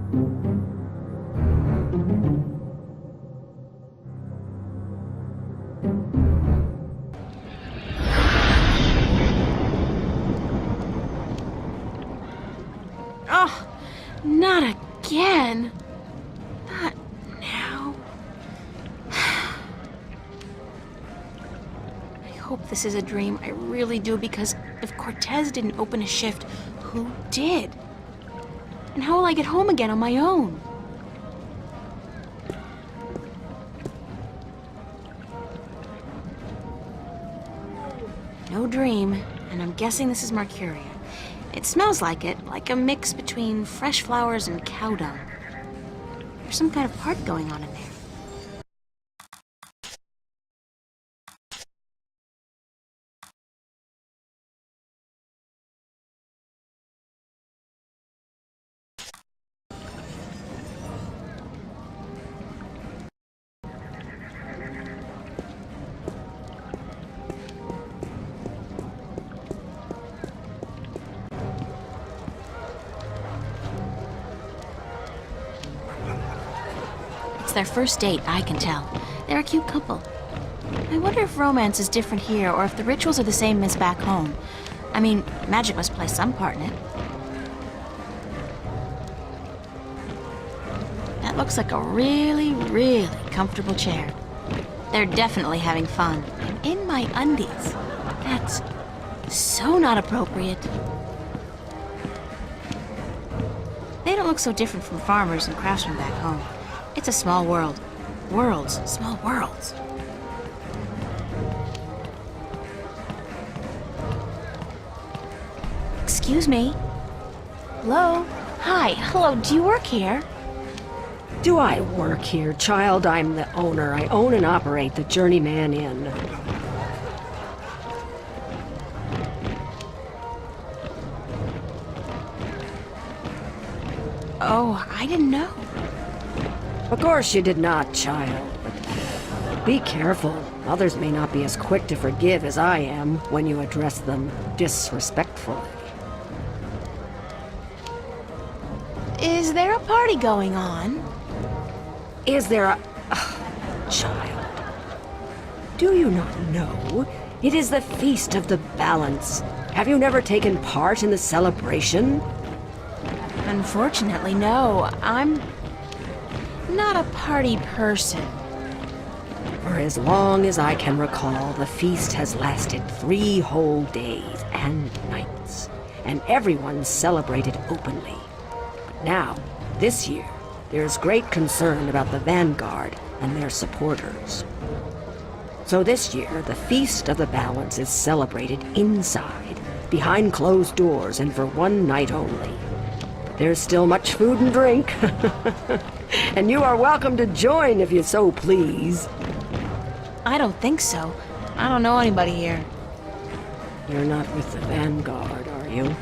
Oh, not again. Not now. I hope this is a dream. I really do, because if Cortez didn't open a shift, who did? And how will I get home again on my own? No dream, and I'm guessing this is Mercuria. It smells like it, like a mix between fresh flowers and cow dung. There's some kind of party going on in there. Their first date, I can tell. They're a cute couple. I wonder if romance is different here, or if the rituals are the same as back home. I mean, magic must play some part in it. That looks like a really, really comfortable chair. They're definitely having fun. I'm in my undies. That's so not appropriate. They don't look so different from farmers and craftsmen back home. It's a small world. Worlds, small worlds. Excuse me. Hello? Hi, hello, do you work here? Do I work here, child? I'm the owner. I own and operate the Journeyman Inn. Oh, I didn't know. Of course you did not, child. But be careful. Others may not be as quick to forgive as I am when you address them disrespectfully. Is there a party going on? Is there a... child. Do you not know? It is the Feast of the Balance. Have you never taken part in the celebration? Unfortunately, no. I'm not a party person. For as long as I can recall, the feast has lasted 3 whole days and nights, and everyone celebrated openly. But now, this year, there is great concern about the Vanguard and their supporters. So this year, the Feast of the Balance is celebrated inside, behind closed doors, and for 1 night only. But there's still much food and drink. And you are welcome to join if you so please. I don't think so. I don't know anybody here. You're not with the Vanguard, are you?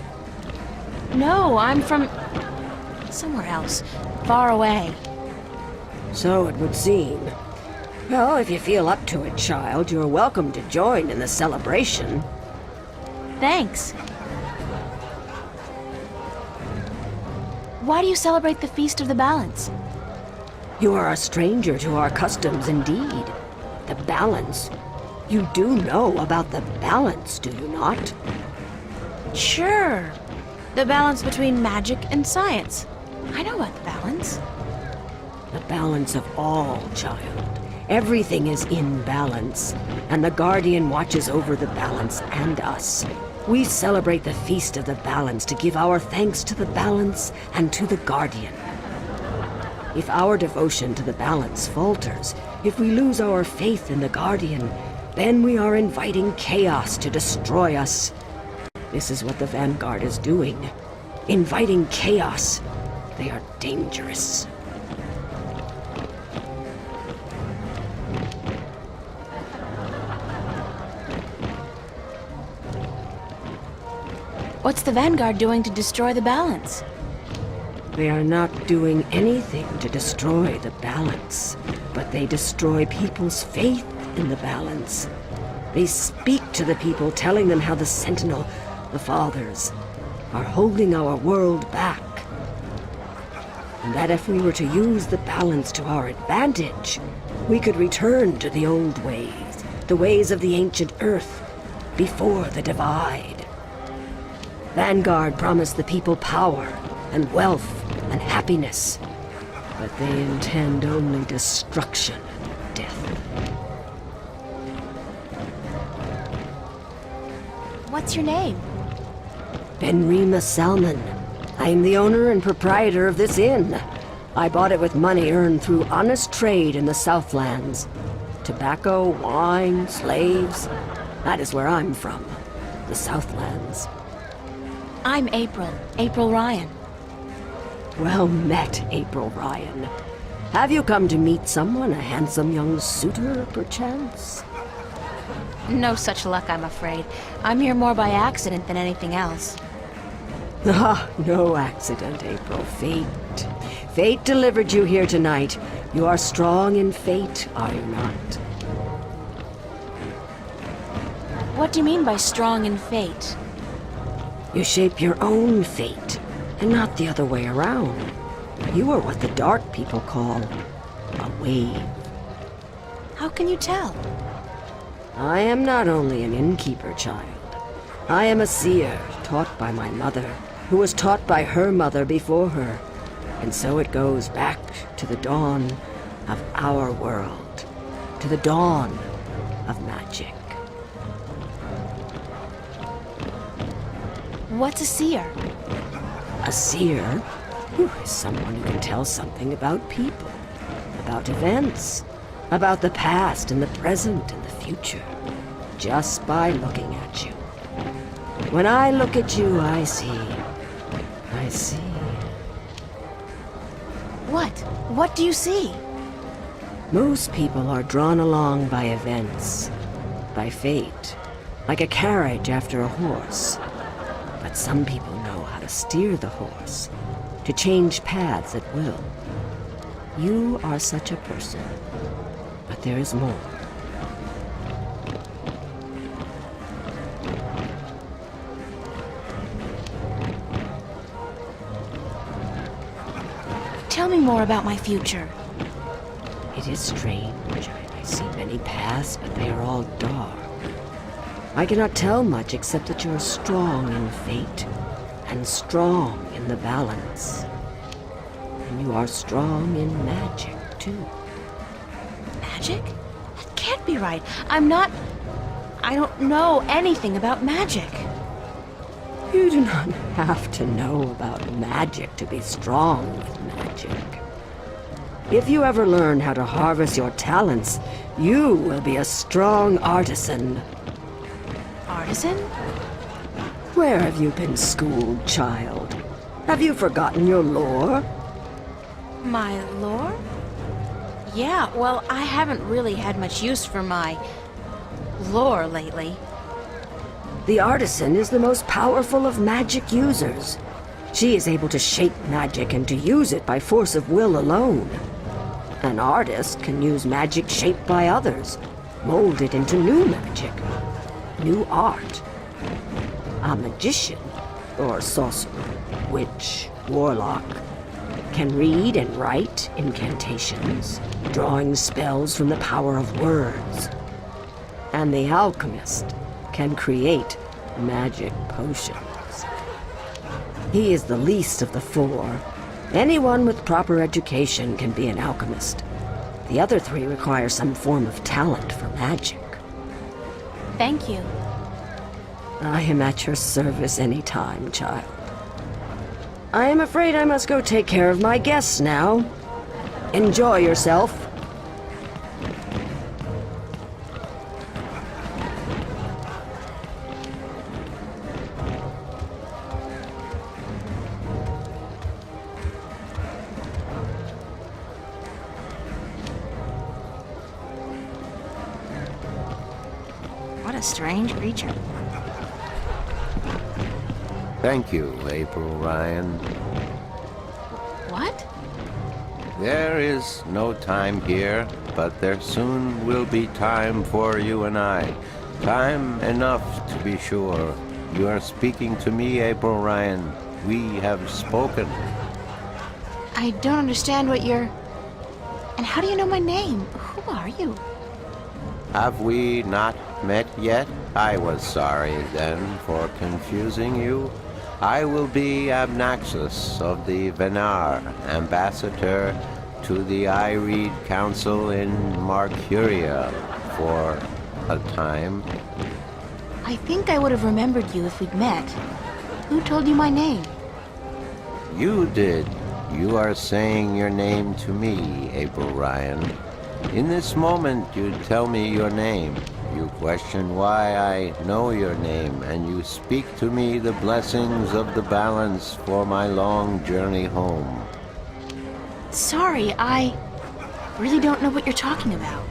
No, I'm from somewhere else, far away. So it would seem. Well, if you feel up to it, child, you're welcome to join in the celebration. Thanks. Why do you celebrate the Feast of the Balance? You are a stranger to our customs indeed. The balance. You do know about the balance, do you not? Sure. The balance between magic and science. I know about the balance. The balance of all, child. Everything is in balance, and the Guardian watches over the balance and us. We celebrate the Feast of the Balance to give our thanks to the balance and to the Guardian. If our devotion to the balance falters, if we lose our faith in the Guardian, then we are inviting chaos to destroy us. This is what the Vanguard is doing. Inviting chaos. They are dangerous. What's the Vanguard doing to destroy the balance? They are not doing anything to destroy the balance, but they destroy people's faith in the balance. They speak to the people, telling them how the Sentinel, the Fathers, are holding our world back. and that if we were to use the balance to our advantage, we could return to the old ways, the ways of the ancient Earth, before the divide. Vanguard promised the people power and wealth and happiness, but they intend only destruction and death. What's your name? Benrima Salmon. I am the owner and proprietor of this inn. I bought it with money earned through honest trade in the Southlands. Tobacco, wine, slaves. That is where I'm from. The Southlands. I'm April Ryan. Well met, April Ryan. Have you come to meet someone, a handsome young suitor, perchance? No such luck, I'm afraid. I'm here more by accident than anything else. Ah, no accident, April. Fate. Fate delivered you here tonight. You are strong in fate, are you not? What do you mean by strong in fate? You shape your own fate, and not the other way around. You are what the dark people call a wave. How can you tell? I am not only an innkeeper, child. I am a seer, taught by my mother, who was taught by her mother before her. And so it goes back to the dawn of our world, to the dawn of magic. What's a seer? A seer is someone who can tell something about people, about events, about the past and the present and the future, just by looking at you. When I look at you, I see. What? What do you see? Most people are drawn along by events, by fate, like a carriage after a horse. But some people know how to steer the horse, to change paths at will. You are such a person, but there is more. Tell me more about my future. It is strange. I see many paths, but they are all dark. I cannot tell much except that you are strong in fate, and strong in the balance. And you are strong in magic, too. Magic? That can't be right. I don't know anything about magic. You do not have to know about magic to be strong with magic. If you ever learn how to harvest your talents, you will be a strong artisan. Artisan? Where have you been schooled, child? Have you forgotten your lore? My lore? Yeah, well, I haven't really had much use for my lore lately. The artisan is the most powerful of magic users. She is able to shape magic and to use it by force of will alone. An artist can use magic shaped by others, mold it into new magic, new art. A magician, or sorcerer, witch, warlock, can read and write incantations, drawing spells from the power of words. And the alchemist can create magic potions. He is the least of the four. Anyone with proper education can be an alchemist. The other three require some form of talent for magic. Thank you. I am at your service any time, child. I am afraid I must go take care of my guests now. Enjoy yourself. What a strange creature. Thank you, April Ryan. What? There is no time here, but there soon will be time for you and I. Time enough, to be sure. You are speaking to me, April Ryan. We have spoken. I don't understand what you're... And how do you know my name? Who are you? Have we not met yet? I was sorry then for confusing you. I will be Abnaxus of the Venar, ambassador to the Ireed Council in Marcuria for a time. I think I would have remembered you if we'd met. Who told you my name? You did. You are saying your name to me, April Ryan. In this moment, you tell me your name. You question why I know your name, and you speak to me the blessings of the balance for my long journey home. Sorry, I really don't know what you're talking about.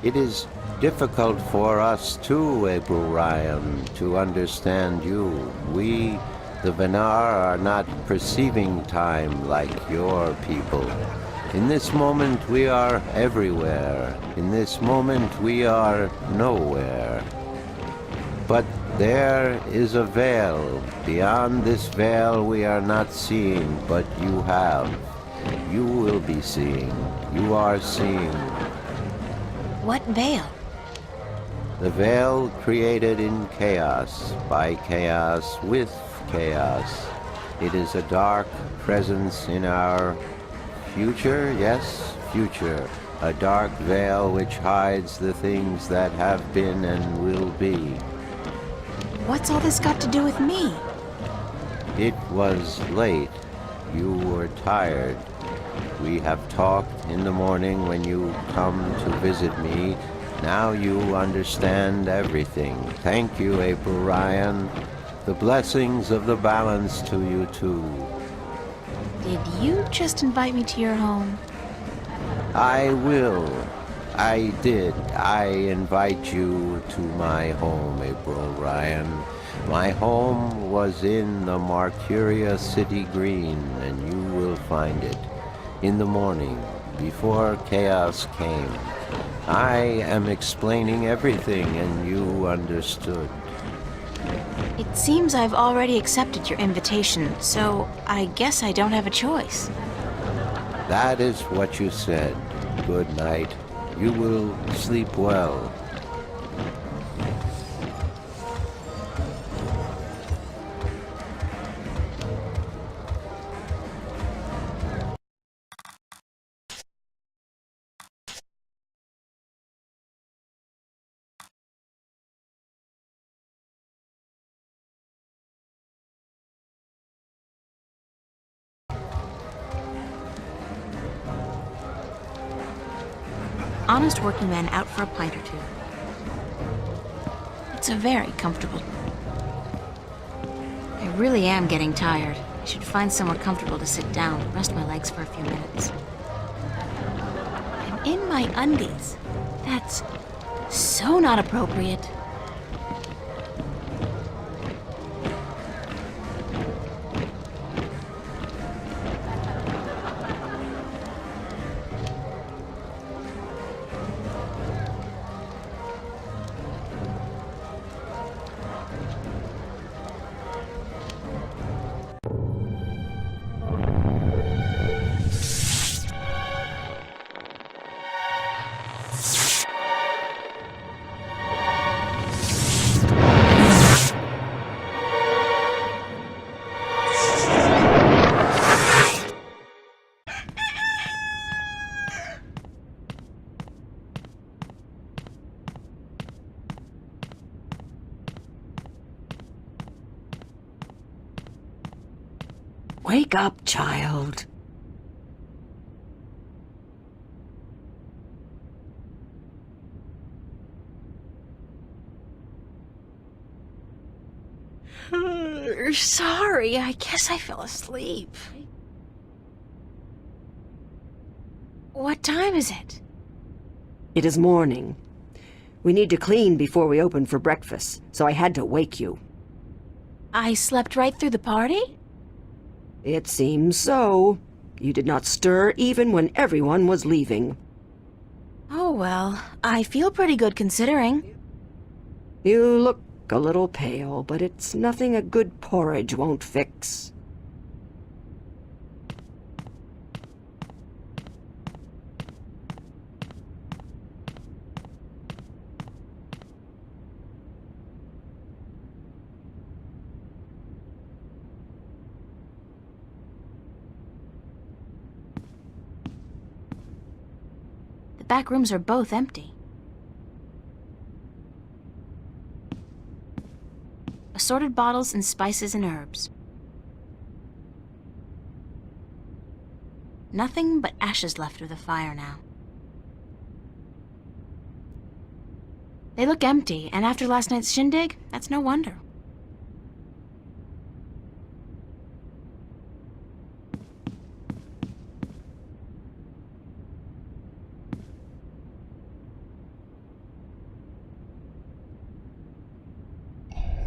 It is difficult for us too, April Ryan, to understand you. We, the Venar, are not perceiving time like your people. In this moment we are everywhere. In this moment we are nowhere. But there is a veil. Beyond this veil we are not seeing, but you have. You will be seeing. You are seeing. What veil? The veil created in chaos, by chaos, with chaos. It is a dark presence in our future, yes, future. A dark veil which hides the things that have been and will be. What's all this got to do with me? It was late. You were tired. We have talked in the morning when you come to visit me. Now you understand everything. Thank you, April Ryan. The blessings of the balance to you too. Did you just invite me to your home? I will. I did. I invite you to my home, April Ryan. My home was in the Marcuria City Green, and you will find it in the morning, before chaos came. I am explaining everything, and you understood. It seems I've already accepted your invitation, so I guess I don't have a choice. That is what you said. Good night. You will sleep well. Honest working man out for a pint or two. It's a very comfortable... I really am getting tired. I should find somewhere comfortable to sit down and rest my legs for a few minutes. I'm in my undies. That's so not appropriate. Wake up, child. Sorry, I guess I fell asleep. What time is it? It is morning. We need to clean before we open for breakfast, so I had to wake you. I slept right through the party? It seems so. You did not stir even when everyone was leaving. Oh well, I feel pretty good considering. You look a little pale, but it's nothing a good porridge won't fix. back rooms are both empty. Assorted bottles and spices and herbs. Nothing but ashes left of the fire now. They look empty, and after last night's shindig, that's no wonder.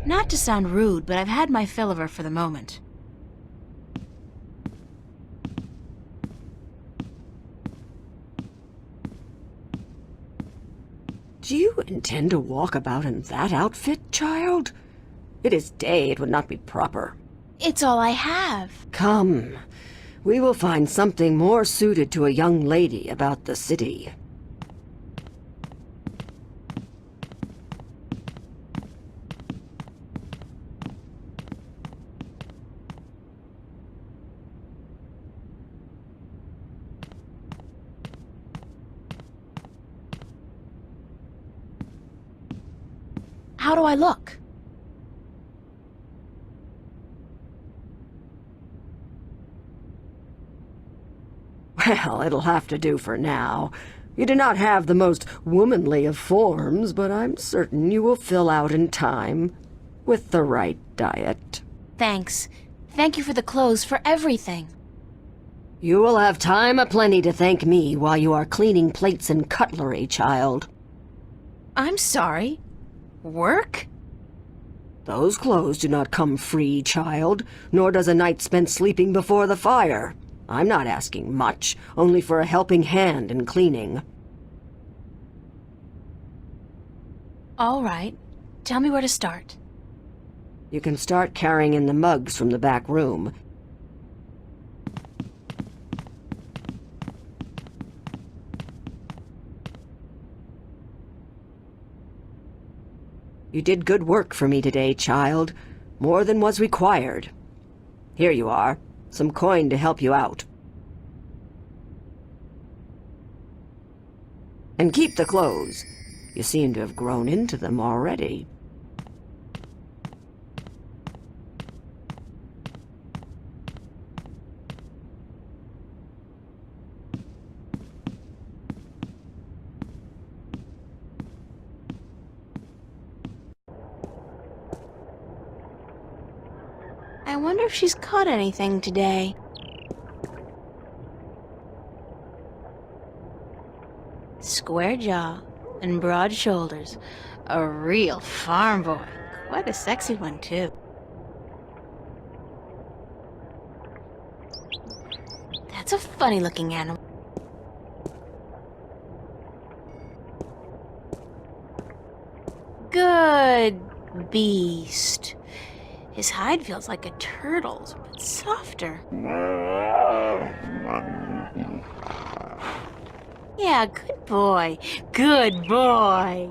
Not to sound rude, but I've had my fill of her for the moment. Do you intend to walk about in that outfit, child? It is day, it would not be proper. It's all I have. Come, we will find something more suited to a young lady about the city. How do I look? Well, it'll have to do for now. You do not have the most womanly of forms, but I'm certain you will fill out in time, with the right diet. Thanks. Thank you for the clothes, for everything. You will have time aplenty to thank me while you are cleaning plates and cutlery, child. I'm sorry. Work? Those clothes do not come free, child, nor does a night spent sleeping before the fire. I'm not asking much, only for a helping hand in cleaning. All right. Tell me where to start. You can start carrying in the mugs from the back room. You did good work for me today, child. More than was required. Here you are. Some coin to help you out. And keep the clothes. You seem to have grown into them already. I wonder if she's caught anything today. Square jaw and broad shoulders. A real farm boy. Quite a sexy one, too. That's a funny-looking animal. Good beast. His hide feels like a turtle's, but softer. Yeah, good boy. Good boy.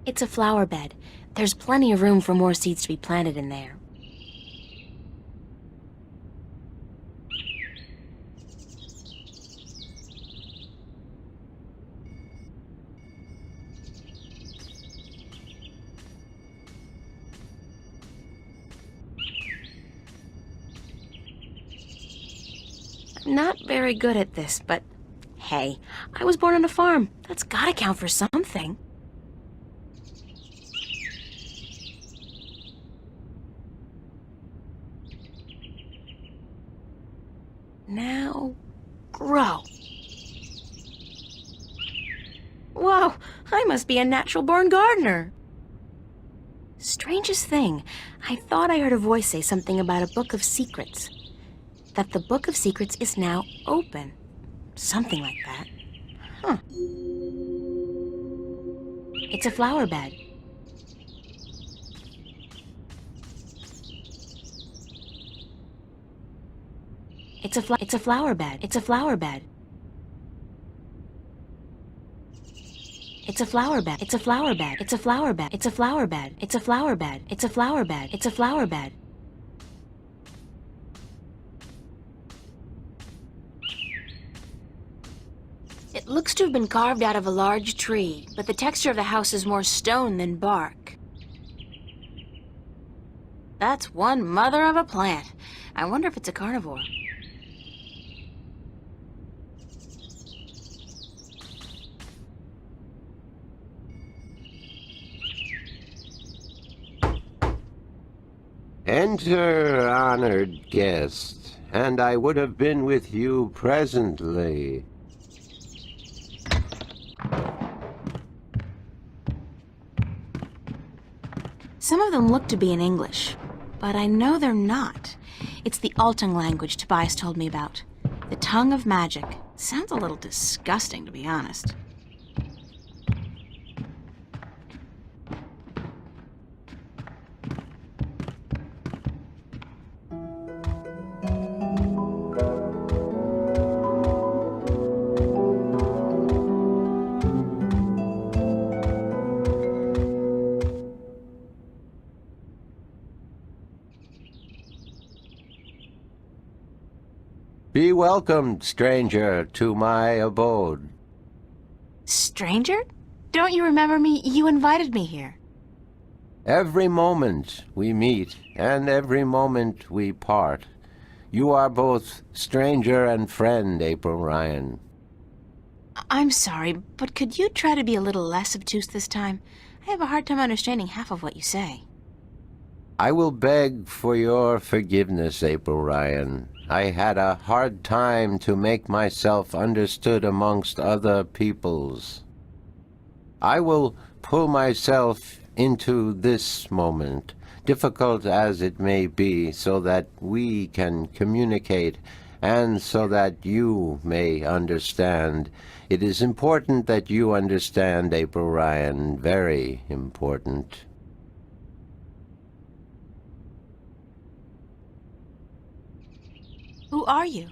It's a flower bed. There's plenty of room for more seeds to be planted in there. not very good at this, but hey, I was born on a farm. That's gotta count for something. Now, grow. Whoa, I must be a natural-born gardener. Strangest thing, I thought I heard a voice say something about a book of secrets. That the book of secrets is now open. Something like that. Huh. It's a flower bed. It's a flower bed. It's a flower bed. It's a flower bed. It's a flower bed. It's a flower bed. It's a flower bed. It's a flower bed. It's a flower bed. It's a flower bed. It looks to have been carved out of a large tree, but the texture of the house is more stone than bark. That's one mother of a plant. I wonder if it's a carnivore. Enter, honored guest, and I would have been with you presently. Some of them look to be in English, but I know they're not. It's the Altung language Tobias told me about. The tongue of magic. Sounds a little disgusting, to be honest. Be welcomed, stranger, to my abode. Stranger? Don't you remember me? You invited me here. Every moment we meet, and every moment we part. You are both stranger and friend, April Ryan. I'm sorry, but could you try to be a little less obtuse this time? I have a hard time understanding half of what you say. I will beg for your forgiveness, April Ryan. I had a hard time to make myself understood amongst other peoples. I will pull myself into this moment, difficult as it may be, so that we can communicate and so that you may understand. It is important that you understand, April Ryan, very important. Who are you?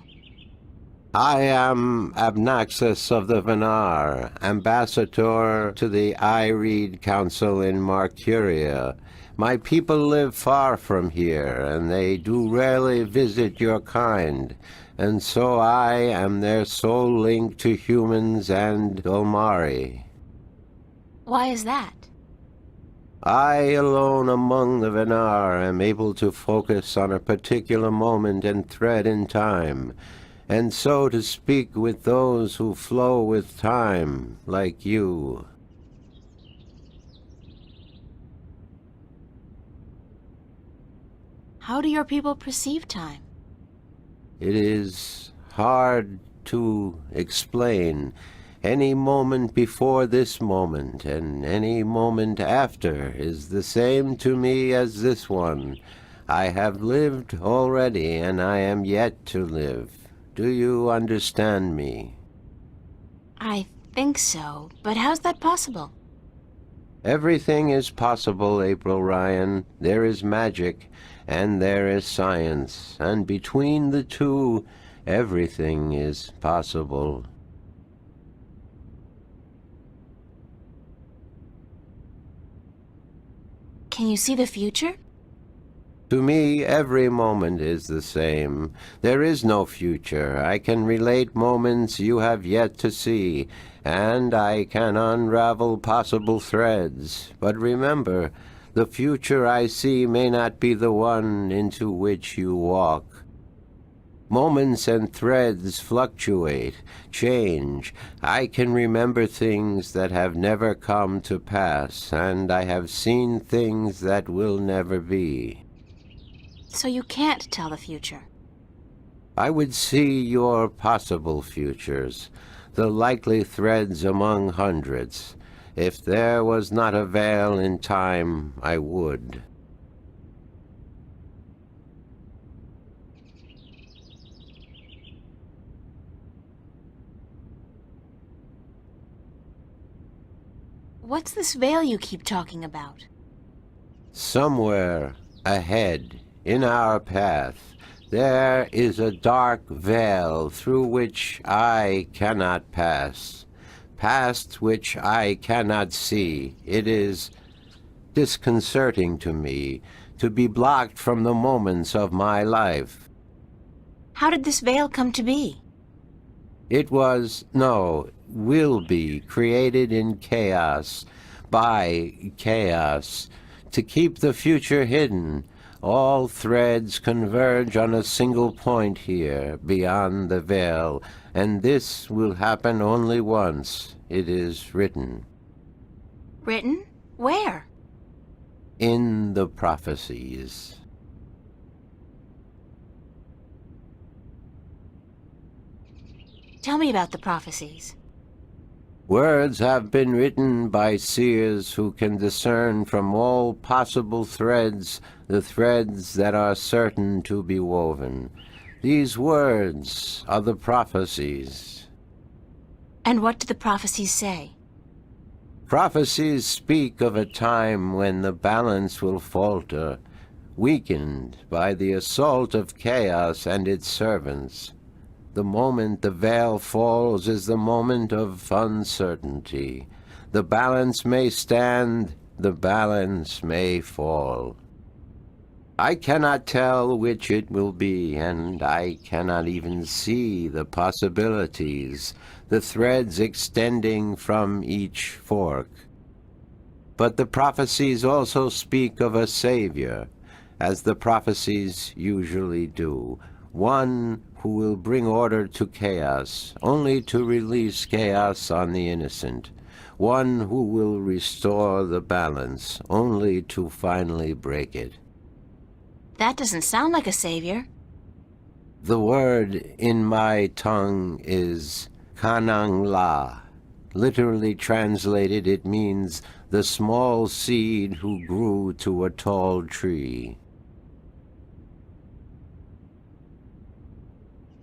I am Abnaxus of the Venar, ambassador to the Ireed Council in Marcuria. My people live far from here, and they do rarely visit your kind, and so I am their sole link to humans and Dolmari. Why is that? I alone among the Venar am able to focus on a particular moment and thread in time, and so to speak with those who flow with time, like you. How do your people perceive time? It is hard to explain. Any moment before this moment and any moment after is the same to me as this one. I have lived already, and I am yet to live. Do you understand me? I think so, but how's that possible? Everything is possible, April Ryan. There is magic, and there is science, and between the two, everything is possible. Can you see the future? To me, every moment is the same. There is no future. I can relate moments you have yet to see, and I can unravel possible threads. But remember, the future I see may not be the one into which you walk. Moments and threads fluctuate, change. I can remember things that have never come to pass, and I have seen things that will never be. So you can't tell the future. I would see your possible futures, the likely threads among hundreds. If there was not a veil in time, I would. What's this veil you keep talking about? Somewhere ahead, in our path, there is a dark veil through which I cannot pass, past which I cannot see. It is disconcerting to me to be blocked from the moments of my life. How did this veil come to be? It was, no, will be created in chaos, by chaos, to keep the future hidden. All threads converge on a single point here, beyond the veil, and this will happen only once. It is written. Written? Where? In the prophecies. Tell me about the prophecies. Words have been written by seers who can discern from all possible threads the threads that are certain to be woven. These words are the prophecies. And what do the prophecies say? Prophecies speak of a time when the balance will falter, weakened by the assault of chaos and its servants. The moment the veil falls is the moment of uncertainty. The balance may stand, the balance may fall. I cannot tell which it will be, and I cannot even see the possibilities, the threads extending from each fork. But the prophecies also speak of a Savior, as the prophecies usually do, one who will bring order to chaos, only to release chaos on the innocent, one who will restore the balance, only to finally break it. That doesn't sound like a savior. The word in my tongue is Kanang La. Literally translated, it means the small seed who grew to a tall tree.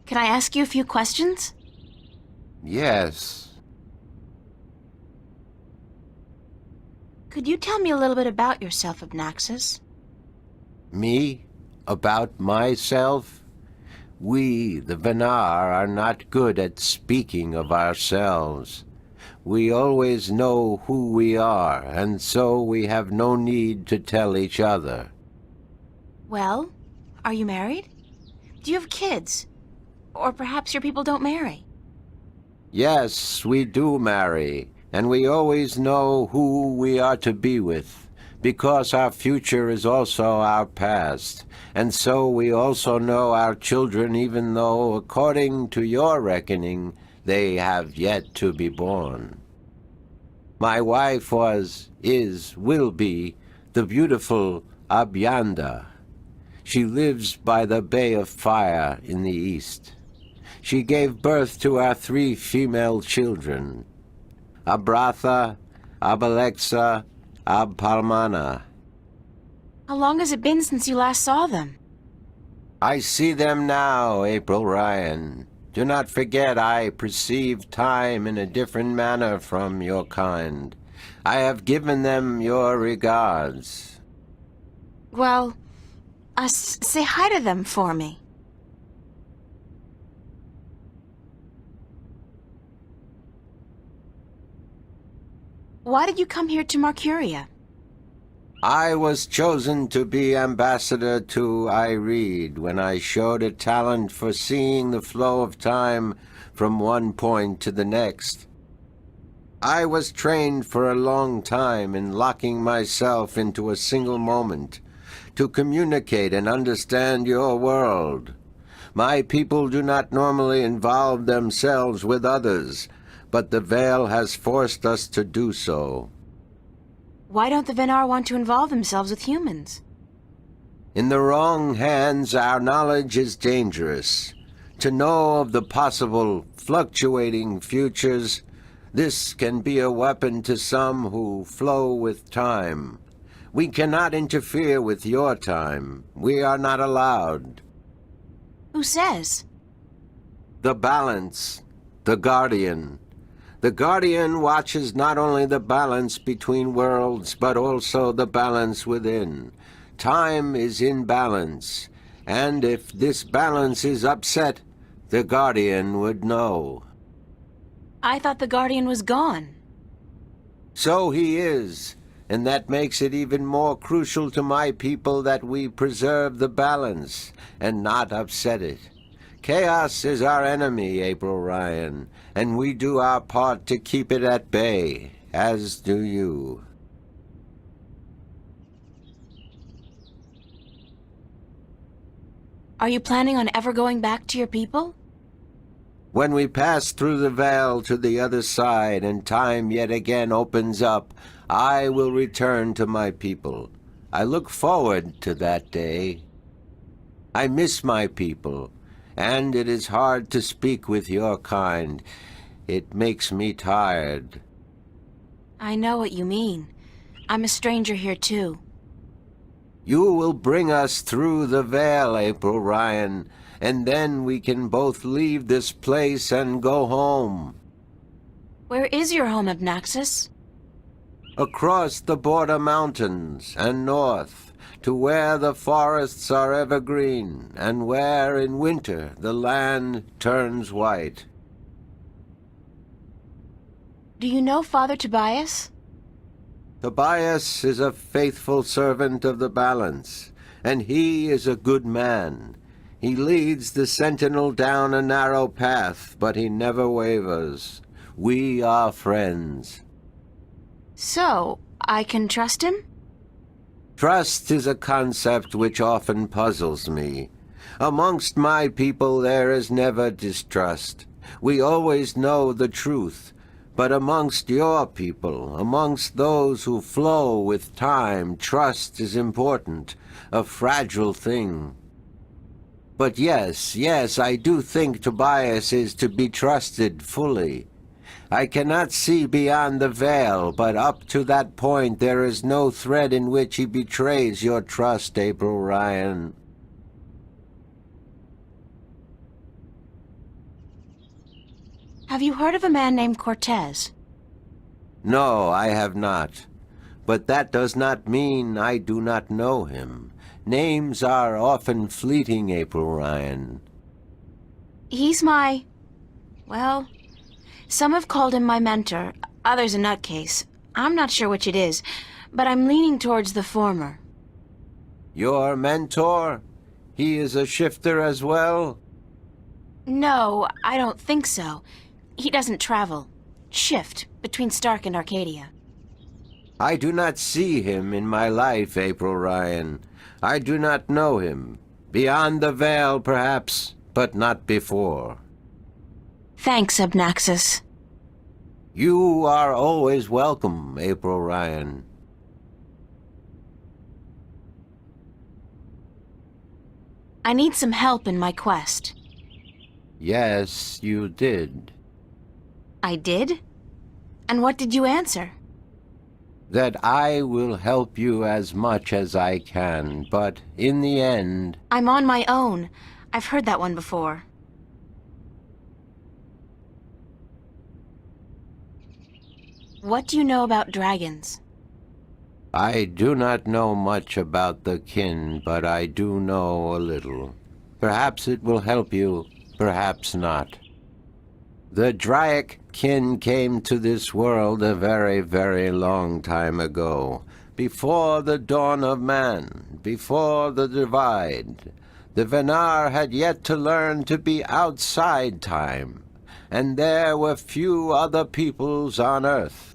Can I ask you a few questions? Yes. Could you tell me a little bit about yourself, Obnaxis? Me? About myself? We, the Venar, are not good at speaking of ourselves. We always know who we are, and so we have no need to tell each other. Well, are you married? Do you have kids? Or perhaps your people don't marry? Yes, we do marry, and we always know who we are to be with, because our future is also our past, and so we also know our children, even though, according to your reckoning, they have yet to be born. My wife will be, the beautiful Abyanda. She lives by the Bay of Fire in the east. She gave birth to our 3 female children, Abratha, Abalexa, Abpalmana. How long has it been since you last saw them? I see them now, April Ryan. Do not forget I perceive time in a different manner from your kind. I have given them your regards. Well, say hi to them for me. Why did you come here to Marcuria? I was chosen to be ambassador to Ireed when I showed a talent for seeing the flow of time from one point to the next. I was trained for a long time in locking myself into a single moment to communicate and understand your world. My people do not normally involve themselves with others, but the Veil has forced us to do so. Why don't the Venar want to involve themselves with humans? In the wrong hands, our knowledge is dangerous. To know of the possible fluctuating futures, this can be a weapon to some who flow with time. We cannot interfere with your time. We are not allowed. Who says? The balance, the Guardian. The Guardian watches not only the balance between worlds, but also the balance within. Time is in balance, and if this balance is upset, the Guardian would know. I thought the Guardian was gone. So he is, and that makes it even more crucial to my people that we preserve the balance and not upset it. Chaos is our enemy, April Ryan, and we do our part to keep it at bay, as do you. Are you planning on ever going back to your people? When we pass through the veil to the other side and time yet again opens up, I will return to my people. I look forward to that day. I miss my people, and it is hard to speak with your kind. It makes me tired. I know what you mean. I'm a stranger here too. You will bring us through the veil, April Ryan, and then we can both leave this place and go home. Where is your home, Abnaxis? Across the border mountains and north, to where the forests are evergreen, and where in winter the land turns white. Do you know Father Tobias? Tobias is a faithful servant of the balance, and he is a good man. He leads the sentinel down a narrow path, but he never wavers. We are friends. So, I can trust him? Trust is a concept which often puzzles me. Amongst my people there is never distrust. We always know the truth. But amongst your people, amongst those who flow with time, trust is important, a fragile thing. But yes, I do think Tobias is to be trusted fully. I cannot see beyond the veil, but up to that point there is no thread in which he betrays your trust, April Ryan. Have you heard of a man named Cortez? No, I have not. But that does not mean I do not know him. Names are often fleeting, April Ryan. He's well, some have called him my mentor, others a nutcase. I'm not sure which it is, but I'm leaning towards the former. Your mentor? He is a shifter as well? No, I don't think so. He doesn't travel. Shift between Stark and Arcadia. I do not see him in my life, April Ryan. I do not know him. Beyond the veil, perhaps, but not before. Thanks, Abnaxis. You are always welcome, April Ryan. I need some help in my quest. Yes, you did. I did? And what did you answer? That I will help you as much as I can, but in the end... I'm on my own. I've heard that one before. What do you know about dragons? I do not know much about the kin, but I do know a little. Perhaps it will help you, perhaps not. The Draic kin came to this world a very, very long time ago, before the dawn of man, before the divide. The Venar had yet to learn to be outside time, and there were few other peoples on Earth.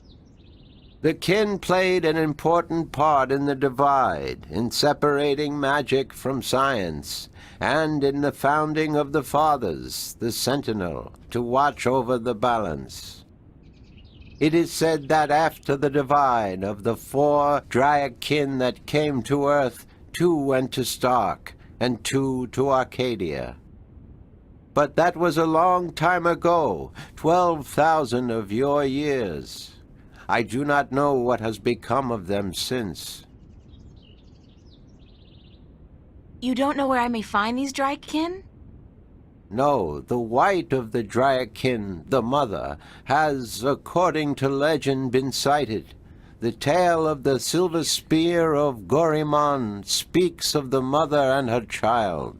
The kin played an important part in the divide, in separating magic from science, and in the founding of the Fathers, the Sentinel, to watch over the balance. It is said that after the divide of the 4 Dryad kin that came to Earth, 2 went to Stark, and 2 to Arcadia. But that was a long time ago, 12,000 of your years. I do not know what has become of them since. You don't know where I may find these Dryadkin? No, the white of the Dryadkin, the mother, has, according to legend, been sighted. The tale of the silver spear of Gorimon speaks of the mother and her child.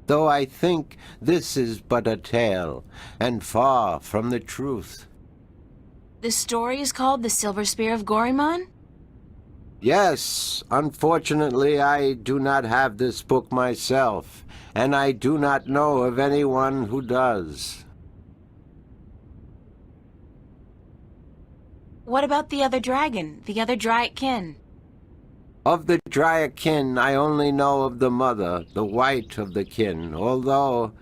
Though I think this is but a tale, and far from the truth. The story is called The Silver Spear of Gorimon? Yes, unfortunately I do not have this book myself, and I do not know of anyone who does. What about the other dragon, the other Dryadkin? Of the Dryadkin, I only know of the mother, the white of the kin, although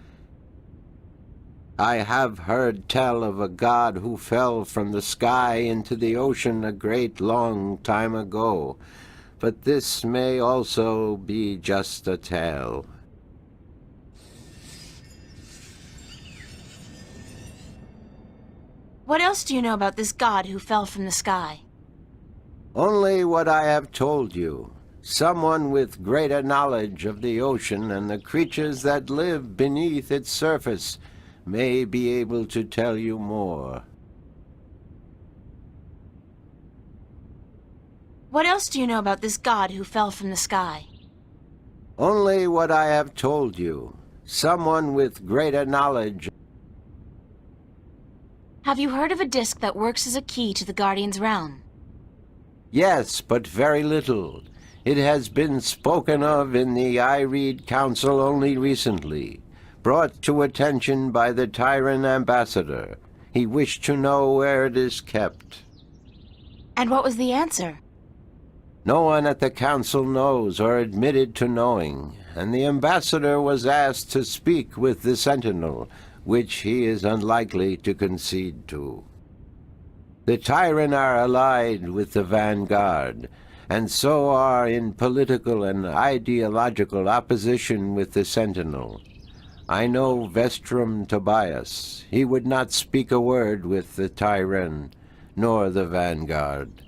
I have heard tell of a god who fell from the sky into the ocean a great long time ago. But this may also be just a tale. What else do you know about this god who fell from the sky? Only what I have told you. Someone with greater knowledge of the ocean and the creatures that live beneath its surface may be able to tell you more. What else do you know about this god who fell from the sky? Only what I have told you. Someone with greater knowledge. Have you heard of a disc that works as a key to the Guardian's realm? Yes, but very little. It has been spoken of in the I Read Council only recently, brought to attention by the Tyrant ambassador. He wished to know where it is kept. And what was the answer? No one at the council knows or admitted to knowing, and the ambassador was asked to speak with the Sentinel, which he is unlikely to concede to. The Tyrant are allied with the Vanguard, and so are in political and ideological opposition with the Sentinel. I know Vestrum Tobias. He would not speak a word with the Tyrant, nor the Vanguard.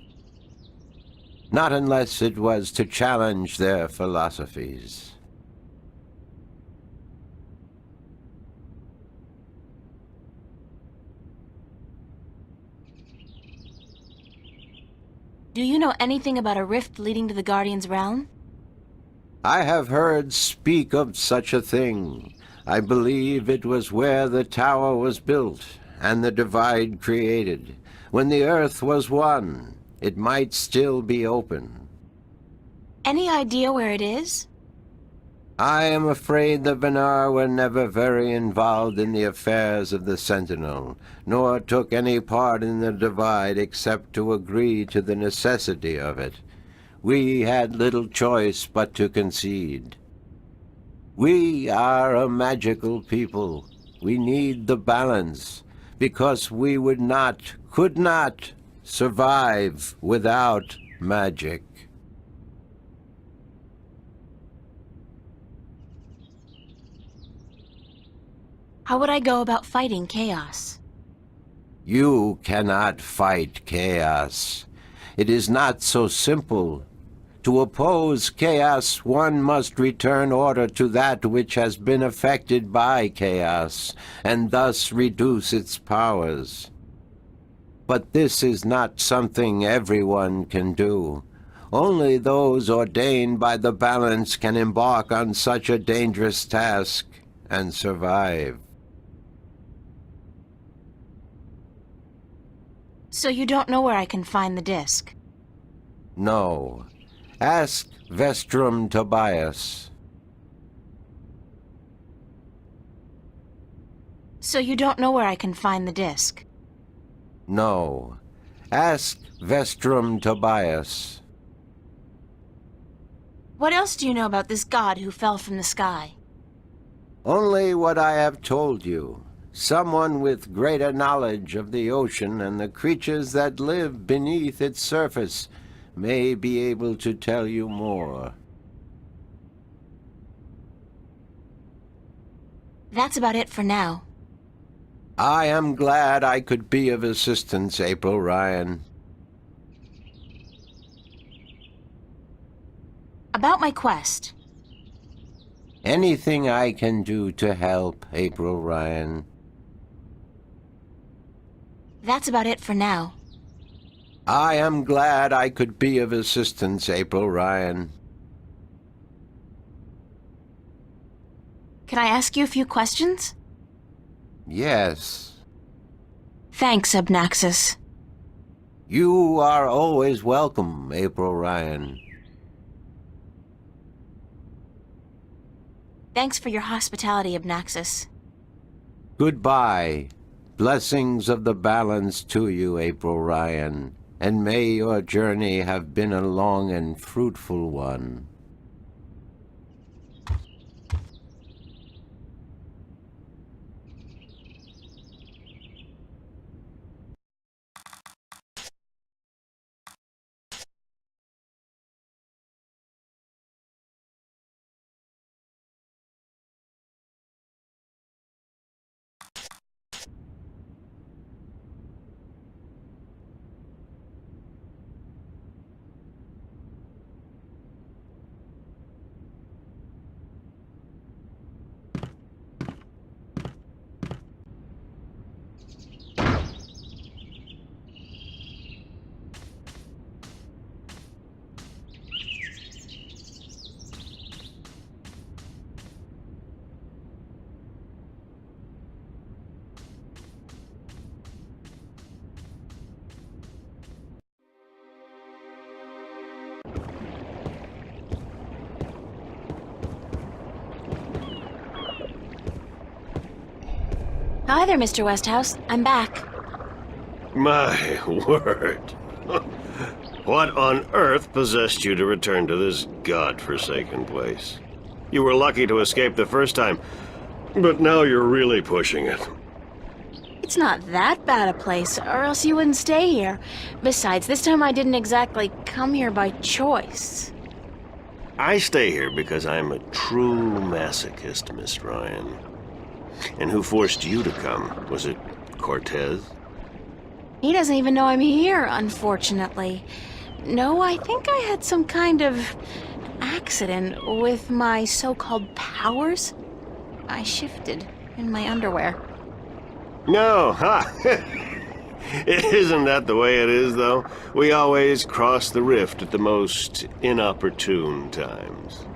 Not unless it was to challenge their philosophies. Do you know anything about a rift leading to the Guardian's realm? I have heard speak of such a thing. I believe it was where the tower was built and the divide created. When the earth was one, it might still be open. Any idea where it is? I am afraid the Venar were never very involved in the affairs of the Sentinel, nor took any part in the divide except to agree to the necessity of it. We had little choice but to concede. We are a magical people. We need the balance, because we could not survive without magic. How would I go about fighting chaos? You cannot fight chaos. It is not so simple. To oppose chaos, one must return order to that which has been affected by chaos, and thus reduce its powers. But this is not something everyone can do. Only those ordained by the balance can embark on such a dangerous task and survive. So you don't know where I can find the disc? No. Ask Vestrum Tobias. So you don't know where I can find the disc? No. Ask Vestrum Tobias. What else do you know about this god who fell from the sky? Only what I have told you. Someone with greater knowledge of the ocean and the creatures that live beneath its surface may be able to tell you more. That's about it for now. I am glad I could be of assistance, April Ryan. About my quest. Anything I can do to help, April Ryan. That's about it for now. I am glad I could be of assistance, April Ryan. Can I ask you a few questions? Yes. Thanks, Obnaxus. You are always welcome, April Ryan. Thanks for your hospitality, Obnaxus. Goodbye. Blessings of the balance to you, April Ryan, and may your journey have been a long and fruitful one. Hi there, Mr. Westhouse. I'm back. My word. What on earth possessed you to return to this godforsaken place? You were lucky to escape the first time, but now you're really pushing it. It's not that bad a place, or else you wouldn't stay here. Besides, this time I didn't exactly come here by choice. I stay here because I'm a true masochist, Miss Ryan. And who forced you to come? Was it Cortez? He doesn't even know I'm here, unfortunately. No, I think I had some kind of accident with my so-called powers. I shifted in my underwear. No, ha! Isn't that the way it is, though? We always cross the rift at the most inopportune times.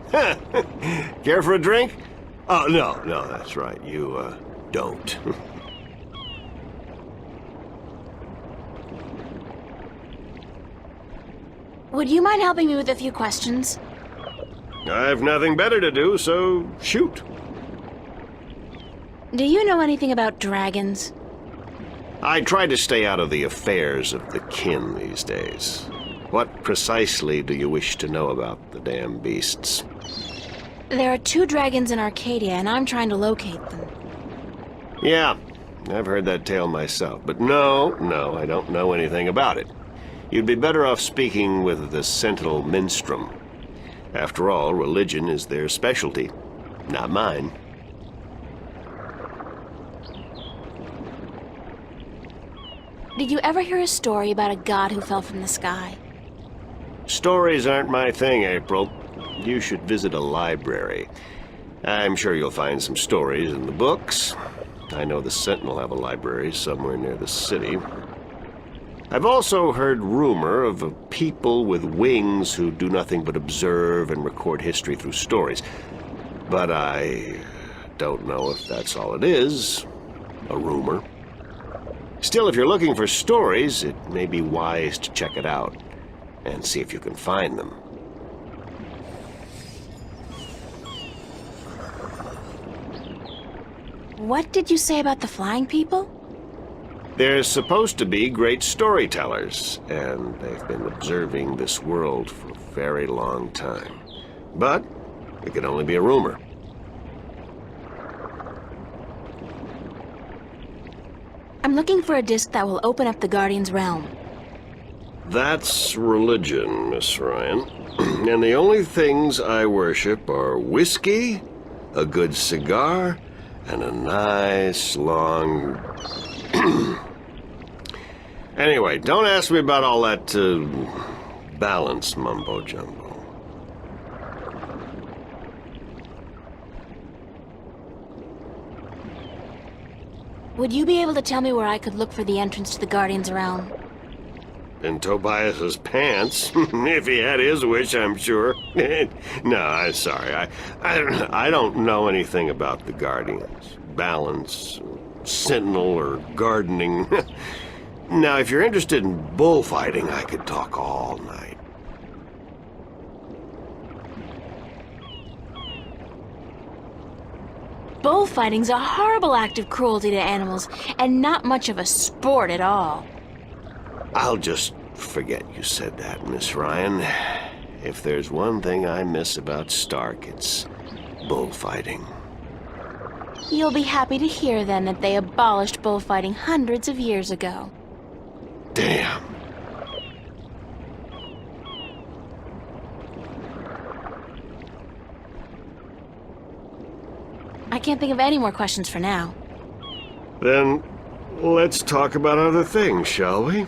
Care for a drink? Oh, no, that's right. You, don't. Would you mind helping me with a few questions? I've nothing better to do, so shoot. Do you know anything about dragons? I try to stay out of the affairs of the kin these days. What precisely do you wish to know about the damn beasts? There are 2 dragons in Arcadia, and I'm trying to locate them. Yeah, I've heard that tale myself. But no, I don't know anything about it. You'd be better off speaking with the Sentinel Minstrom. After all, religion is their specialty, not mine. Did you ever hear a story about a god who fell from the sky? Stories aren't my thing, April. You should visit a library. I'm sure you'll find some stories in the books. I know the Sentinel have a library somewhere near the city. I've also heard rumor of a people with wings who do nothing but observe and record history through stories. But I don't know if that's all it is. A rumor. Still, if you're looking for stories, it may be wise to check it out and see if you can find them. What did you say about the flying people? They're supposed to be great storytellers, and they've been observing this world for a very long time. But it could only be a rumor. I'm looking for a disc that will open up the Guardian's realm. That's religion, Miss Ryan. And the only things I worship are whiskey, a good cigar, and a nice long... Anyway, don't ask me about all that balance mumbo-jumbo. Would you be able to tell me where I could look for the entrance to the Guardian's realm? In Tobias's pants, if he had his wish, I'm sure. No, I'm sorry. I don't know anything about the Guardians. Balance, Sentinel, or gardening. Now, if you're interested in bullfighting, I could talk all night. Bullfighting's a horrible act of cruelty to animals, and not much of a sport at all. I'll just forget you said that, Miss Ryan. If there's one thing I miss about Stark, it's bullfighting. You'll be happy to hear, then, that they abolished bullfighting hundreds of years ago. Damn. I can't think of any more questions for now. Then, let's talk about other things, shall we?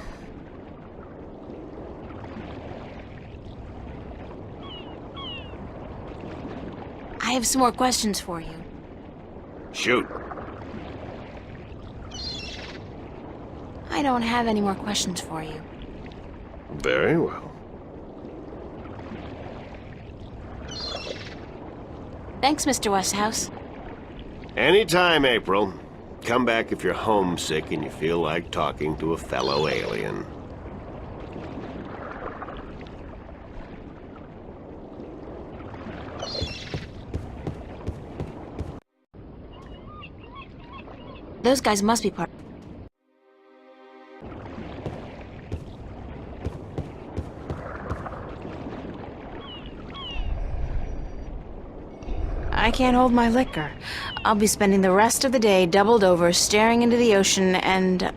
I have some more questions for you. Shoot. I don't have any more questions for you. Very well. Thanks, Mr. Westhouse. Anytime, April. Come back if you're homesick and you feel like talking to a fellow alien. Those guys must be part... I can't hold my liquor. I'll be spending the rest of the day doubled over, staring into the ocean and,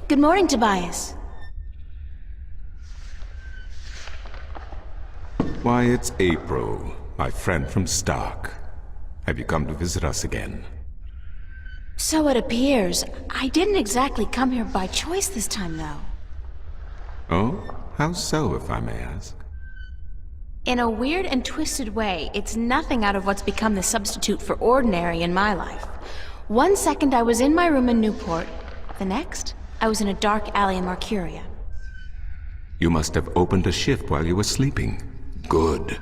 Good morning, Tobias. Why, it's April, my friend from Stark. Have you come to visit us again? So it appears. I didn't exactly come here by choice this time, though. Oh? How so, if I may ask? In a weird and twisted way, it's nothing out of what's become the substitute for ordinary in my life. One second I was in my room in Newport. The next, I was in a dark alley in Mercuria. You must have opened a shift while you were sleeping. Good.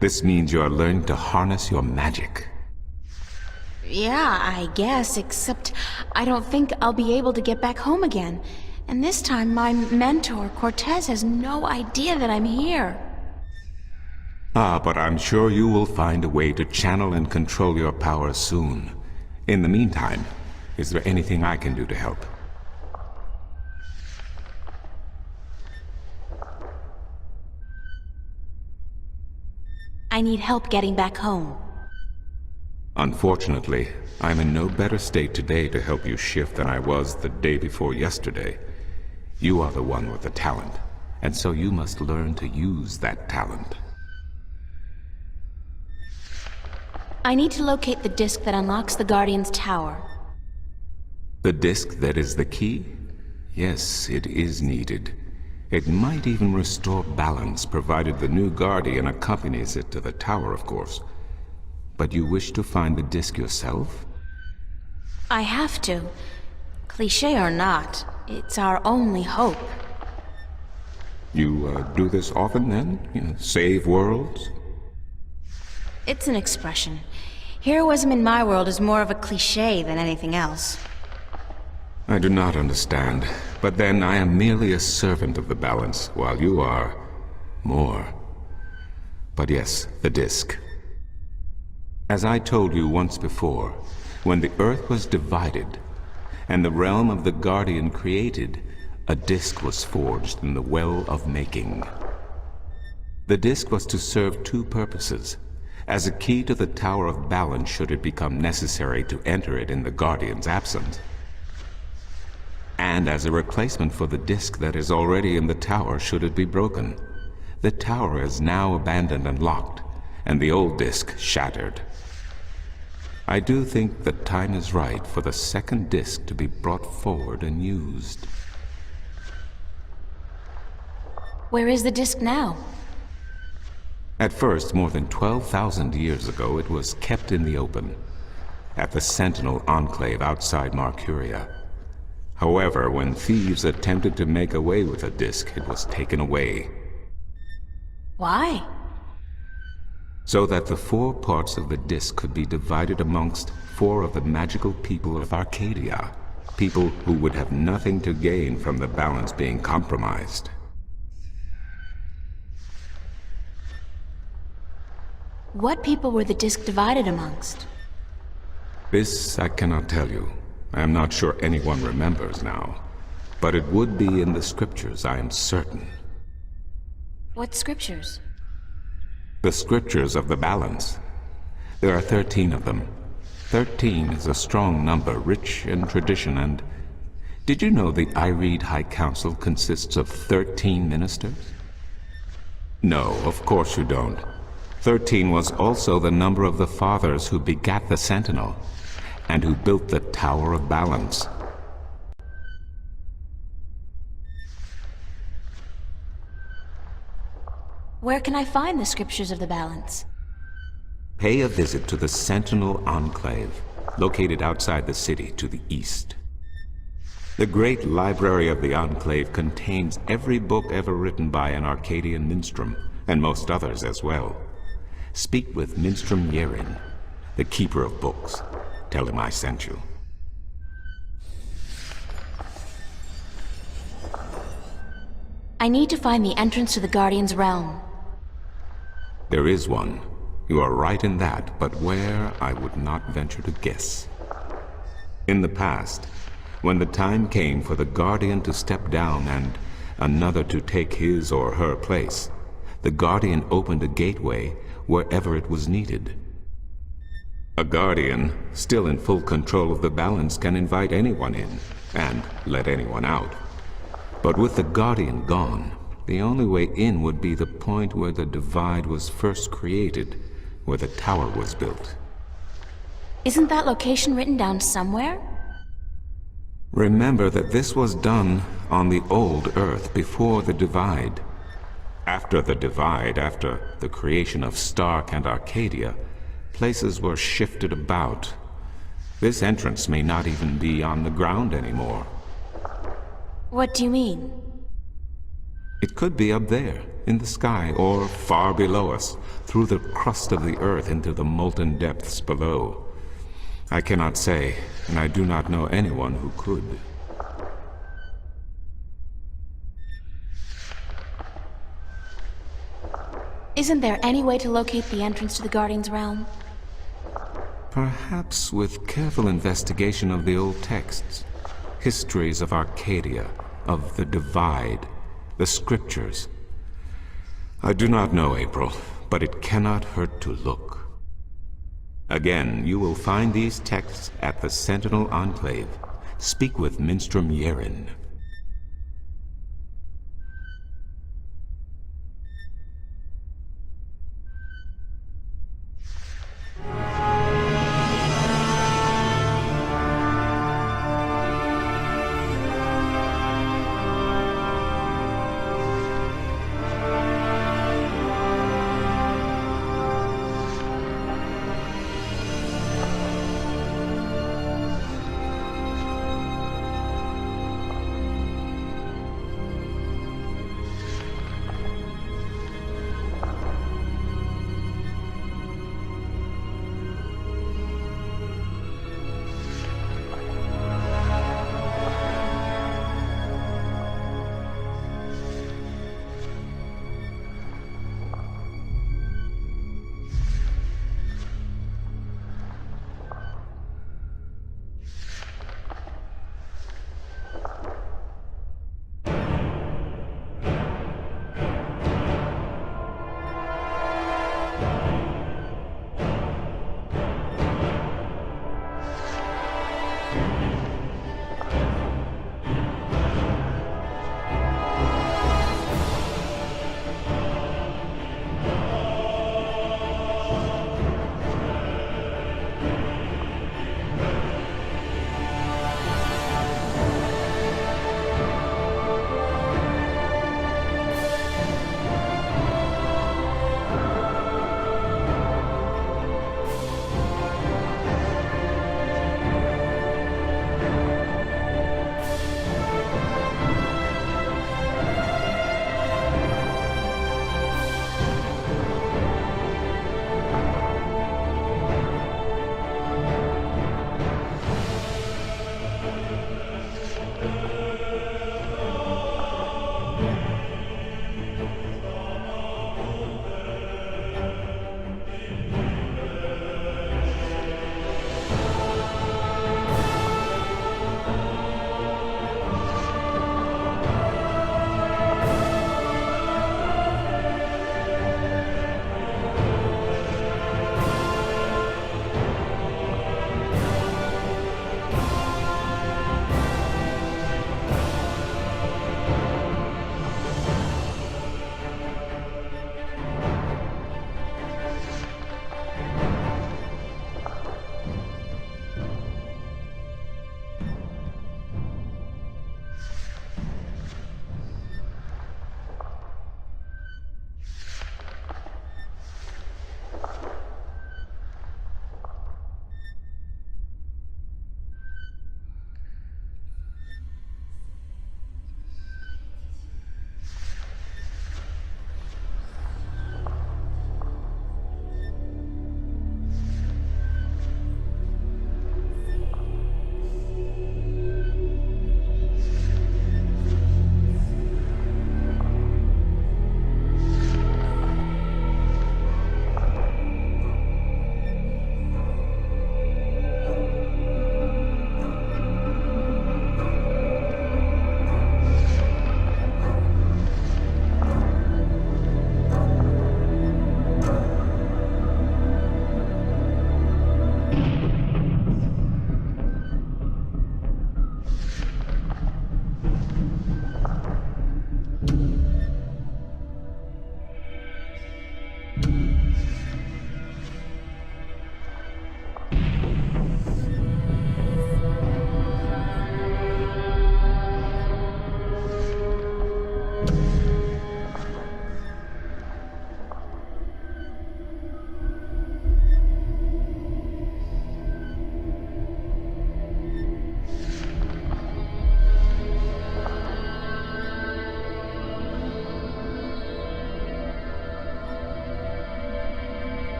This means you are learning to harness your magic. Yeah, I guess, except I don't think I'll be able to get back home again. And this time, my mentor, Cortez, has no idea that I'm here. Ah, but I'm sure you will find a way to channel and control your power soon. In the meantime, is there anything I can do to help? I need help getting back home. Unfortunately, I'm in no better state today to help you shift than I was the day before yesterday. You are the one with the talent, and so you must learn to use that talent. I need to locate the disc that unlocks the Guardian's tower. The disc that is the key? Yes, it is needed. It might even restore balance, provided the new Guardian accompanies it to the tower, of course. But you wish to find the disc yourself? I have to. Cliché or not, it's our only hope. You do this often, then? Save worlds? It's an expression. Heroism in my world is more of a cliché than anything else. I do not understand. But then I am merely a servant of the balance, while you are more. But yes, the disc. As I told you once before, when the Earth was divided, and the realm of the Guardian created, a disc was forged in the Well of Making. The disc was to serve two purposes: as a key to the Tower of Balance should it become necessary to enter it in the Guardian's absence, and as a replacement for the disc that is already in the tower should it be broken. The tower is now abandoned and locked, and the old disc shattered. I do think the time is right for the second disc to be brought forward and used. Where is the disc now? At first, more than 12,000 years ago, it was kept in the open, at the Sentinel Enclave outside Marcuria. However, when thieves attempted to make away with the disc, it was taken away. Why? So that the 4 parts of the disc could be divided amongst 4 of the magical people of Arcadia. People who would have nothing to gain from the balance being compromised. What people were the disc divided amongst? This I cannot tell you. I am not sure anyone remembers now. But it would be in the scriptures, I am certain. What scriptures? The scriptures of the balance. There are 13 of them. 13 is a strong number, rich in tradition, and... Did you know the Irede High Council consists of 13 ministers? No, of course you don't. 13 was also the number of the fathers who begat the Sentinel, and who built the Tower of Balance. Where can I find the scriptures of the balance? Pay a visit to the Sentinel Enclave, located outside the city to the east. The great library of the Enclave contains every book ever written by an Arcadian minstrel, and most others as well. Speak with Minstrom Yerin, the keeper of books. Tell him I sent you. I need to find the entrance to the Guardian's realm. There is one. You are right in that, but where, I would not venture to guess. In the past, when the time came for the Guardian to step down and another to take his or her place, the Guardian opened a gateway wherever it was needed. A Guardian, still in full control of the balance, can invite anyone in, and let anyone out. But with the Guardian gone, the only way in would be the point where the divide was first created, where the tower was built. Isn't that location written down somewhere? Remember that this was done on the old Earth before the divide. After the divide, after the creation of Stark and Arcadia, places were shifted about. This entrance may not even be on the ground anymore. What do you mean? It could be up there, in the sky, or far below us, through the crust of the earth into the molten depths below. I cannot say, and I do not know anyone who could. Isn't there any way to locate the entrance to the Guardian's realm? Perhaps with careful investigation of the old texts, histories of Arcadia, of the Divide, the scriptures. I do not know, April, but it cannot hurt to look. Again, you will find these texts at the Sentinel Enclave. Speak with Minstrom Yerin.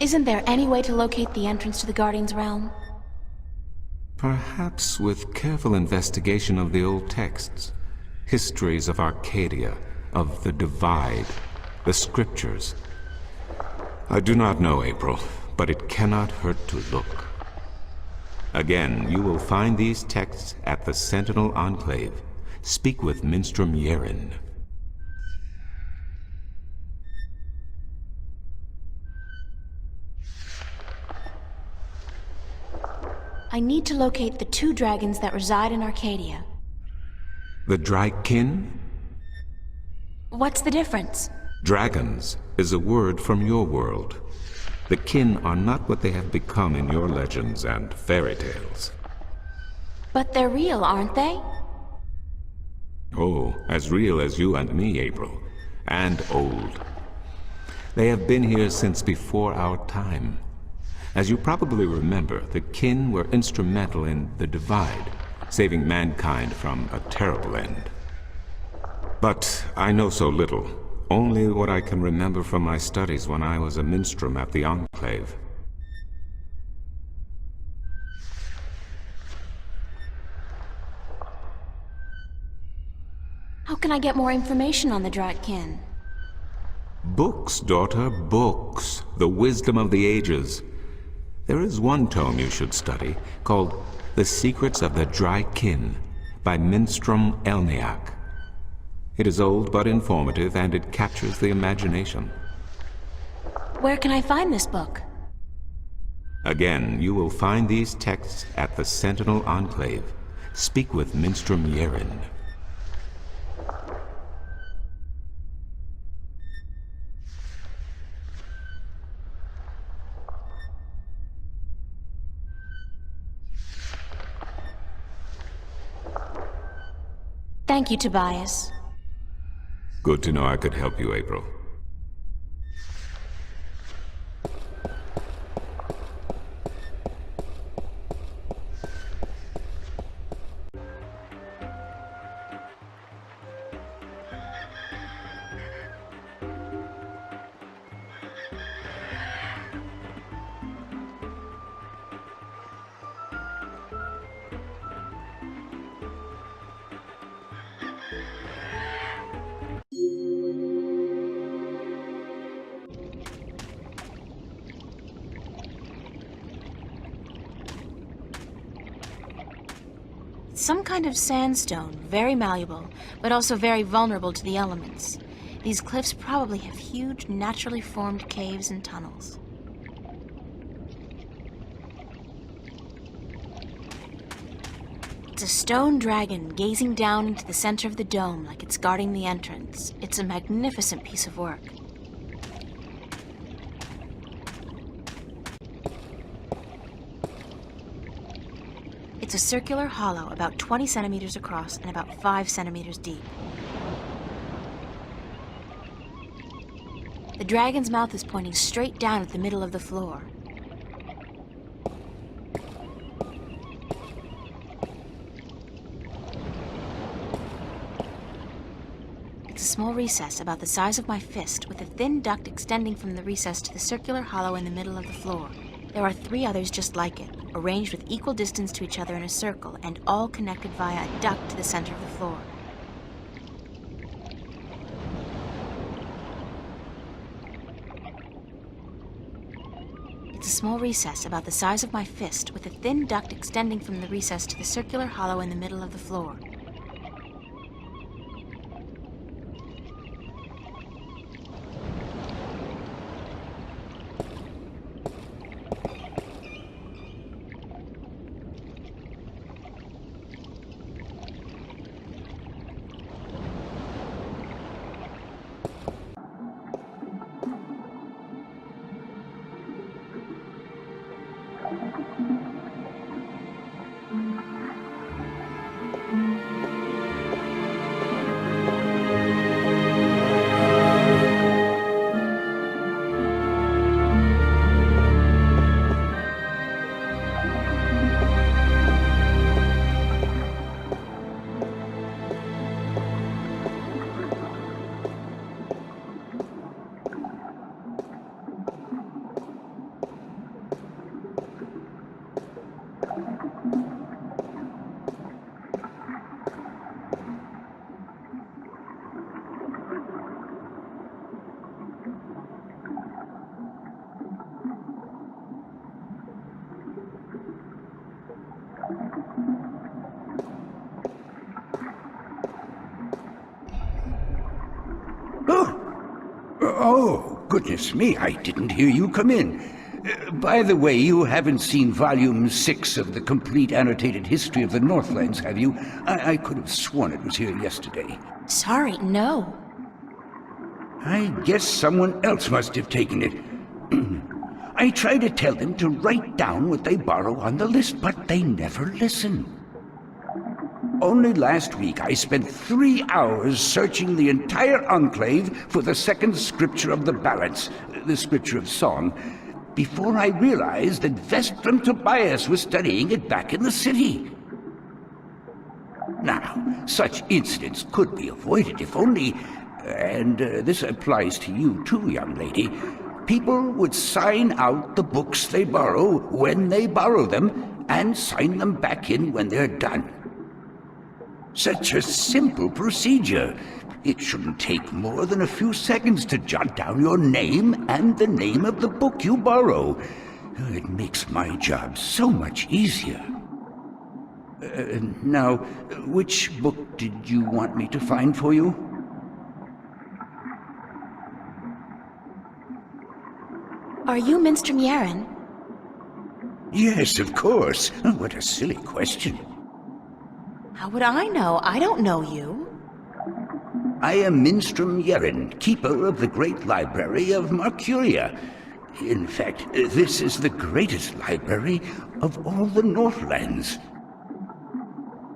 Isn't there any way to locate the entrance to the Guardian's realm? Perhaps with careful investigation of the old texts, histories of Arcadia, of the Divide, the scriptures. I do not know, April, but it cannot hurt to look. Again, you will find these texts at the Sentinel Enclave. Speak with Minstrom Yeren. I need to locate the 2 dragons that reside in Arcadia. The Drykin? What's the difference? Dragons is a word from your world. The kin are not what they have become in your legends and fairy tales. But they're real, aren't they? Oh, as real as you and me, April. And old. They have been here since before our time. As you probably remember, the kin were instrumental in the Divide, saving mankind from a terrible end. But I know so little. Only what I can remember from my studies when I was a minstrel at the Enclave. How can I get more information on the Dratkin? Books, daughter, books. The wisdom of the ages. There is one tome you should study, called The Secrets of the Drykin, by Minstrom Elniak. It is old but informative, and it captures the imagination. Where can I find this book? Again, you will find these texts at the Sentinel Enclave. Speak with Minstrom Yeren. Thank you, Tobias. Good to know I could help you, April. Some kind of sandstone, very malleable, but also very vulnerable to the elements. These cliffs probably have huge, naturally formed caves and tunnels. It's a stone dragon gazing down into the center of the dome like it's guarding the entrance. It's a magnificent piece of work. It's a circular hollow about 20 centimeters across and about 5 centimeters deep. The dragon's mouth is pointing straight down at the middle of the floor. It's a small recess about the size of my fist with a thin duct extending from the recess to the circular hollow in the middle of the floor. There are 3 others just like it, arranged with equal distance to each other in a circle, and all connected via a duct to the center of the floor. It's a small recess about the size of my fist, with a thin duct extending from the recess to the circular hollow in the middle of the floor. Oh, goodness me, I didn't hear you come in. By the way, you haven't seen Volume 6 of the Complete Annotated History of the Northlands, have you? I could have sworn it was here yesterday. Sorry, no. I guess someone else must have taken it. I try to tell them to write down what they borrow on the list, but they never listen. Only last week I spent 3 hours searching the entire enclave for the second scripture of the balance, the scripture of song, before I realized that Vestrum Tobias was studying it back in the city. Now, such incidents could be avoided if only, and this applies to you too, young lady, people would sign out the books they borrow when they borrow them and sign them back in when they're done. Such a simple procedure. It shouldn't take more than a few seconds to jot down your name and the name of the book you borrow. It makes my job so much easier. Now, which book did you want me to find for you? Are you Minstrom Yaren? Yes, of course. What a silly question. How would I know? I don't know you. I am Minstrom Yaren, keeper of the great library of Marcuria. In fact, this is the greatest library of all the Northlands.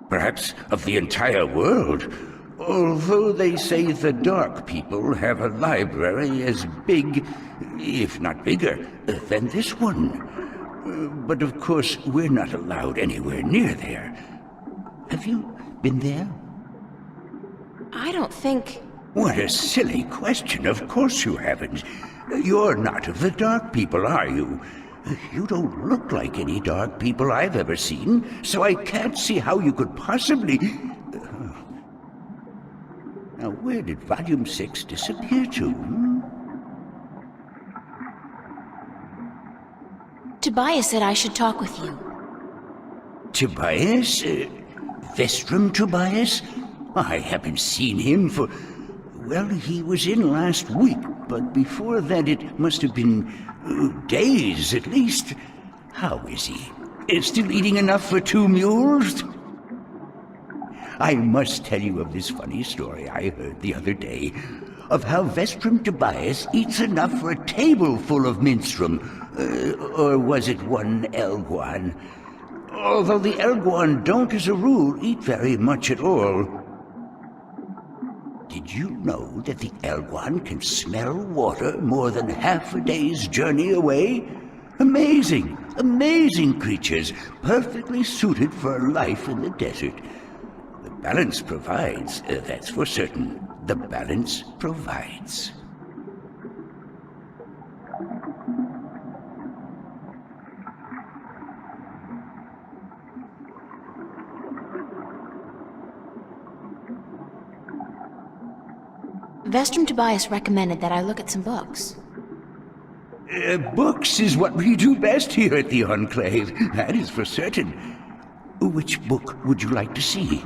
Perhaps of the entire world, although they say the Dark People have a library as big, if not bigger, than this one. But of course, we're not allowed anywhere near there. Have you been there? I don't think... What a silly question. Of course you haven't. You're not of the Dark People, are you? You don't look like any Dark People I've ever seen, so I can't see how you could possibly... Now, where did Volume 6 disappear to? Tobias said I should talk with you. Tobias? Vestrum Tobias? I haven't seen him for... Well, he was in last week, but before that it must have been days at least. How is he? Still eating enough for 2 mules? I must tell you of this funny story I heard the other day, of how Vestrum Tobias eats enough for a table full of minstrum, or was it one Elguan? Although the Elguan don't, as a rule, eat very much at all. Did you know that the Elguan can smell water more than half a day's journey away? Amazing, amazing creatures, perfectly suited for life in the desert. The balance provides, that's for certain. The balance provides. Vestrum Tobias recommended that I look at some books. Books is what we do best here at the Enclave, that is for certain. Which book would you like to see?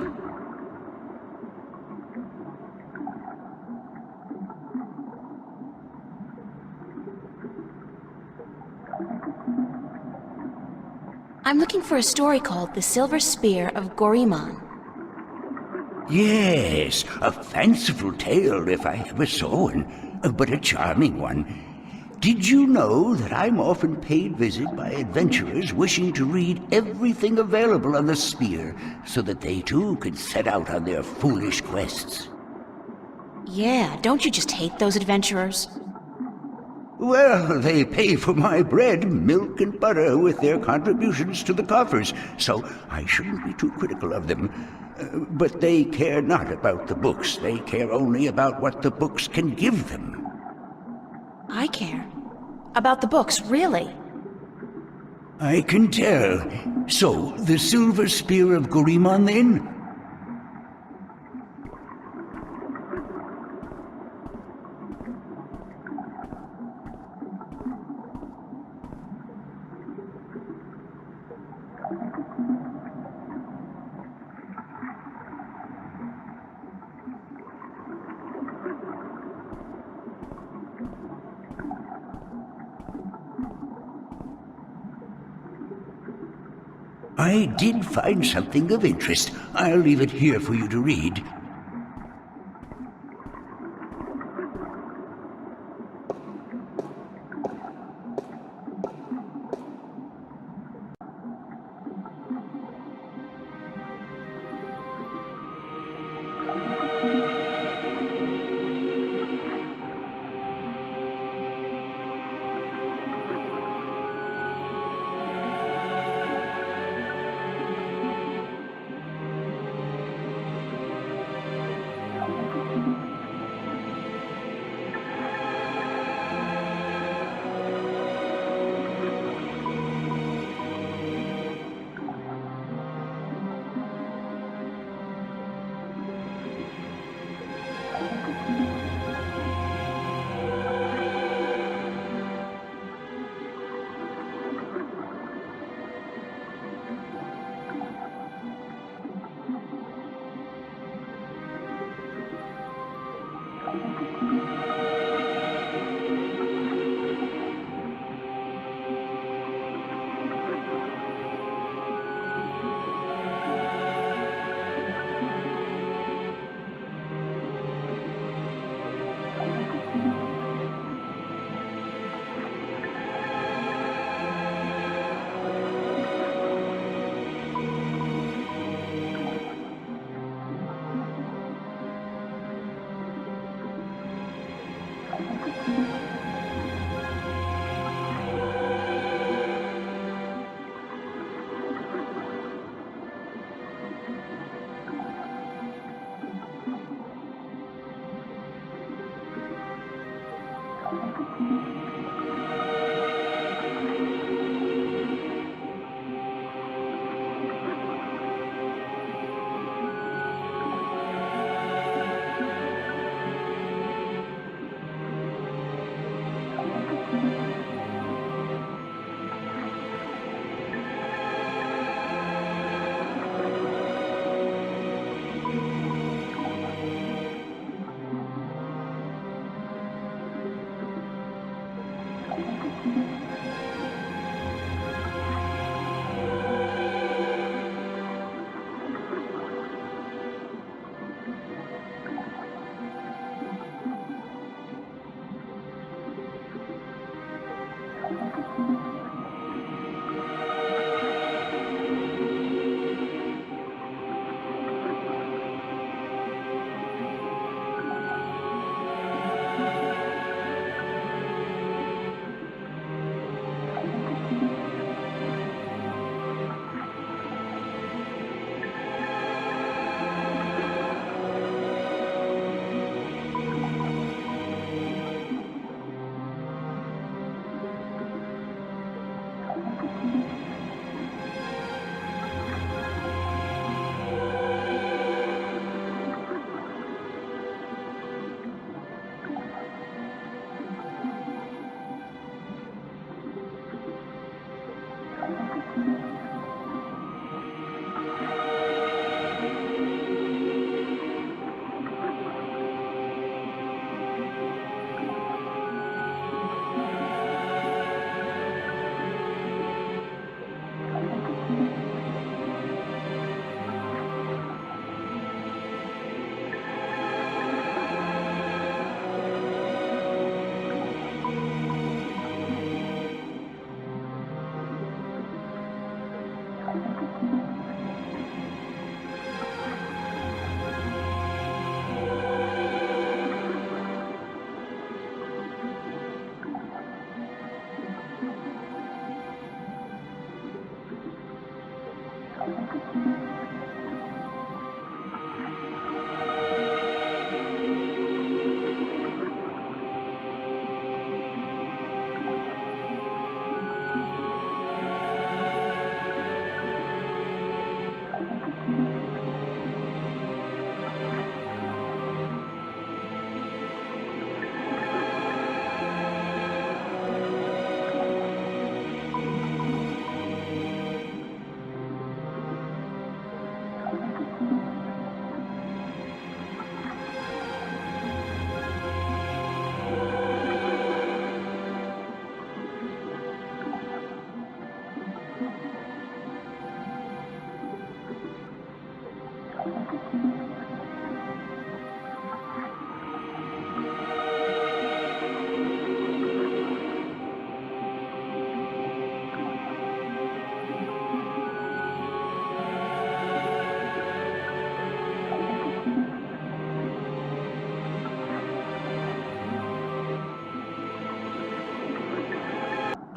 I'm looking for a story called The Silver Spear of Gorimon. Yes, a fanciful tale if I ever saw one, but a charming one. Did you know that I'm often paid visit by adventurers wishing to read everything available on the spear so that they too can set out on their foolish quests? Yeah, don't you just hate those adventurers? Well, they pay for my bread, milk, and butter with their contributions to the coffers, so I shouldn't be too critical of them. But they care not about the books. They care only about what the books can give them. I care. About the books, really. I can tell. So, the Silver Spear of Gorimon, then? I did find something of interest. I'll leave it here for you to read.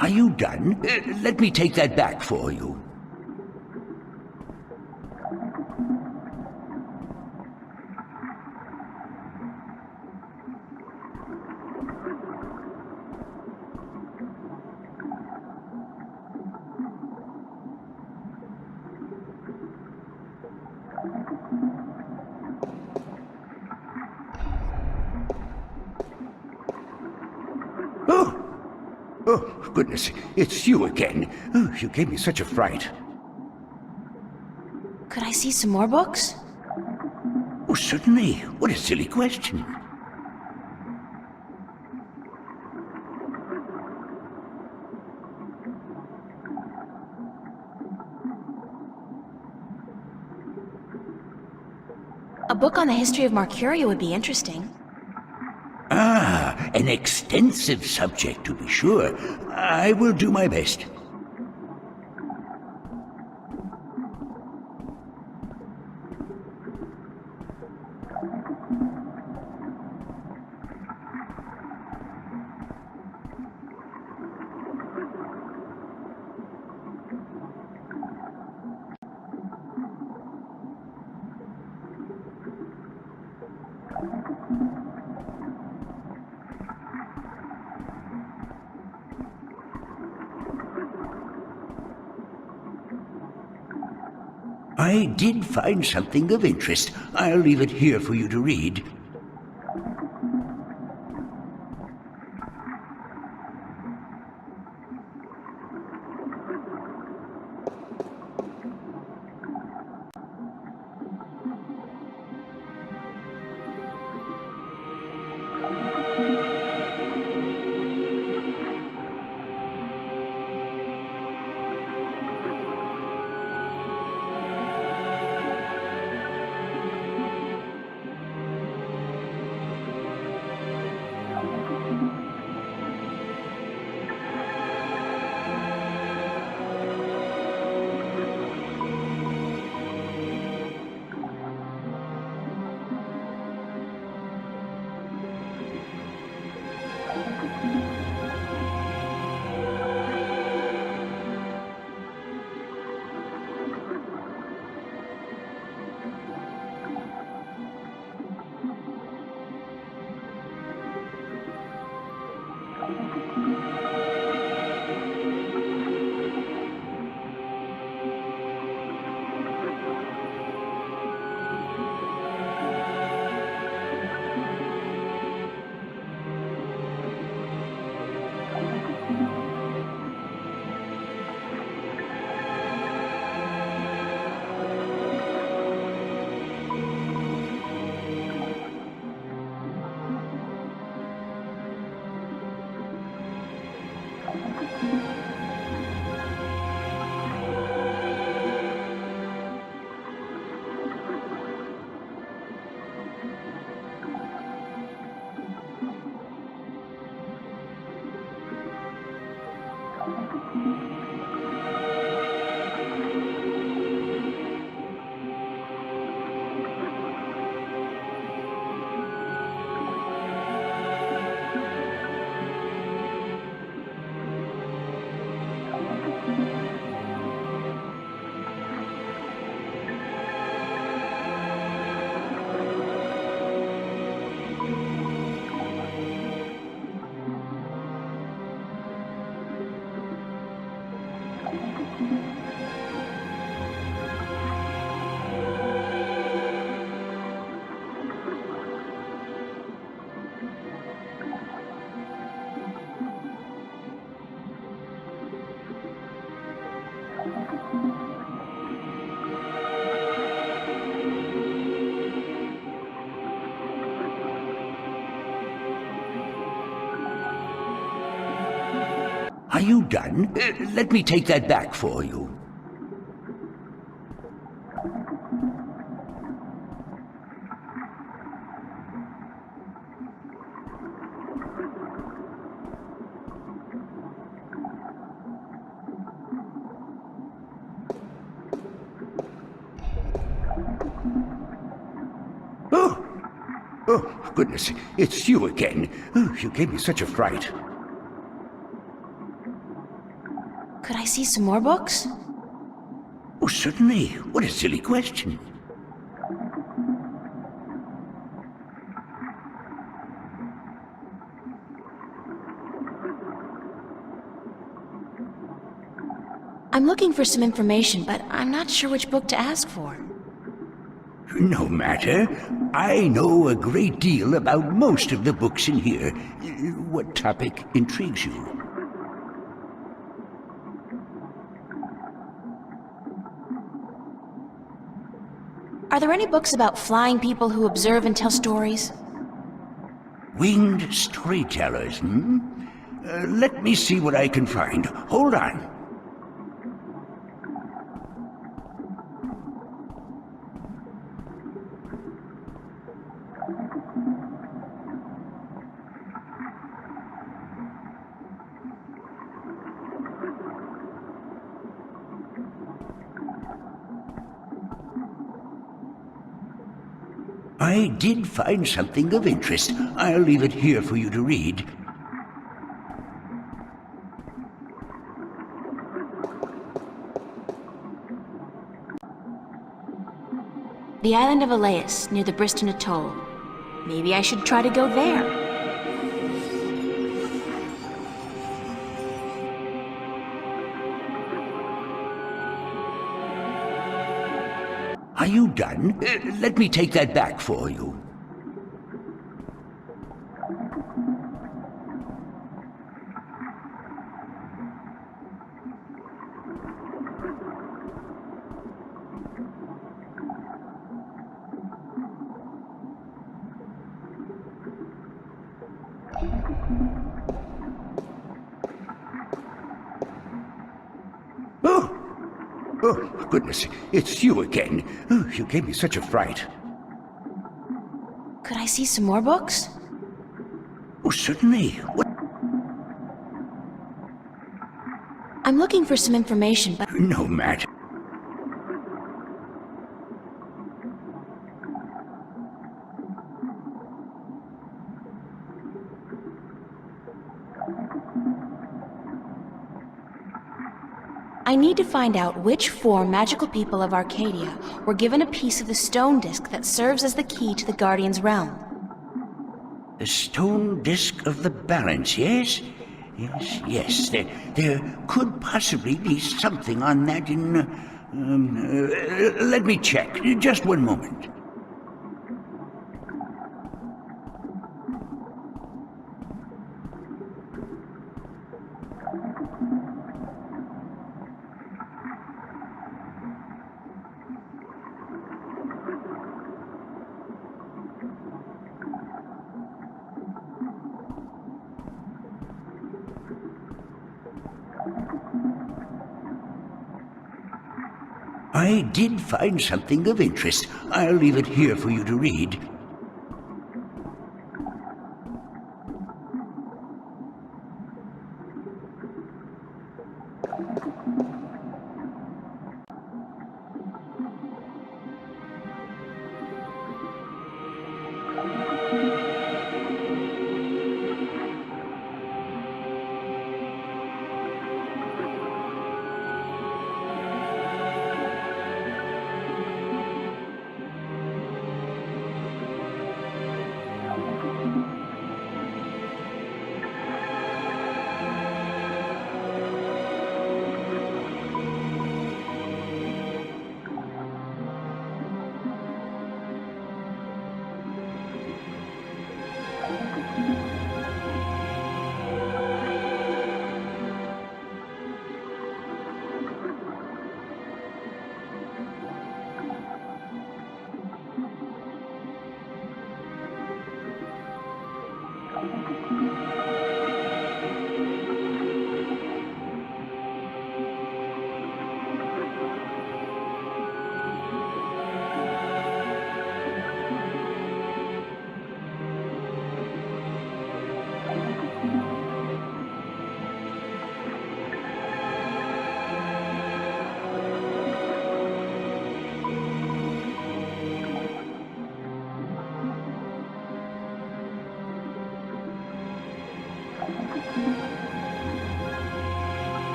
Are you done? Let me take that back for you. Oh, goodness, it's you again. Oh, you gave me such a fright. Could I see some more books? Oh, certainly. What a silly question. A book on the history of Marcuria would be interesting. Ah, an extensive subject, to be sure. I will do my best. I did find something of interest. I'll leave it here for you to read. Are you done? Let me take that back for you. Oh, goodness, it's you again. Oh, you gave me such a fright. Could I see some more books? Oh, certainly. What a silly question. I'm looking for some information, but I'm not sure which book to ask for. No matter. I know a great deal about most of the books in here. What topic intrigues you? Are there any books about flying people who observe and tell stories? Winged storytellers, hmm? Let me see what I can find. Hold on. I did find something of interest. I'll leave it here for you to read. The island of Elias, near the Briston Atoll. Maybe I should try to go there. Are you done? Let me take that back for you. Oh, goodness, it's you again. Oh, you gave me such a fright. Could I see some more books? Oh, certainly. What? I'm looking for some information, but No matter. I need to find out which 4 magical people of Arcadia were given a piece of the stone disc that serves as the key to the Guardian's realm. The stone disc of the balance, yes? Yes. There could possibly be something on that in... let me check. Just one moment. I did find something of interest. I'll leave it here for you to read.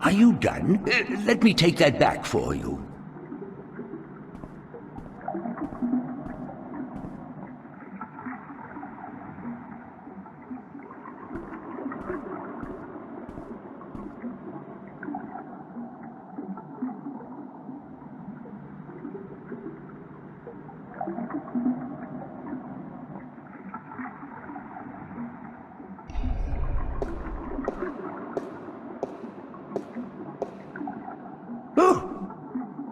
Are you done? Let me take that back for you.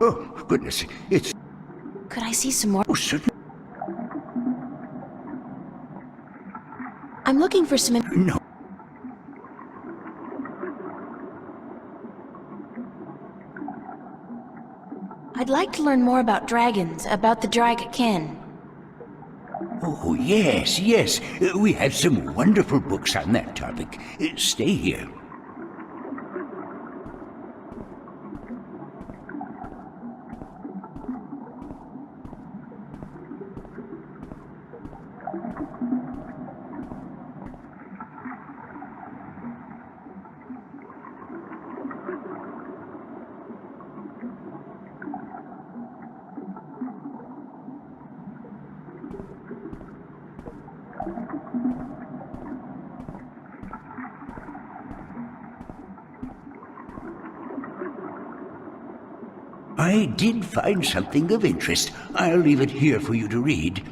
Oh, goodness, it's... Could I see some more? Oh, certainly. I'm looking for some... No. I'd like to learn more about dragons, about the Dragonkin. Oh, yes, yes. We have some wonderful books on that topic. Stay here. I did find something of interest. I'll leave it here for you to read.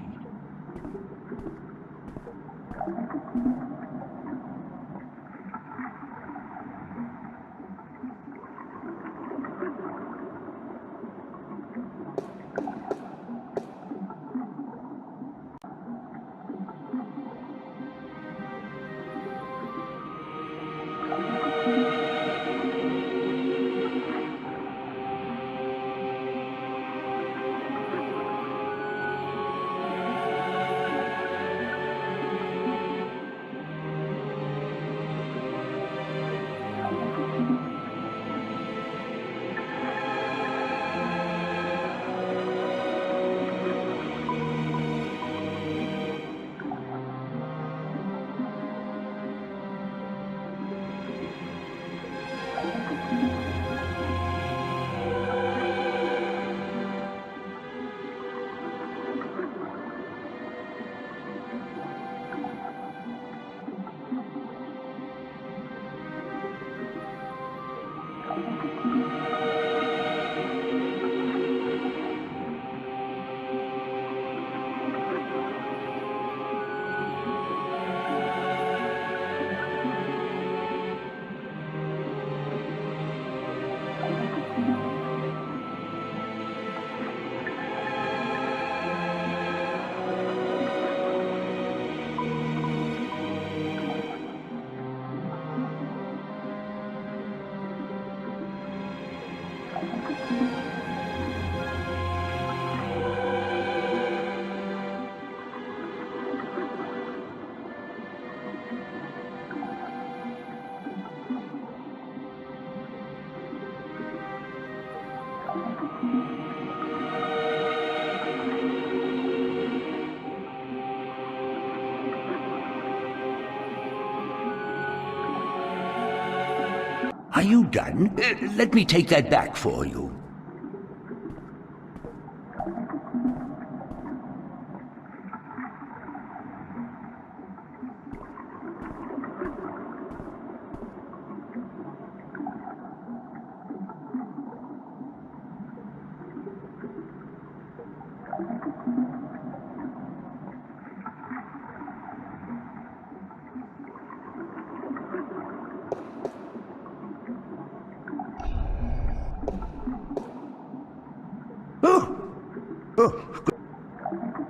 Are you done? Let me take that back for you.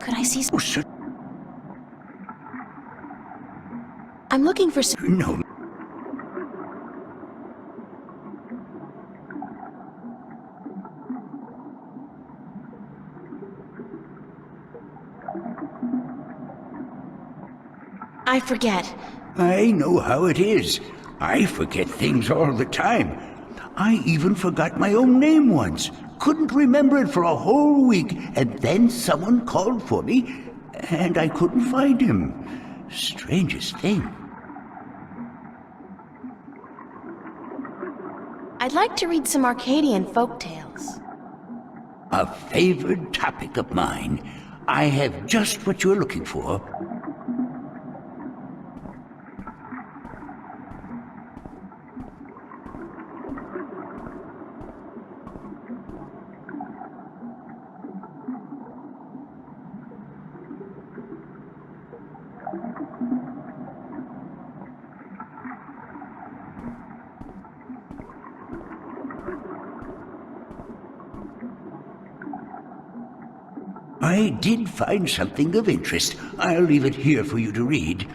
Could I see some... Oh, sir. I'm looking for some... No. I forget. I know how it is. I forget things all the time. I even forgot my own name once. Couldn't remember it for a whole week, and then someone called for me, and I couldn't find him. Strangest thing. I'd like to read some Arcadian folktales. A favored topic of mine. I have just what you're looking for. I did find something of interest. I'll leave it here for you to read.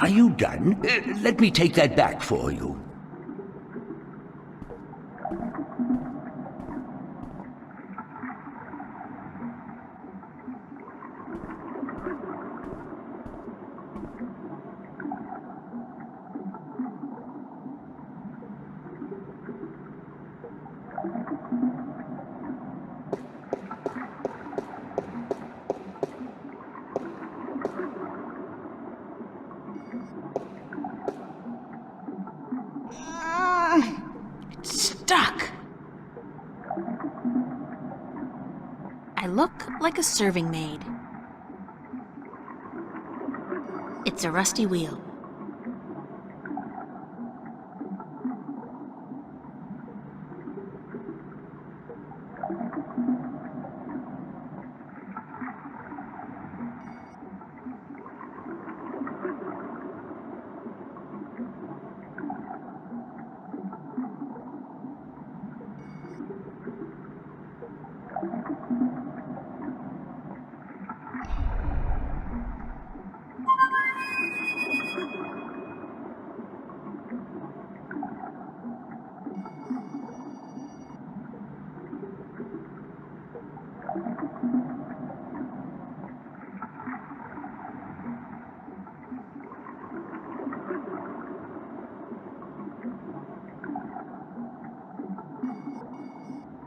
Are you done? Let me take that back for you. Stuck. I look like a serving maid. It's a rusty wheel.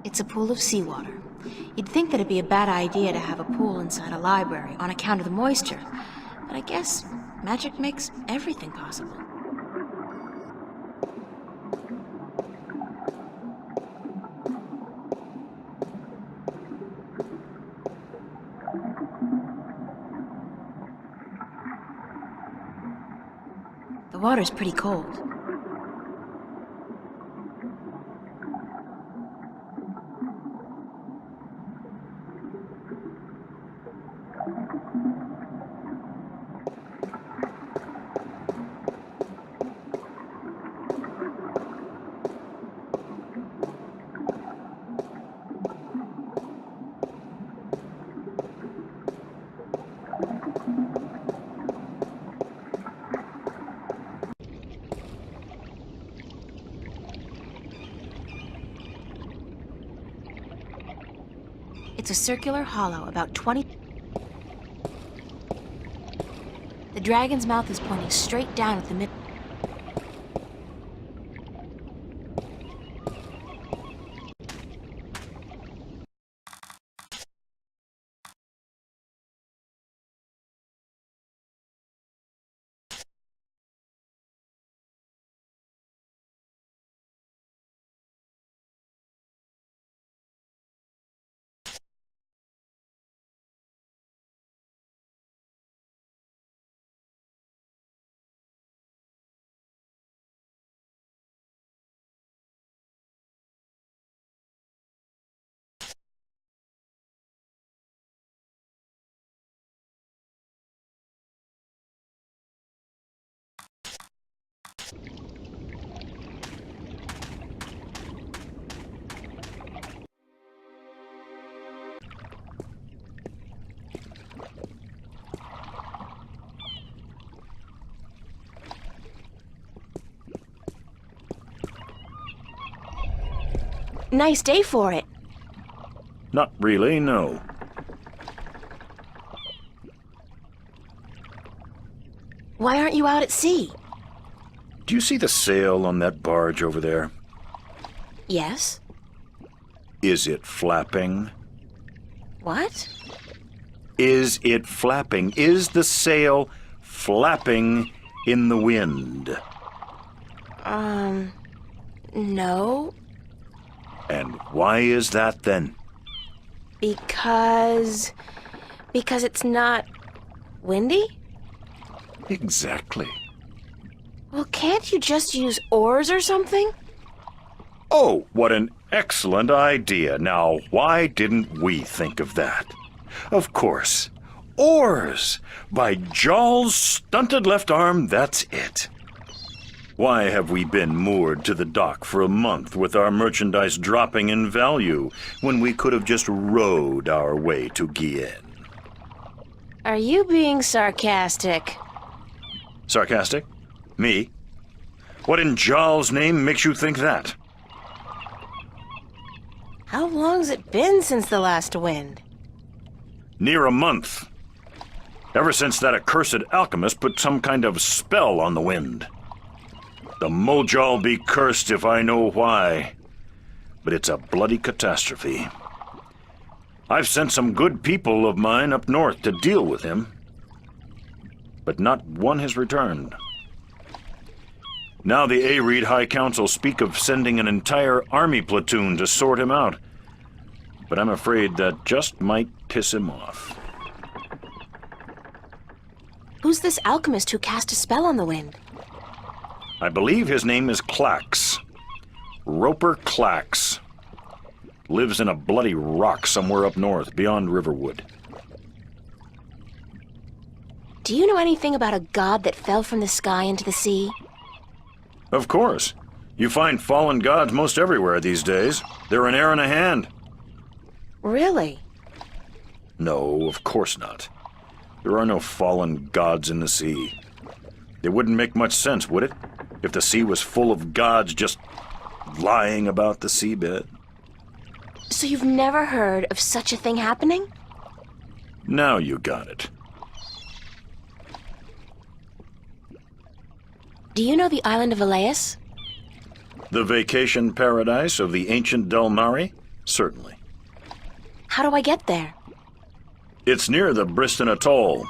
It's a pool of seawater. You'd think that it'd be a bad idea to have a pool inside a library on account of the moisture, but I guess magic makes everything possible. The water's pretty cold. It's a circular hollow about 20... The dragon's mouth is pointing straight down at the mid... Nice day for it. Not really, no. Why aren't you out at sea? Do you see the sail on that barge over there? Yes. Is it flapping? What? Is it flapping? Is the sail flapping in the wind? No. And why is that then? Because it's not windy? Exactly. Well, can't you just use oars or something? Oh, what an excellent idea. Now, why didn't we think of that? Of course. Oars! By Jaw's stunted left arm, that's it. Why have we been moored to the dock for a month with our merchandise dropping in value when we could have just rowed our way to Gien? Are you being sarcastic? Sarcastic? Me? What in Jarl's name makes you think that? How long's it been since the last wind? Near a month. Ever since that accursed alchemist put some kind of spell on the wind. The Mojal be cursed if I know why. But it's a bloody catastrophe. I've sent some good people of mine up north to deal with him. But not one has returned. Now the Areed High Council speak of sending an entire army platoon to sort him out. But I'm afraid that just might piss him off. Who's this alchemist who cast a spell on the wind? I believe his name is Clax. Roper Clax. Lives in a bloody rock somewhere up north, beyond Riverwood. Do you know anything about a god that fell from the sky into the sea? Of course. You find fallen gods most everywhere these days. They're an air and a hand. Really? No, of course not. There are no fallen gods in the sea. It wouldn't make much sense, would it? If the sea was full of gods just lying about the seabed. So you've never heard of such a thing happening? Now you got it. Do you know the island of Elias? The vacation paradise of the ancient Delmari? Certainly. How do I get there? It's near the Briston Atoll,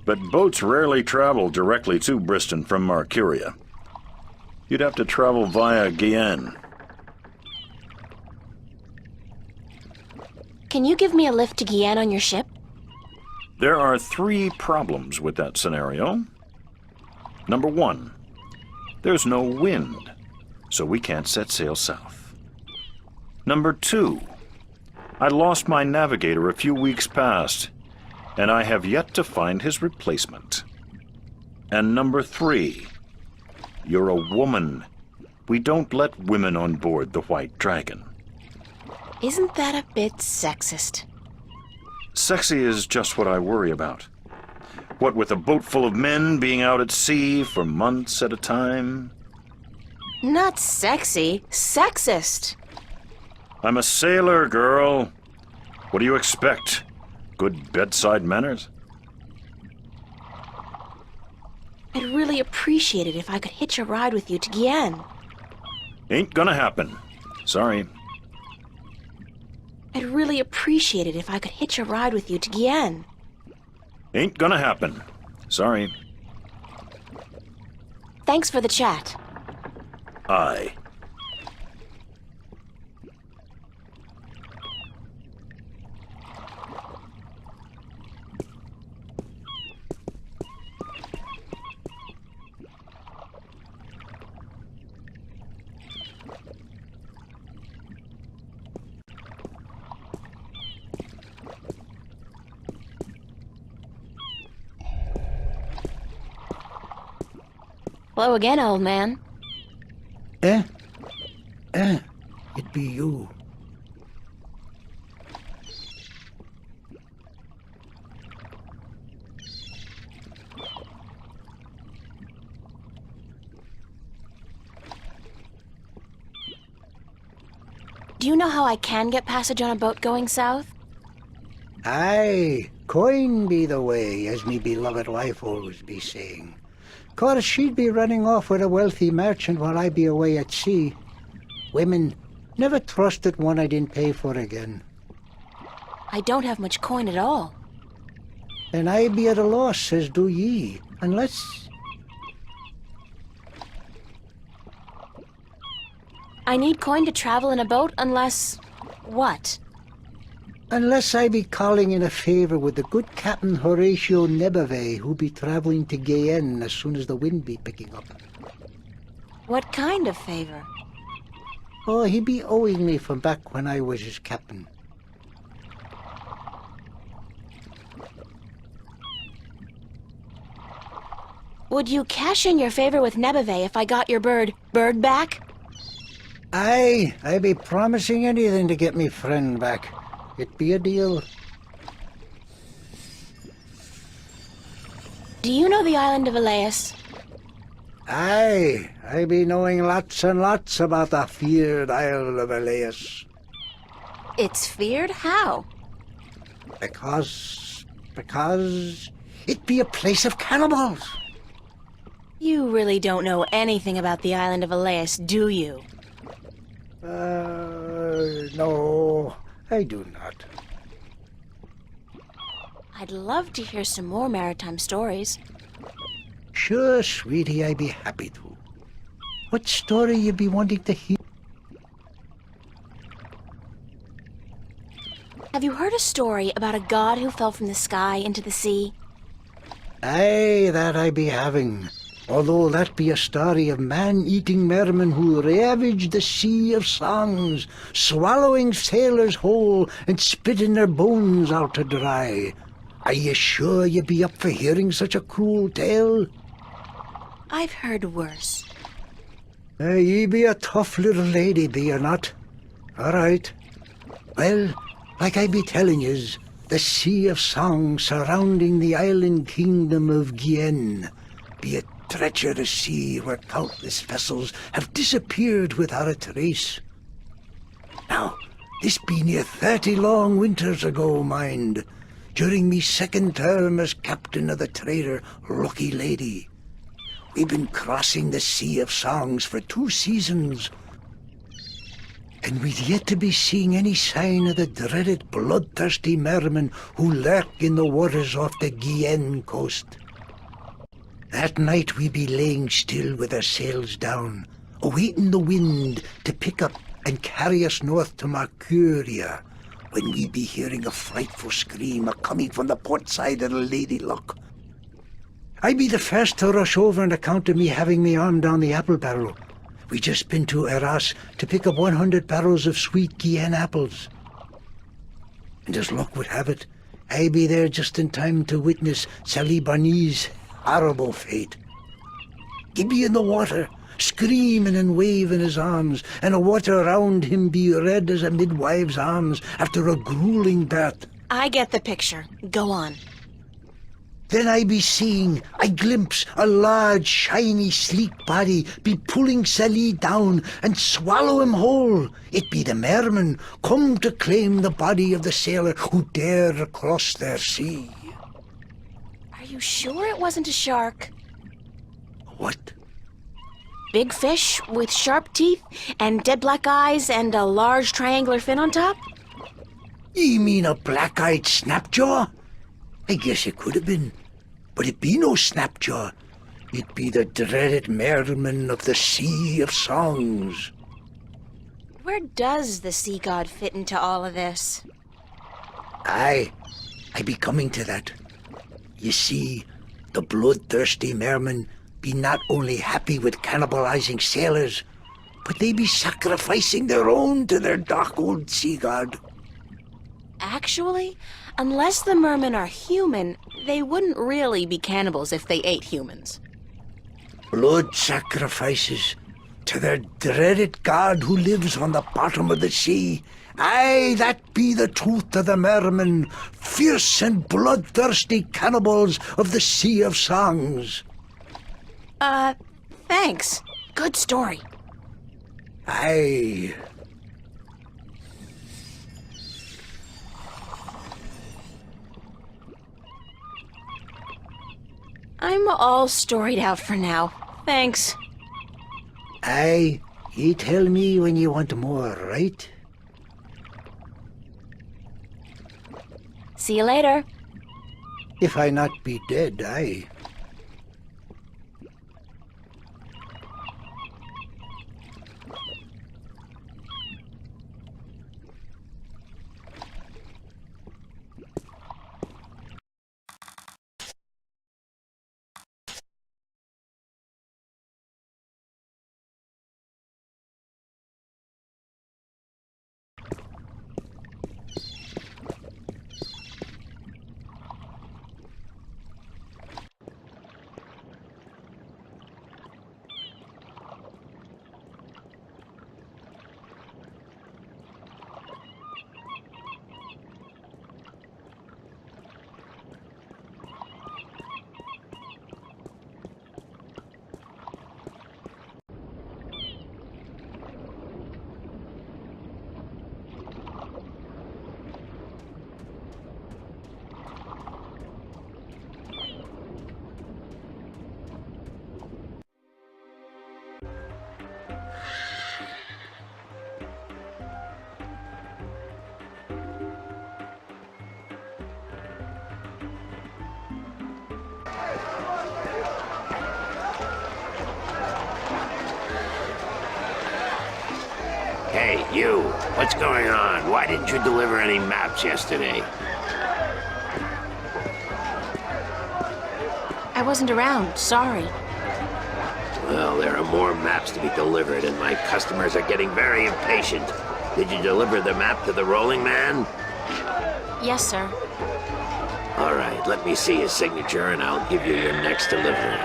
but boats rarely travel directly to Briston from Marcuria. You'd have to travel via Guyenne. Can you give me a lift to Guyenne on your ship? There are 3 problems with that scenario. Number 1, there's no wind, so we can't set sail south. Number 2, I lost my navigator a few weeks past, and I have yet to find his replacement. And number 3, you're a woman. We don't let women on board the White Dragon. Isn't that a bit sexist? Sexy is just what I worry about. What with a boat full of men being out at sea for months at a time? Not sexy, sexist. I'm a sailor, girl. What do you expect? Good bedside manners? I'd really appreciate it if I could hitch a ride with you to Guyenne. Ain't gonna happen. Sorry. I'd really appreciate it if I could hitch a ride with you to Guyenne. Ain't gonna happen. Sorry. Thanks for the chat. Aye. Hello again, old man. It be you. Do you know how I can get passage on a boat going south? Aye, coin be the way, as me beloved wife always be saying. 'Course she'd be running off with a wealthy merchant while I be away at sea. Women, never trusted one I didn't pay for again. I don't have much coin at all. And I be at a loss, as do ye, unless... I need coin to travel in a boat unless... what? Unless I be calling in a favour with the good Captain Horatio Nebave, who be travelling to Guyenne as soon as the wind be picking up. What kind of favor? Oh, he be owing me from back when I was his captain. Would you cash in your favor with Nebave if I got your bird back? Aye, I be promising anything to get me friend back. It be a deal. Do you know the island of Elias? Aye, I be knowing lots and lots about the feared Isle of Elias. It's feared? How? Because it be a place of cannibals. You really don't know anything about the island of Elias, do you? No, I do not. I'd love to hear some more maritime stories. Sure, sweetie, I be happy to. What story you be wanting to hear? Have you heard a story about a god who fell from the sky into the sea? Aye, that I be having. Although that be a story of man-eating mermen who ravaged the sea of songs, swallowing sailors whole and spitting their bones out to dry. Are you sure you be up for hearing such a cruel tale? I've heard worse. Ye be a tough little lady, be you not? All right. Well, like I be telling yous, the sea of songs surrounding the island kingdom of Gien be a treacherous sea where countless vessels have disappeared without a trace. Now, this be near 30 long winters ago, mind, during me second term as captain of the trader Lucky Lady. We've been crossing the Sea of Songs for 2 seasons, and we'd yet to be seeing any sign of the dreaded bloodthirsty mermen who lurk in the waters off the Guyenne coast. That night we be laying still with our sails down, awaiting the wind to pick up and carry us north to Mercuria, when we be hearing a frightful scream a-coming from the port side of the Lady Luck. I be the first to rush over on account of me having me arm down the apple barrel. We just been to Arras to pick up 100 barrels of sweet Guyenne apples. And as luck would have it, I be there just in time to witness Sally Barney's horrible fate. He be in the water, screaming and waving his arms, and the water around him be red as a midwife's arms after a grueling birth. I get the picture. Go on. Then I glimpse a large, shiny, sleek body be pulling Sally down and swallow him whole. It be the mermen come to claim the body of the sailor who dare cross their sea. Are you sure it wasn't a shark? What? Big fish with sharp teeth and dead black eyes and a large triangular fin on top? Ye mean a black-eyed snapjaw? I guess it could have been, but it be no snapjaw. It be the dreaded merman of the Sea of Songs. Where does the sea god fit into all of this? Aye, I be coming to that. You see, the bloodthirsty mermen be not only happy with cannibalizing sailors, but they be sacrificing their own to their dark old sea god. Actually, unless the mermen are human, they wouldn't really be cannibals if they ate humans. Blood sacrifices to their dreaded god who lives on the bottom of the sea. Aye, that be the truth of the mermen, fierce and bloodthirsty cannibals of the Sea of Songs. Thanks. Good story. Aye. I'm all storied out for now. Thanks. Aye, ye tell me when you want more, right? See you later. If I not be dead, aye. You, what's going on? Why didn't you deliver any maps yesterday? I wasn't around, sorry. Well, there are more maps to be delivered, and my customers are getting very impatient. Did you deliver the map to the rolling man? Yes, sir. All right, let me see his signature, and I'll give you your next delivery.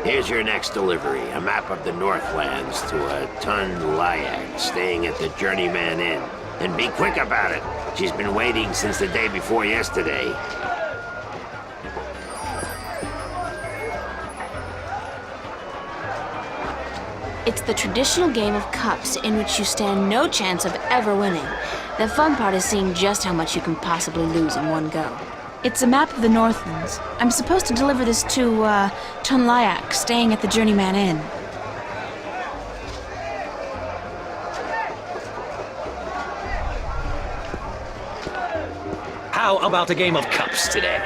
Here's your next delivery, a map of the Northlands to a Tun-Lyak staying at the Journeyman Inn. And be quick about it. She's been waiting since the day before yesterday. It's the traditional game of cups in which you stand no chance of ever winning. The fun part is seeing just how much you can possibly lose in one go. It's a map of the Northlands. I'm supposed to deliver this to, Tun-Lyak, staying at the Journeyman Inn. How about a game of cups today?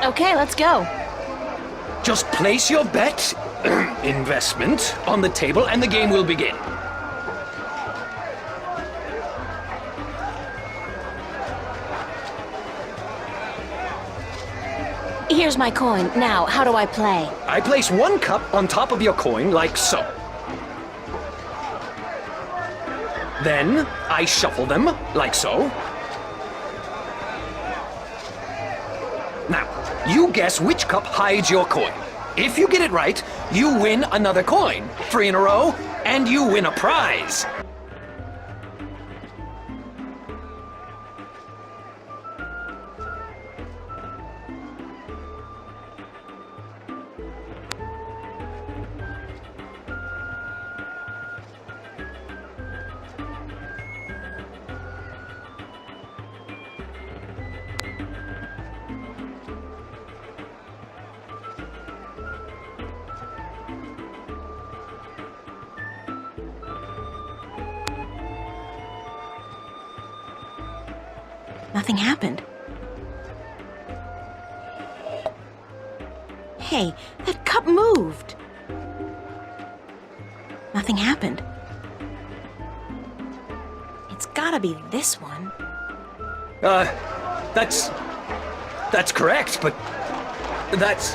Okay, let's go. Just place your bet, investment, on the table and the game will begin. Here's my coin. Now, how do I play? I place one cup on top of your coin like so. Then, I shuffle them like so. Now, you guess which cup hides your coin. If you get it right, you win another coin. 3 in a row, and you win a prize. Nothing happened. Hey, that cup moved. Nothing happened. It's gotta be this one. That's correct, but that's...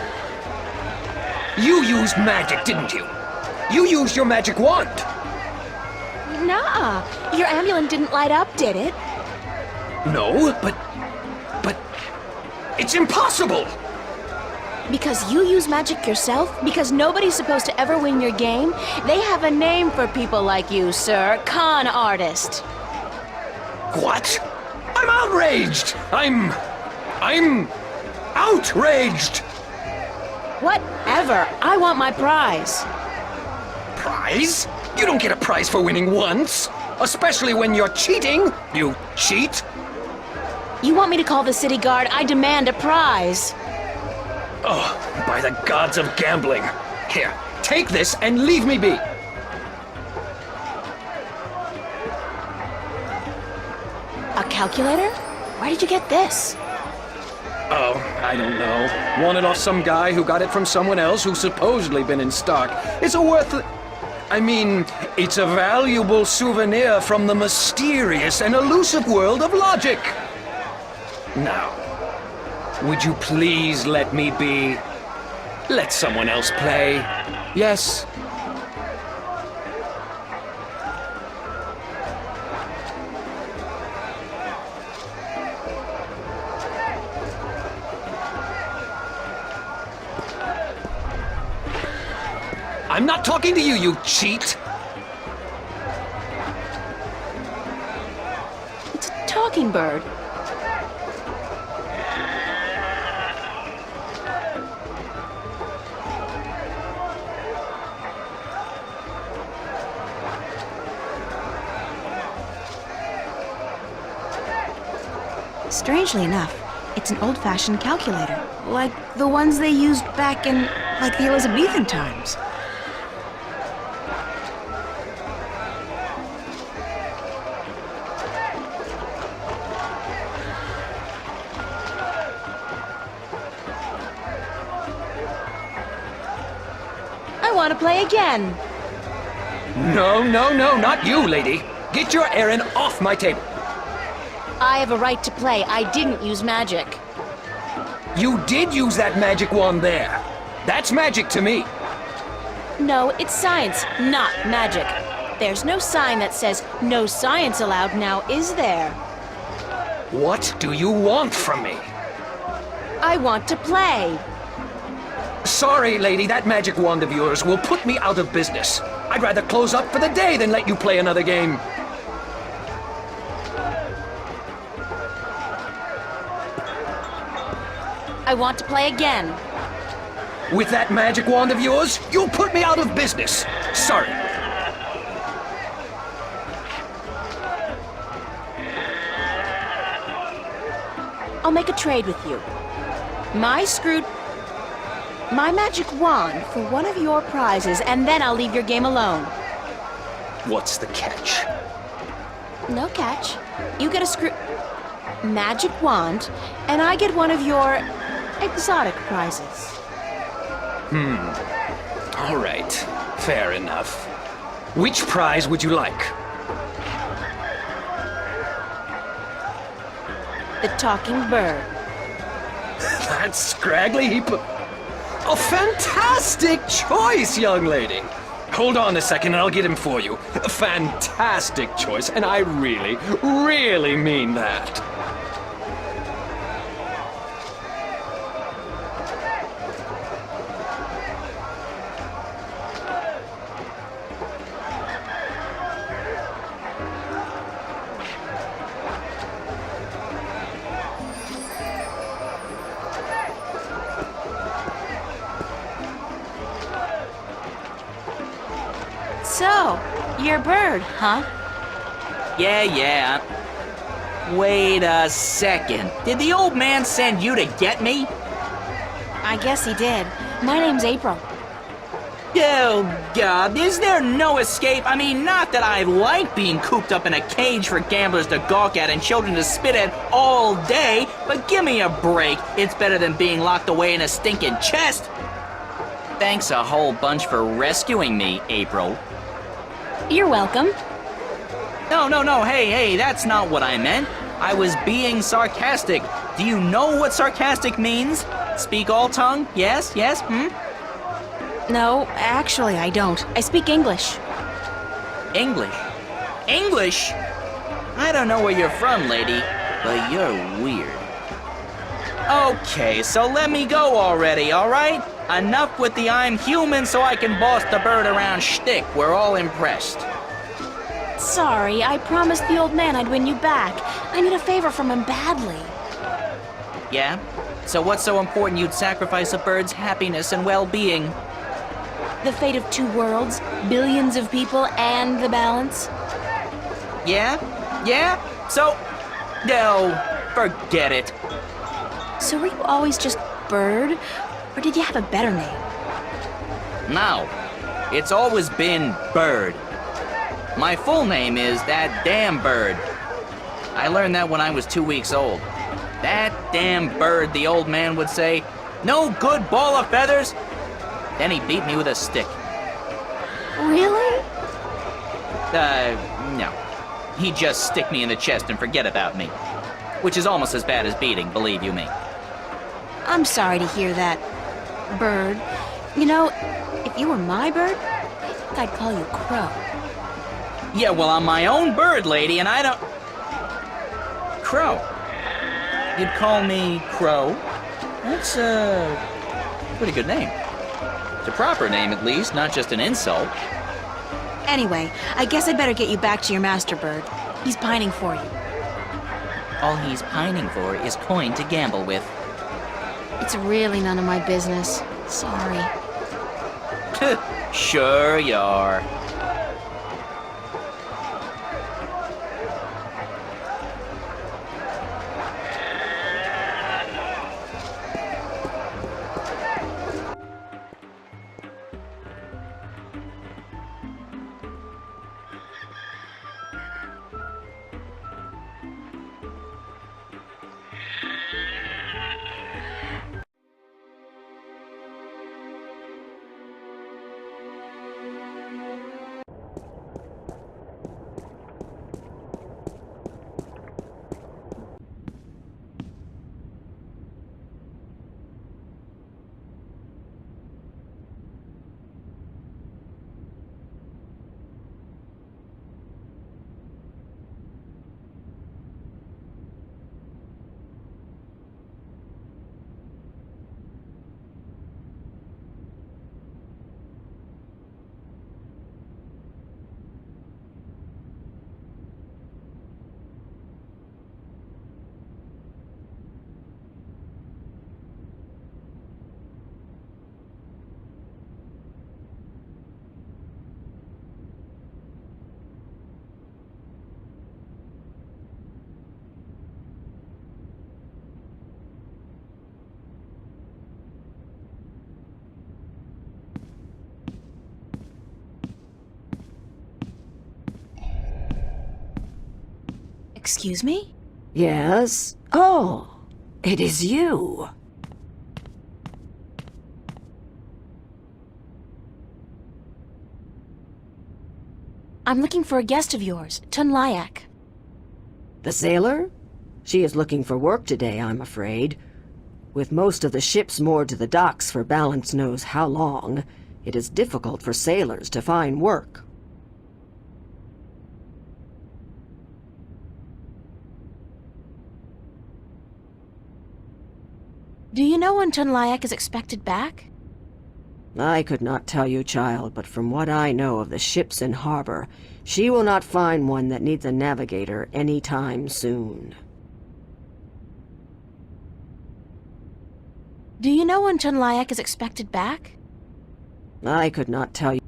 You used magic, didn't you? You used your magic wand. Nuh-uh. Your amulet didn't light up, did it? No, but it's impossible! Because you use magic yourself? Because nobody's supposed to ever win your game? They have a name for people like you, sir. Con artist. What? I'm outraged! I'm outraged! Whatever. I want my prize. Prize? You don't get a prize for winning once! Especially when you're cheating, you cheat! You want me to call the city guard? I demand a prize. Oh, by the gods of gambling. Here, take this and leave me be. A calculator? Where did you get this? Oh, I don't know. Won it off some guy who got it from someone else who's supposedly been in stock. It's it's a valuable souvenir from the mysterious and elusive world of logic. Now, would you please let me be? Let someone else play. Yes. I'm not talking to you, you cheat! It's a talking bird. Strangely enough, it's an old-fashioned calculator, like the ones they used back in, like, the Elizabethan times. want to play again. No, no, no, not you, lady. Get your errand off my table. I have a right to play. I didn't use magic. You did use that magic wand there. That's magic to me. No, it's science, not magic. There's no sign that says no science allowed now, is there? What do you want from me? I want to play. Sorry, lady, that magic wand of yours will put me out of business. I'd rather close up for the day than let you play another game. I want to play again. With that magic wand of yours, you'll put me out of business. Sorry. I'll make a trade with you. My magic wand for one of your prizes, and then I'll leave your game alone. What's the catch? No catch. You get a magic wand, and I get one of your exotic prizes. All right. Fair enough. Which prize would you like? The talking bird. That scraggly heap of... A fantastic choice, young lady. Hold on a second and I'll get him for you. A fantastic choice, and I really, really mean that. So, you're a bird, huh? Yeah. Wait a second. Did the old man send you to get me? I guess he did. My name's April. Oh, God, is there no escape? I mean, not that I like being cooped up in a cage for gamblers to gawk at and children to spit at all day, but give me a break. It's better than being locked away in a stinking chest. Thanks a whole bunch for rescuing me, April. You're welcome. No, hey, that's not what I meant. I was being sarcastic. Do you know what sarcastic means? Speak all tongue? Yes, hmm? No, actually, I don't. I speak English. English? English? I don't know where you're from, lady, but you're weird. Okay, so let me go already, alright? Enough with the I'm human so I can boss the bird around shtick. We're all impressed. Sorry, I promised the old man I'd win you back. I need a favor from him badly. Yeah? So what's so important you'd sacrifice a bird's happiness and well-being? The fate of two worlds, billions of people, and the balance. Yeah? So... No, forget it. So were you always just Bird? Or did you have a better name? No, it's always been Bird. My full name is That Damn Bird. I learned that when I was 2 weeks old. That damn bird, the old man would say. No good ball of feathers. Then he beat me with a stick. Really? No. He'd just stick me in the chest and forget about me. Which is almost as bad as beating, believe you me. I'm sorry to hear that, Bird. You know, if you were my bird, I think I'd call you Crow. Yeah, well, I'm my own bird, lady, and I don't... Crow. You'd call me Crow? That's a pretty good name. It's a proper name, at least, not just an insult. Anyway, I guess I'd better get you back to your master bird. He's pining for you. All he's pining for is coin to gamble with. It's really none of my business. Sorry. Sure you are. Excuse me? Yes? Oh, it is you. I'm looking for a guest of yours, Tunlayak. The sailor? She is looking for work today, I'm afraid. With most of the ships moored to the docks for balance knows how long, it is difficult for sailors to find work. Do you know when Tunlayak is expected back? I could not tell you, child, but from what I know of the ships in harbor, she will not find one that needs a navigator any time soon. Do you know when Tunlayak is expected back? I could not tell you.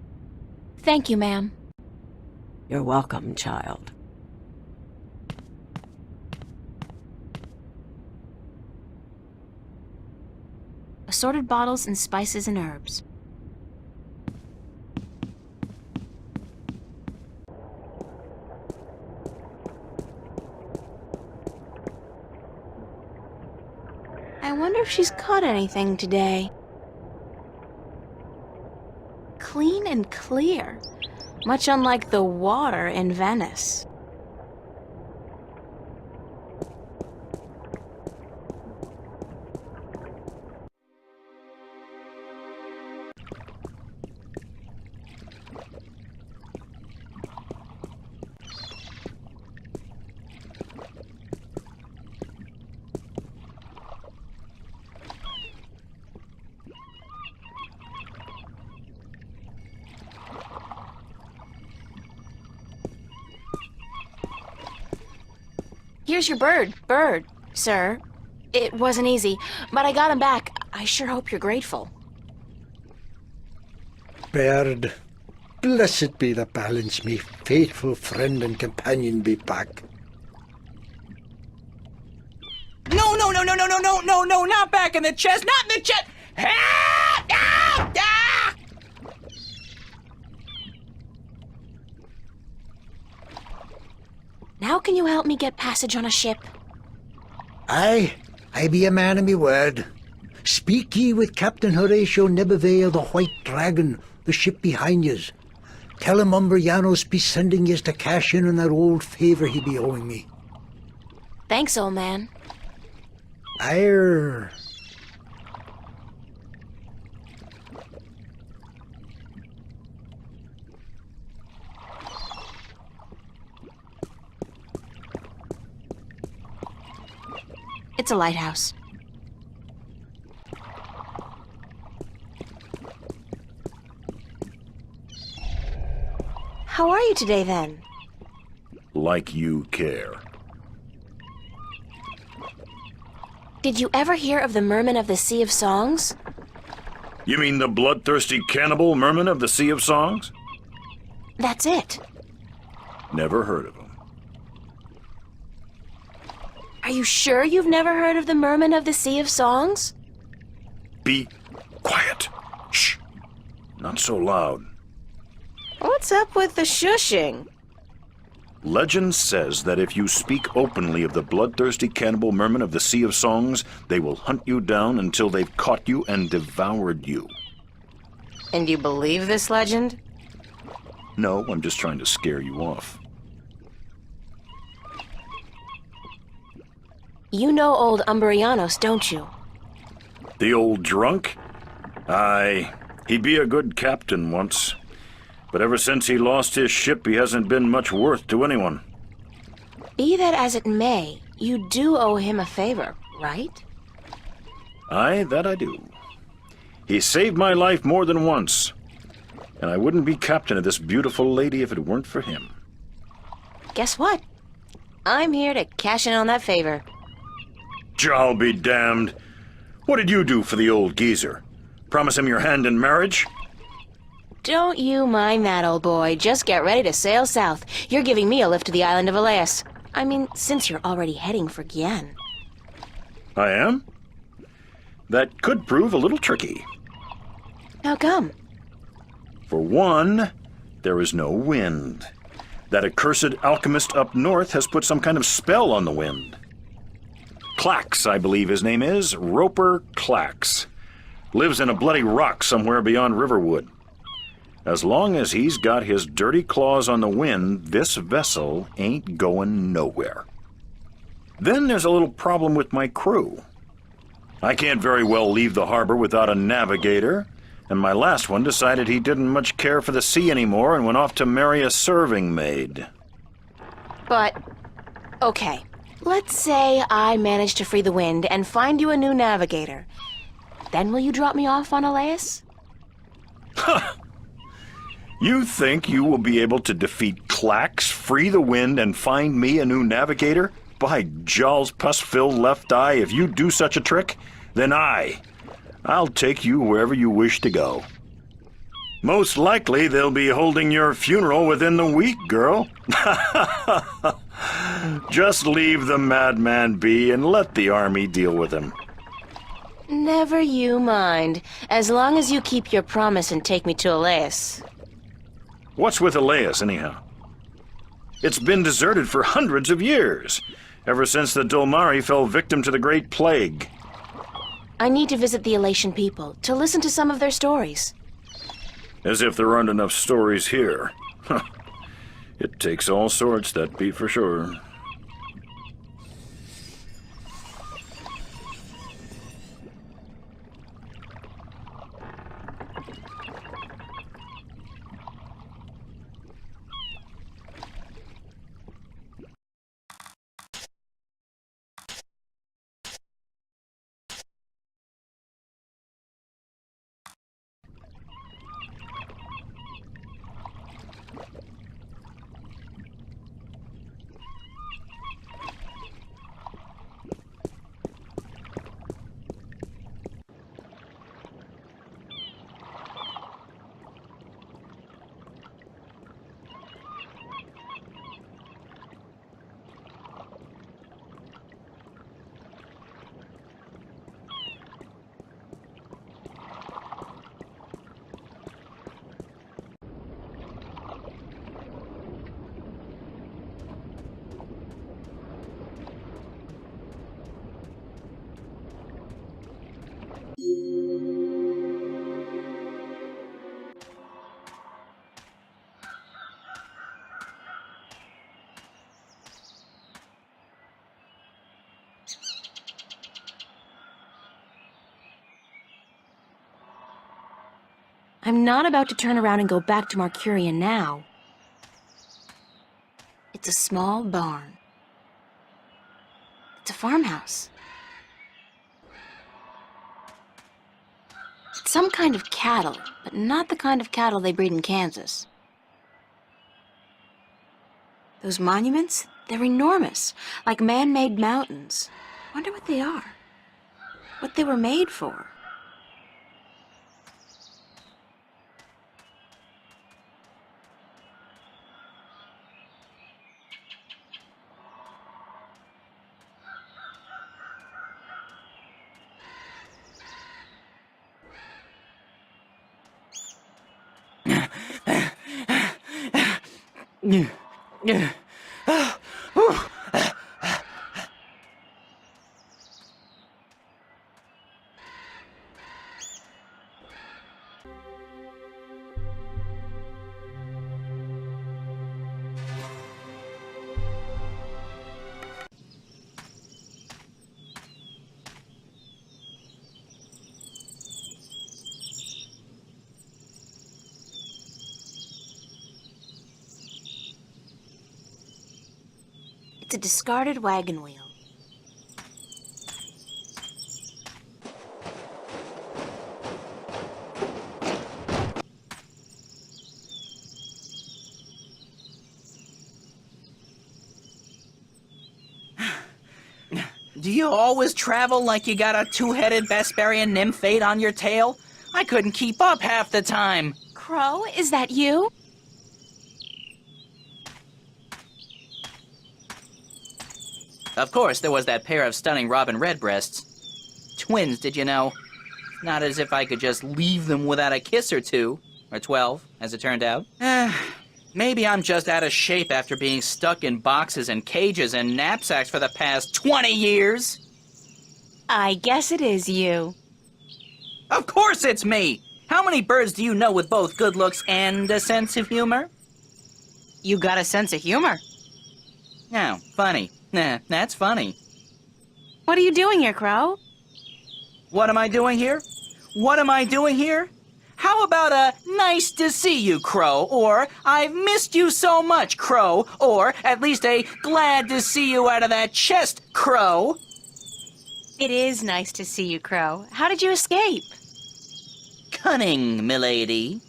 Thank you, ma'am. You're welcome, child. Assorted bottles and spices and herbs. I wonder if she's caught anything today. Clean and clear, much unlike the water in Venice. Here's your bird, sir. It wasn't easy, but I got him back. I sure hope you're grateful. Bird, blessed be the balance, me faithful friend and companion be back. No, no, no, no, no, no, no, no, no, not back in the chest, not in the chest! Ah! Ah! Ah! Now can you help me get passage on a ship? Aye, I be a man of me word. Speak ye with Captain Horatio Nebervale, the White Dragon, the ship behind yous. Tell him Umbrianos be sending yous to cash in on that old favour he be owing me. Thanks, old man. Aye. It's a lighthouse. How are you today, then? Like you care. Did you ever hear of the Merman of the Sea of Songs? You mean the bloodthirsty cannibal merman of the Sea of Songs? That's it. Never heard of him. Are you sure you've never heard of the Merman of the Sea of Songs? Be quiet. Shh. Not so loud. What's up with the shushing? Legend says that if you speak openly of the bloodthirsty cannibal merman of the Sea of Songs, they will hunt you down until they've caught you and devoured you. And you believe this legend? No, I'm just trying to scare you off. You know old Umbrianos, don't you? The old drunk? Aye, he'd be a good captain once. But ever since he lost his ship, he hasn't been much worth to anyone. Be that as it may, you do owe him a favor, right? Aye, that I do. He saved my life more than once. And I wouldn't be captain of this beautiful lady if it weren't for him. Guess what? I'm here to cash in on that favor. I'll be damned. What did you do for the old geezer? Promise him your hand in marriage? Don't you mind that, old boy. Just get ready to sail south. You're giving me a lift to the island of Elias. I mean, since you're already heading for Gien. I am? That could prove a little tricky. How come? For one, there is no wind. That accursed alchemist up north has put some kind of spell on the wind. Clax, I believe his name is, Roper Clax. Lives in a bloody rock somewhere beyond Riverwood. As long as he's got his dirty claws on the wind, this vessel ain't going nowhere. Then there's a little problem with my crew. I can't very well leave the harbor without a navigator, and my last one decided he didn't much care for the sea anymore and went off to marry a serving maid. But, okay. Let's say I manage to free the wind and find you a new navigator. Then will you drop me off on Elias? You think you will be able to defeat Clax, free the wind, and find me a new navigator? By Jaw's pus-filled left eye, if you do such a trick, then I'll take you wherever you wish to go. Most likely they'll be holding your funeral within the week, girl. Just leave the madman be and let the army deal with him. Never you mind, as long as you keep your promise and take me to Elias. What's with Elias, anyhow? It's been deserted for hundreds of years, ever since the Dulmari fell victim to the Great Plague. I need to visit the Elation people, to listen to some of their stories. As if there aren't enough stories here. It takes all sorts, that be for sure. I'm not about to turn around and go back to Marcurian now. It's a small barn. It's a farmhouse. It's some kind of cattle, but not the kind of cattle they breed in Kansas. Those monuments, they're enormous, like man-made mountains. Wonder what they are. What they were made for. It's a discarded wagon wheel. Do you always travel like you got a two-headed Vesperian nymphate on your tail? I couldn't keep up half the time. Crow, is that you? Of course, there was that pair of stunning robin redbreasts. Twins, did you know? Not as if I could just leave them without a kiss or two. Or 12, as it turned out. Maybe I'm just out of shape after being stuck in boxes and cages and knapsacks for the past 20 years. I guess it is you. Of course it's me! How many birds do you know with both good looks and a sense of humor? You got a sense of humor. Oh, funny. Nah, that's funny. What are you doing here, Crow? What am I doing here? What am I doing here? How about a nice to see you, Crow, or I've missed you so much, Crow, or at least a glad to see you out of that chest, Crow? It is nice to see you, Crow. How did you escape? Cunning, milady.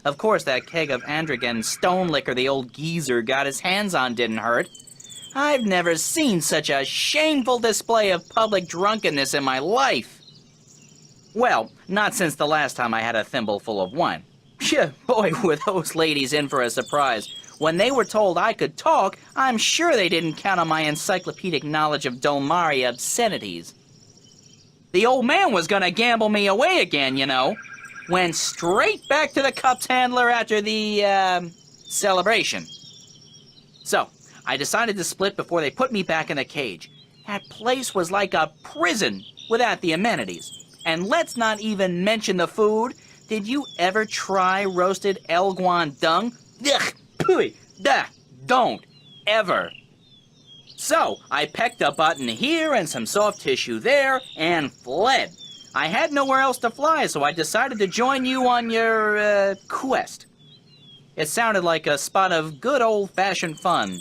Of course, that keg of Androgen stone liquor the old geezer got his hands on didn't hurt. I've never seen such a shameful display of public drunkenness in my life. Well, not since the last time I had a thimble full of wine. Phew, boy, were those ladies in for a surprise. When they were told I could talk, I'm sure they didn't count on my encyclopedic knowledge of Dolmari obscenities. The old man was gonna gamble me away again, you know. Went straight back to the cups handler after the, celebration. So, I decided to split before they put me back in the cage. That place was like a prison without the amenities. And let's not even mention the food. Did you ever try roasted elguan dung? Ugh, pooey, duh, don't, ever. So, I pecked a button here and some soft tissue there and fled. I had nowhere else to fly, so I decided to join you on your, quest. It sounded like a spot of good old-fashioned fun,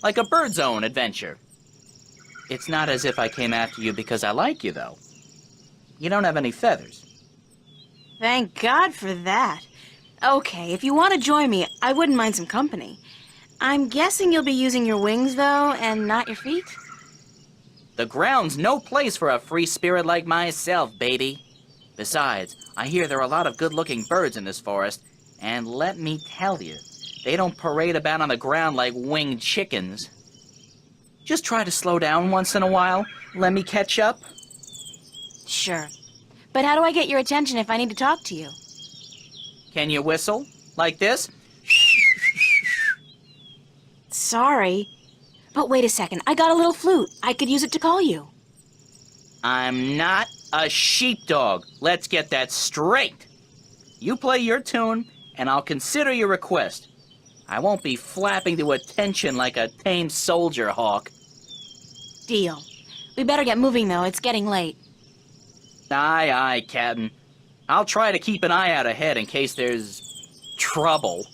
like a Bird's Own adventure. It's not as if I came after you because I like you, though. You don't have any feathers. Thank God for that. Okay, if you want to join me, I wouldn't mind some company. I'm guessing you'll be using your wings, though, and not your feet? The ground's no place for a free spirit like myself, baby. Besides, I hear there are a lot of good-looking birds in this forest, and let me tell you, they don't parade about on the ground like winged chickens. Just try to slow down once in a while. Let me catch up. Sure. But how do I get your attention if I need to talk to you? Can you whistle? Like this? Sorry. But wait a second, I got a little flute. I could use it to call you. I'm not a sheepdog. Let's get that straight. You play your tune, and I'll consider your request. I won't be flapping to attention like a tame soldier hawk. Deal. We better get moving, though. It's getting late. Aye, aye, Captain. I'll try to keep an eye out ahead in case there's trouble.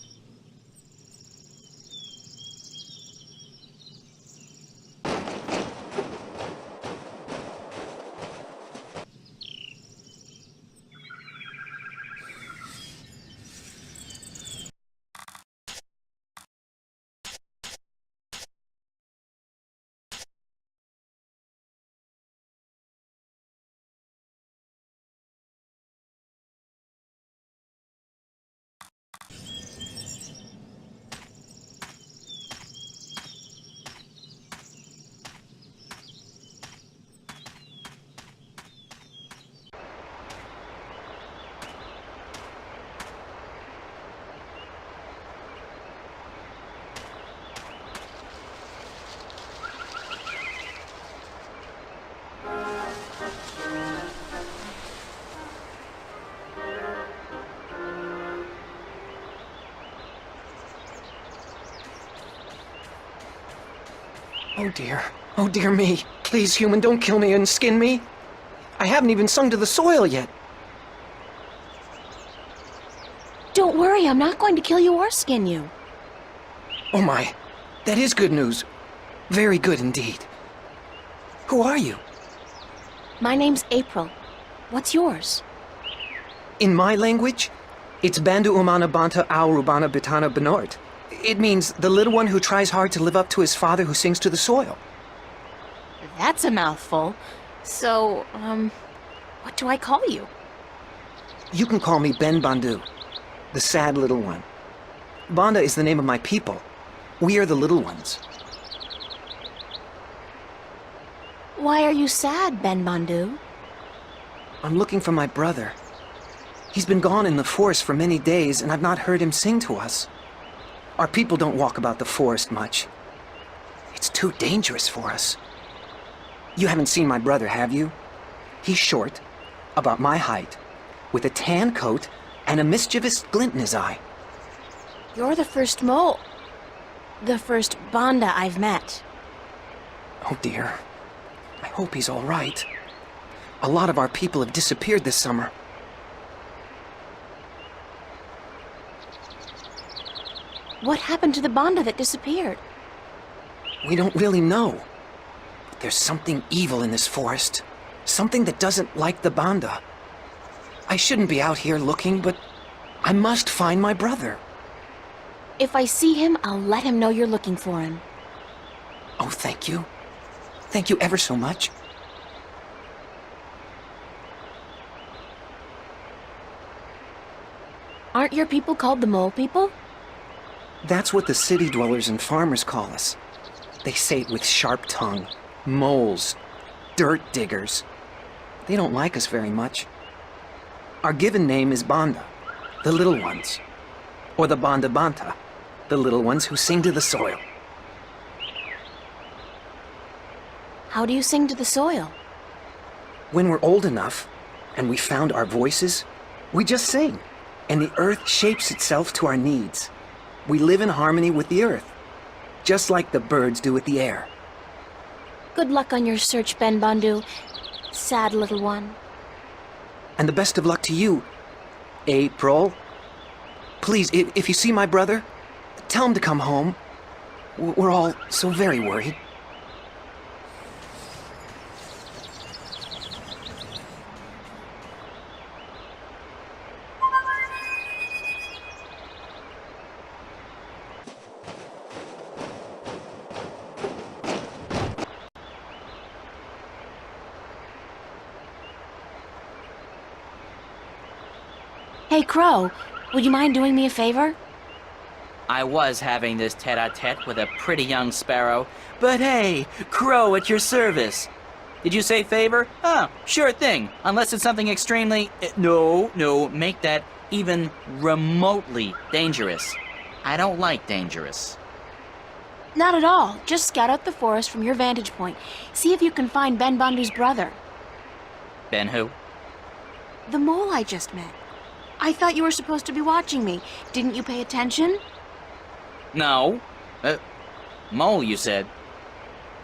Oh dear. Oh dear me. Please, human, don't kill me and skin me. I haven't even sung to the soil yet. Don't worry, I'm not going to kill you or skin you. Oh my. That is good news. Very good indeed. Who are you? My name's April. What's yours? In my language, it's Bandu Umana Banta Au Rubana Bitana Benort. It means the little one who tries hard to live up to his father who sings to the soil. That's a mouthful. So, what do I call you? You can call me Ben Bandu, the sad little one. Banda is the name of my people. We are the little ones. Why are you sad, Ben Bandu? I'm looking for my brother. He's been gone in the forest for many days, and I've not heard him sing to us. Our people don't walk about the forest much. It's too dangerous for us. You haven't seen my brother, have you? He's short, about my height, with a tan coat and a mischievous glint in his eye. You're the first mole. The first Banda I've met. Oh dear. I hope he's all right. A lot of our people have disappeared this summer. What happened to the Banda that disappeared? We don't really know. But there's something evil in this forest. Something that doesn't like the Banda. I shouldn't be out here looking, but I must find my brother. If I see him, I'll let him know you're looking for him. Oh, thank you. Thank you ever so much. Aren't your people called the Mole People? That's what the city dwellers and farmers call us. They say it with sharp tongue. Moles. Dirt diggers. They don't like us very much. Our given name is Banda, the little ones. Or the Banda Banta, the little ones who sing to the soil. How do you sing to the soil? When we're old enough, and we found our voices, we just sing, and the earth shapes itself to our needs. We live in harmony with the earth, just like the birds do with the air. Good luck on your search, Ben Bandu. Sad little one. And the best of luck to you, April. Please, if you see my brother, tell him to come home. We're all so very worried. Hey, Crow, would you mind doing me a favor? I was having this tete-a-tete with a pretty young sparrow, but hey, Crow at your service. Did you say favor? Oh, sure thing, unless it's something extremely... No, make that even remotely dangerous. I don't like dangerous. Not at all. Just scout out the forest from your vantage point. See if you can find Ben Bandu's brother. Ben who? The mole I just met. I thought you were supposed to be watching me. Didn't you pay attention? No. Mole, you said.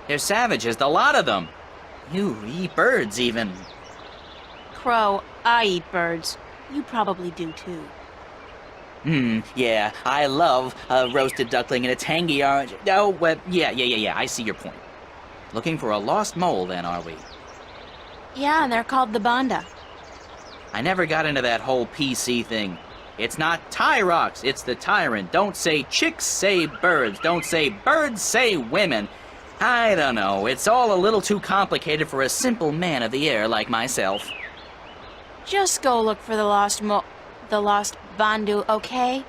They're savages, the lot of them. You eat birds, even. Crow, I eat birds. You probably do, too. Yeah, I love a roasted duckling and a tangy orange. Oh, well, yeah, I see your point. Looking for a lost mole, then, are we? Yeah, and they're called the Banda. I never got into that whole PC thing. It's not Tyrox, it's the tyrant. Don't say chicks, say birds. Don't say birds, say women. I don't know, it's all a little too complicated for a simple man of the air like myself. Just go look for the lost Bandu, okay?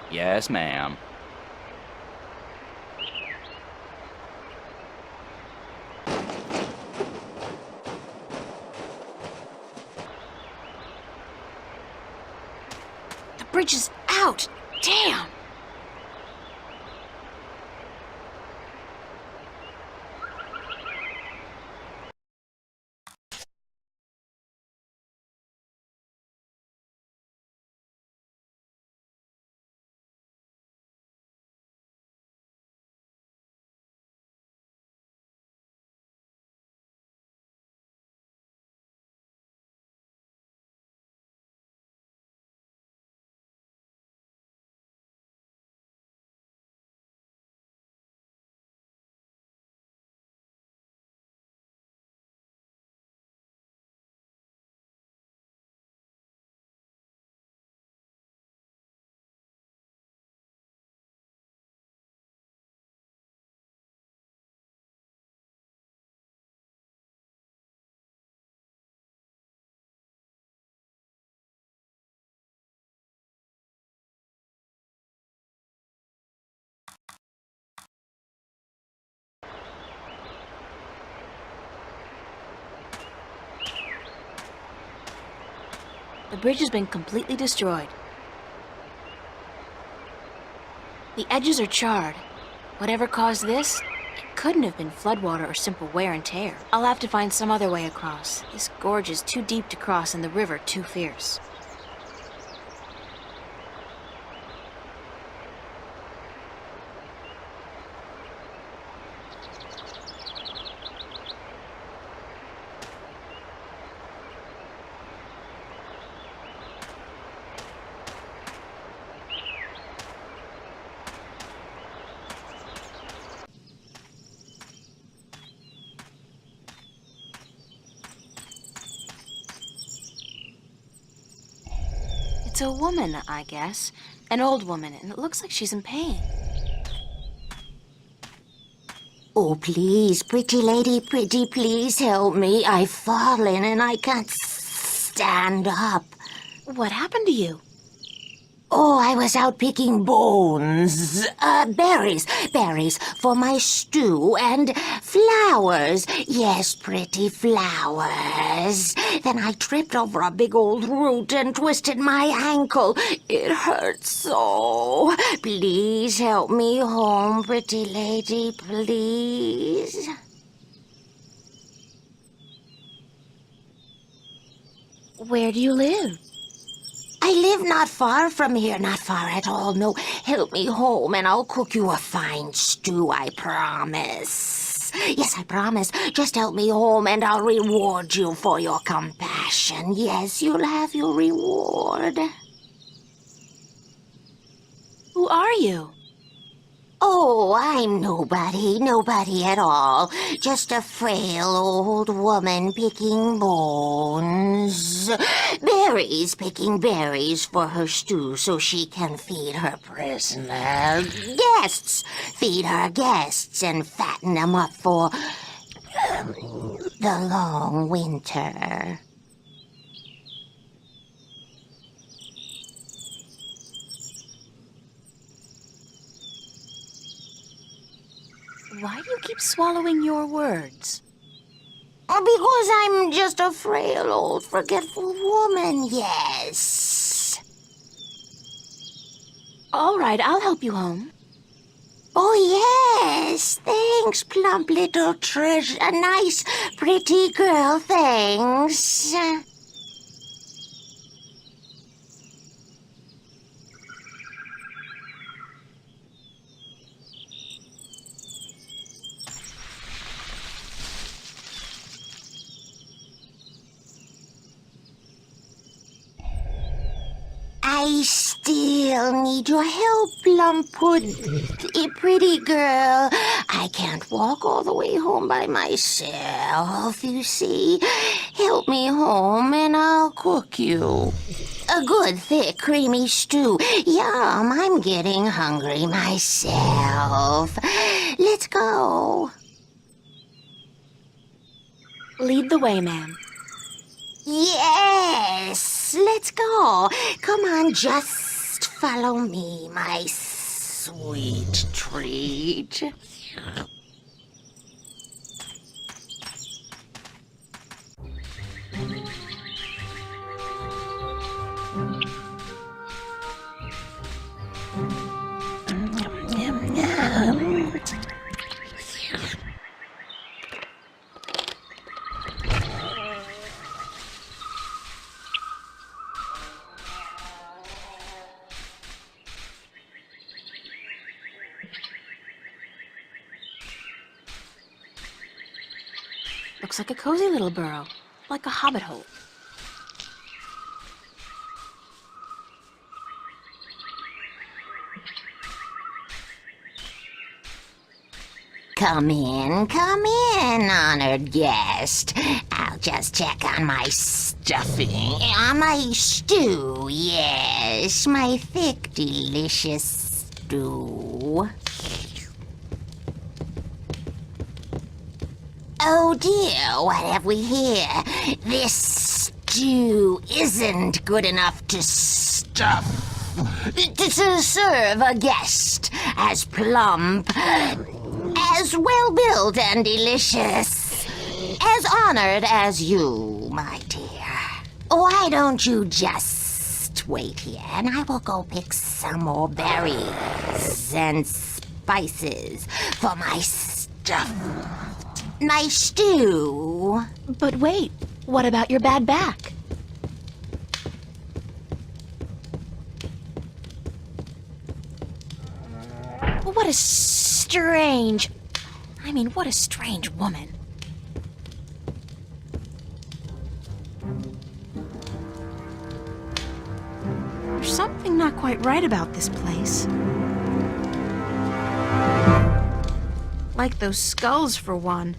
Yes, ma'am. The bridge is out! Damn! The bridge has been completely destroyed. The edges are charred. Whatever caused this, it couldn't have been floodwater or simple wear and tear. I'll have to find some other way across. This gorge is too deep to cross and the river too fierce. It's a woman, I guess. An old woman, and it looks like she's in pain. Oh, please, pretty lady, pretty, please help me. I've fallen and I can't stand up. What happened to you? Oh, I was out picking bones. Berries for my stew, and flowers. Yes, pretty flowers. Then I tripped over a big old root and twisted my ankle. It hurts so. Please help me home, pretty lady, please. Where do you live? I live not far from here, not far at all. No, help me home and I'll cook you a fine stew, I promise. Yes, I promise. Just help me home and I'll reward you for your compassion. Yes, you'll have your reward. Who are you? Oh, I'm nobody at all. Just a frail old woman picking bones. Picking berries for her stew so she can feed her prisoner. Feed her guests and fatten them up for the long winter. Why do you keep swallowing your words? Because I'm just a frail old forgetful woman, yes. All right, I'll help you home. Oh, yes. Thanks, plump little treasure. A nice, pretty girl, thanks. I still need your help, Plumpwood. Pretty girl. I can't walk all the way home by myself, you see. Help me home and I'll cook you a good, thick, creamy stew. Yum, I'm getting hungry myself. Let's go. Lead the way, ma'am. Yes, let's go. Come on, just follow me, my sweet treat. Looks like a cozy little burrow, like a hobbit hole. Come in, honored guest. I'll just check on my stuffing. On my stew, yes. My thick, delicious stew. Oh dear, what have we here? This stew isn't good enough to stuff. To serve a guest as plump, as well-built and delicious, as honored as you, my dear. Why don't you just wait here, and I will go pick some more berries and spices for my stuff. My stew. But wait, what about your bad back? What a strange... what a strange woman. There's something not quite right about this place. Like those skulls, for one.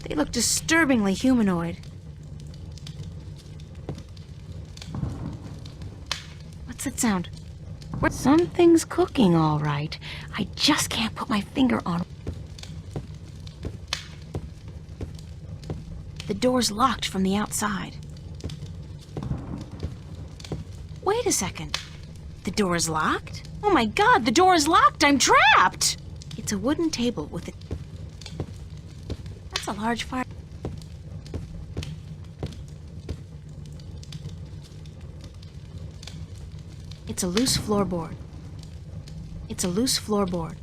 They look disturbingly humanoid. What's that sound? Something's cooking, all right. I just can't put my finger on... The door's locked from the outside. Wait a second. The door is locked? Oh my god, the door is locked! I'm trapped! It's a wooden table with a... That's a large fire... It's a loose floorboard. It's a loose floorboard.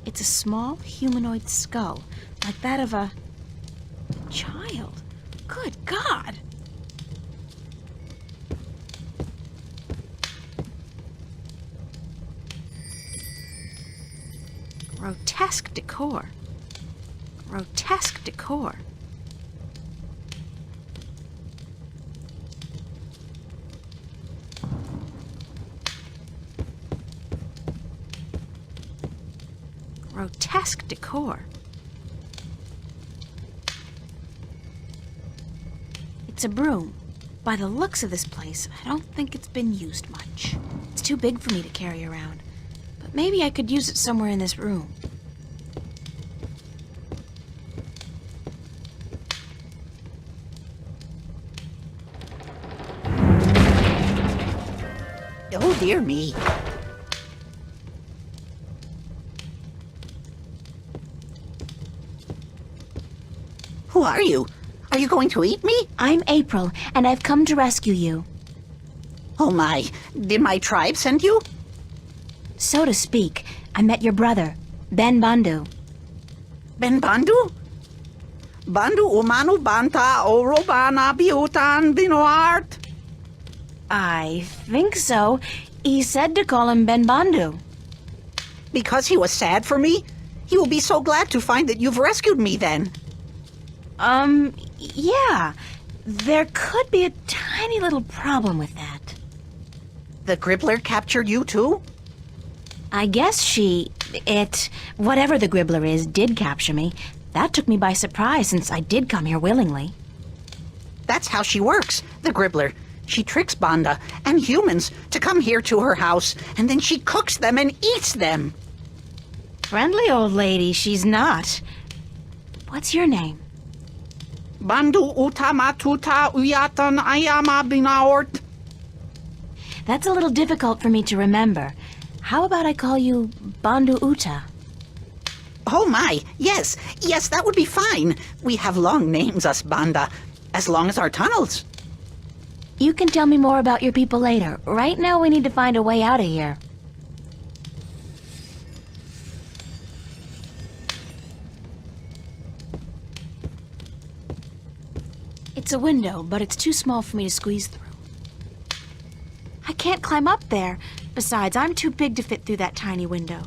It's a small humanoid skull, like that of a child. Good God! Grotesque decor. Grotesque decor. Grotesque decor. It's a broom. By the looks of this place, I don't think it's been used much. It's too big for me to carry around. But maybe I could use it somewhere in this room. Oh, dear me. Who are you? Are you going to eat me? I'm April, and I've come to rescue you. Oh my, did my tribe send you? So to speak. I met your brother, Ben Bandu. Ben Bandu? Bandu umanu banta orobana biutan dinoart? I think so. He said to call him Ben Bandu. Because he was sad for me? He will be so glad to find that you've rescued me then. Yeah. There could be a tiny little problem with that. The Gribbler captured you too? I guess whatever the Gribbler is, did capture me. That took me by surprise since I did come here willingly. That's how she works, the Gribbler. She tricks Banda and humans to come here to her house, and then she cooks them and eats them. Friendly old lady, she's not. What's your name? Bandu utamatuta uyatan ayama binaort. That's a little difficult for me to remember. How about I call you Bandu Uta? Oh my, yes, that would be fine. We have long names, us Banda, as long as our tunnels. You can tell me more about your people later. Right now we need to find a way out of here. It's a window, but it's too small for me to squeeze through. I can't climb up there. Besides, I'm too big to fit through that tiny window.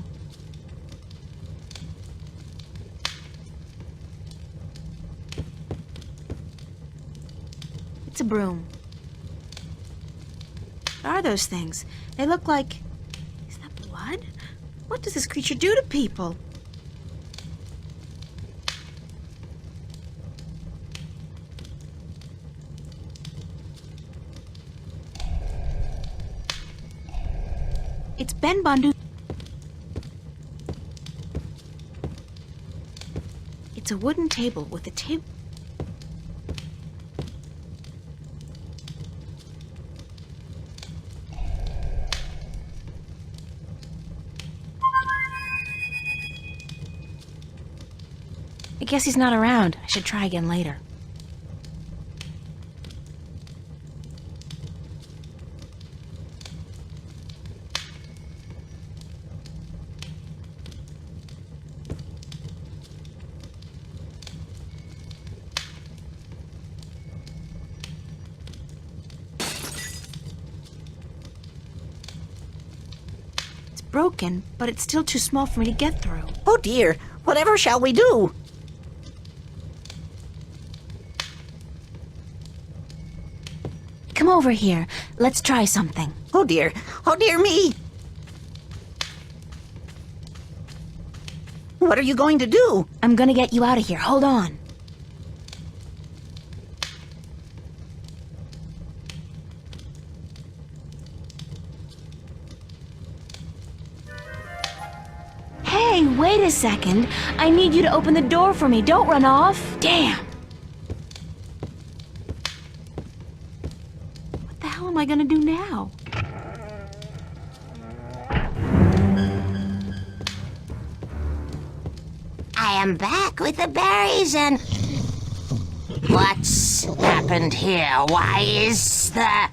It's a broom. What are those things? They look like... Is that blood? What does this creature do to people? It's Ben Bandu. It's a wooden table with a table. I guess he's not around. I should try again later. Broken, but it's still too small for me to get through. Oh dear, whatever shall we do? Come over here. Let's try something. Oh dear me. What are you going to do? I'm gonna get you out of here. Hold on. Hey, wait a second. I need you to open the door for me. Don't run off. Damn. What the hell am I gonna do now? I am back with the berries and... What's happened here? Why is the...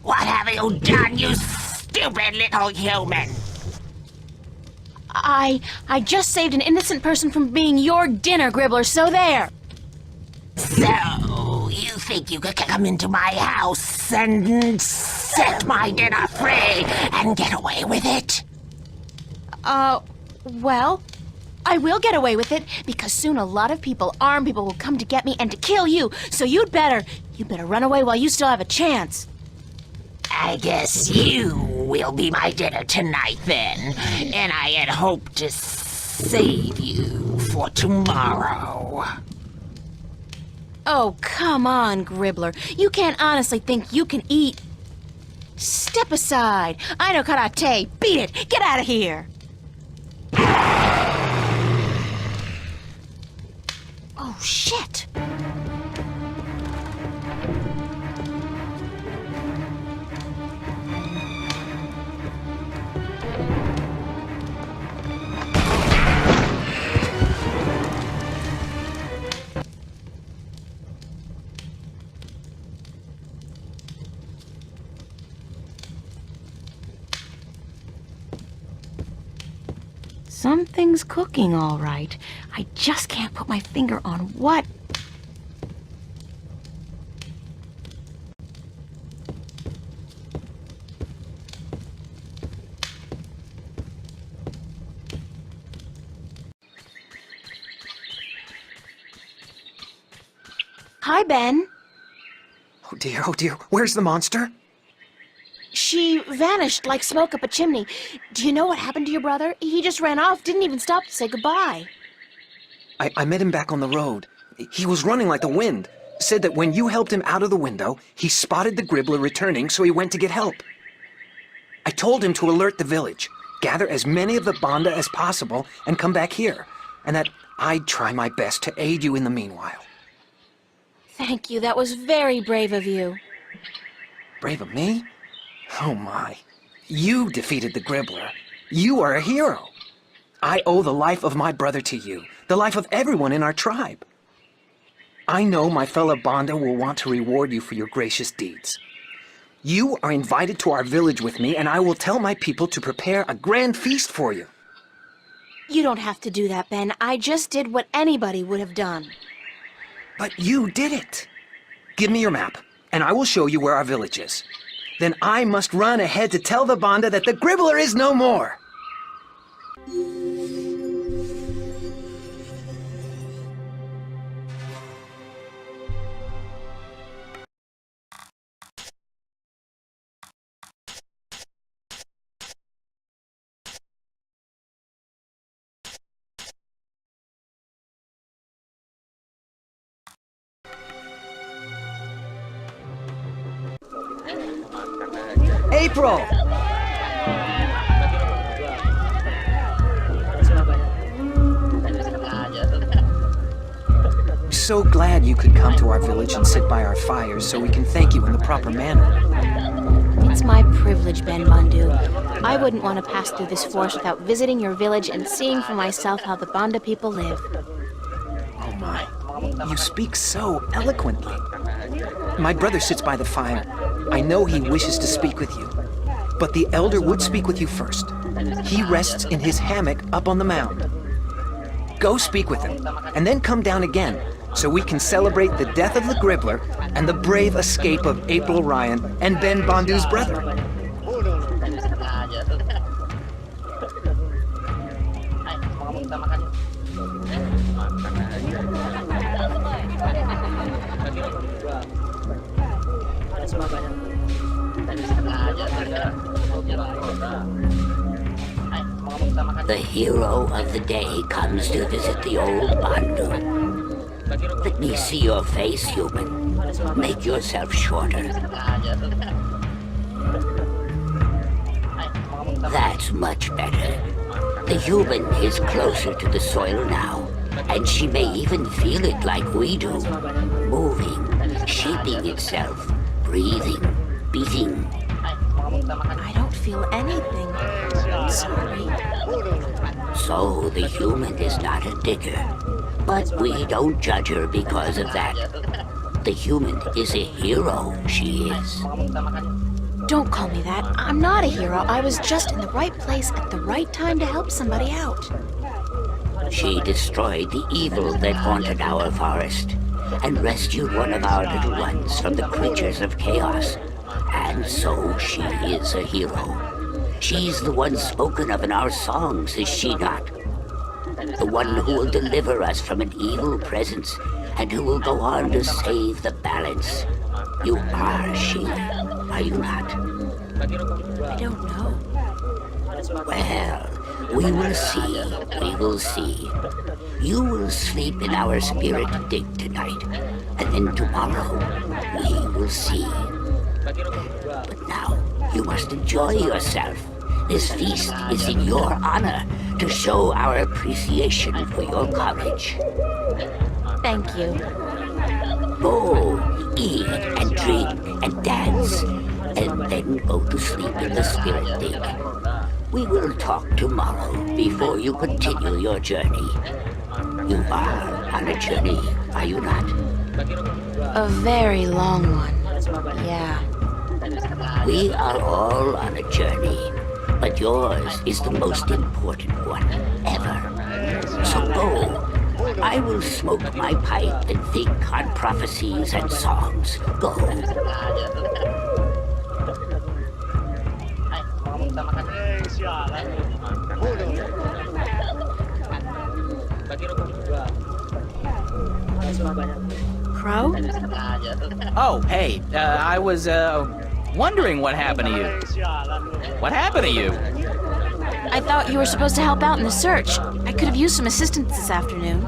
What have you done, you stupid little human? I just saved an innocent person from being your dinner, Gribbler, so there! So, you think you could come into my house and set my dinner free and get away with it? Well, I will get away with it, because soon a lot of people, armed people, will come to get me and to kill you, so you'd better run away while you still have a chance. I guess you will be my dinner tonight, then. And I had hoped to save you for tomorrow. Oh, come on, Gribbler. You can't honestly think you can eat... Step aside. I know karate. Beat it. Get out of here. Oh, shit. Something's cooking, all right. I just can't put my finger on what. Hi, Ben. Oh dear, where's the monster? She vanished like smoke up a chimney. Do you know what happened to your brother? He just ran off, didn't even stop to say goodbye. I met him back on the road. He was running like the wind. Said that when you helped him out of the window, he spotted the Gribbler returning, so he went to get help. I told him to alert the village, gather as many of the Banda as possible, and come back here, and that I'd try my best to aid you in the meanwhile. Thank you, that was very brave of you. Brave of me? Oh my. You defeated the Gribbler. You are a hero. I owe the life of my brother to you, the life of everyone in our tribe. I know my fellow Banda will want to reward you for your gracious deeds. You are invited to our village with me, and I will tell my people to prepare a grand feast for you. You don't have to do that, Ben. I just did what anybody would have done. But you did it. Give me your map, and I will show you where our village is. Then I must run ahead to tell the Banda that the Gribbler is no more. April! so glad you could come to our village and sit by our fires so we can thank you in the proper manner. It's my privilege, Ben Bandu. I wouldn't want to pass through this forest without visiting your village and seeing for myself how the Banda people live. Oh my, you speak so eloquently. My brother sits by the fire. I know he wishes to speak with you. But the elder would speak with you first. He rests in his hammock up on the mound. Go speak with him, and then come down again, so we can celebrate the death of the Gribbler and the brave escape of April Ryan and Ben Bandu's brother. The hero of the day comes to visit the old Bandu. Let me see your face, human. Make yourself shorter. That's much better. The human is closer to the soil now, and she may even feel it like we do. Moving, shaping itself, breathing, beating. I don't feel anything. I'm sorry. So the human is not a digger, but we don't judge her because of that. The human is a hero, she is. Don't call me that. I'm not a hero. I was just in the right place at the right time to help somebody out. She destroyed the evil that haunted our forest and rescued one of our little ones from the creatures of chaos. And so she is a hero. She's the one spoken of in our songs, is she not? The one who will deliver us from an evil presence and who will go on to save the balance. You are she, are you not? I don't know. Well, we will see, we will see. You will sleep in our spirit dig tonight, and then tomorrow we will see. But now, you must enjoy yourself. This feast is in your honor to show our appreciation for your courage. Thank you. Go, eat and drink and dance, and then go to sleep in the spirit dig. We will talk tomorrow before you continue your journey. You are on a journey, are you not? A very long one. Yeah. We are all on a journey, but yours is the most important one ever. So go. I will smoke my pipe and think on prophecies and songs. Go. Crow? Oh, hey, I was, wondering what happened to you. What happened to you? I thought you were supposed to help out in the search. I could have used some assistance this afternoon.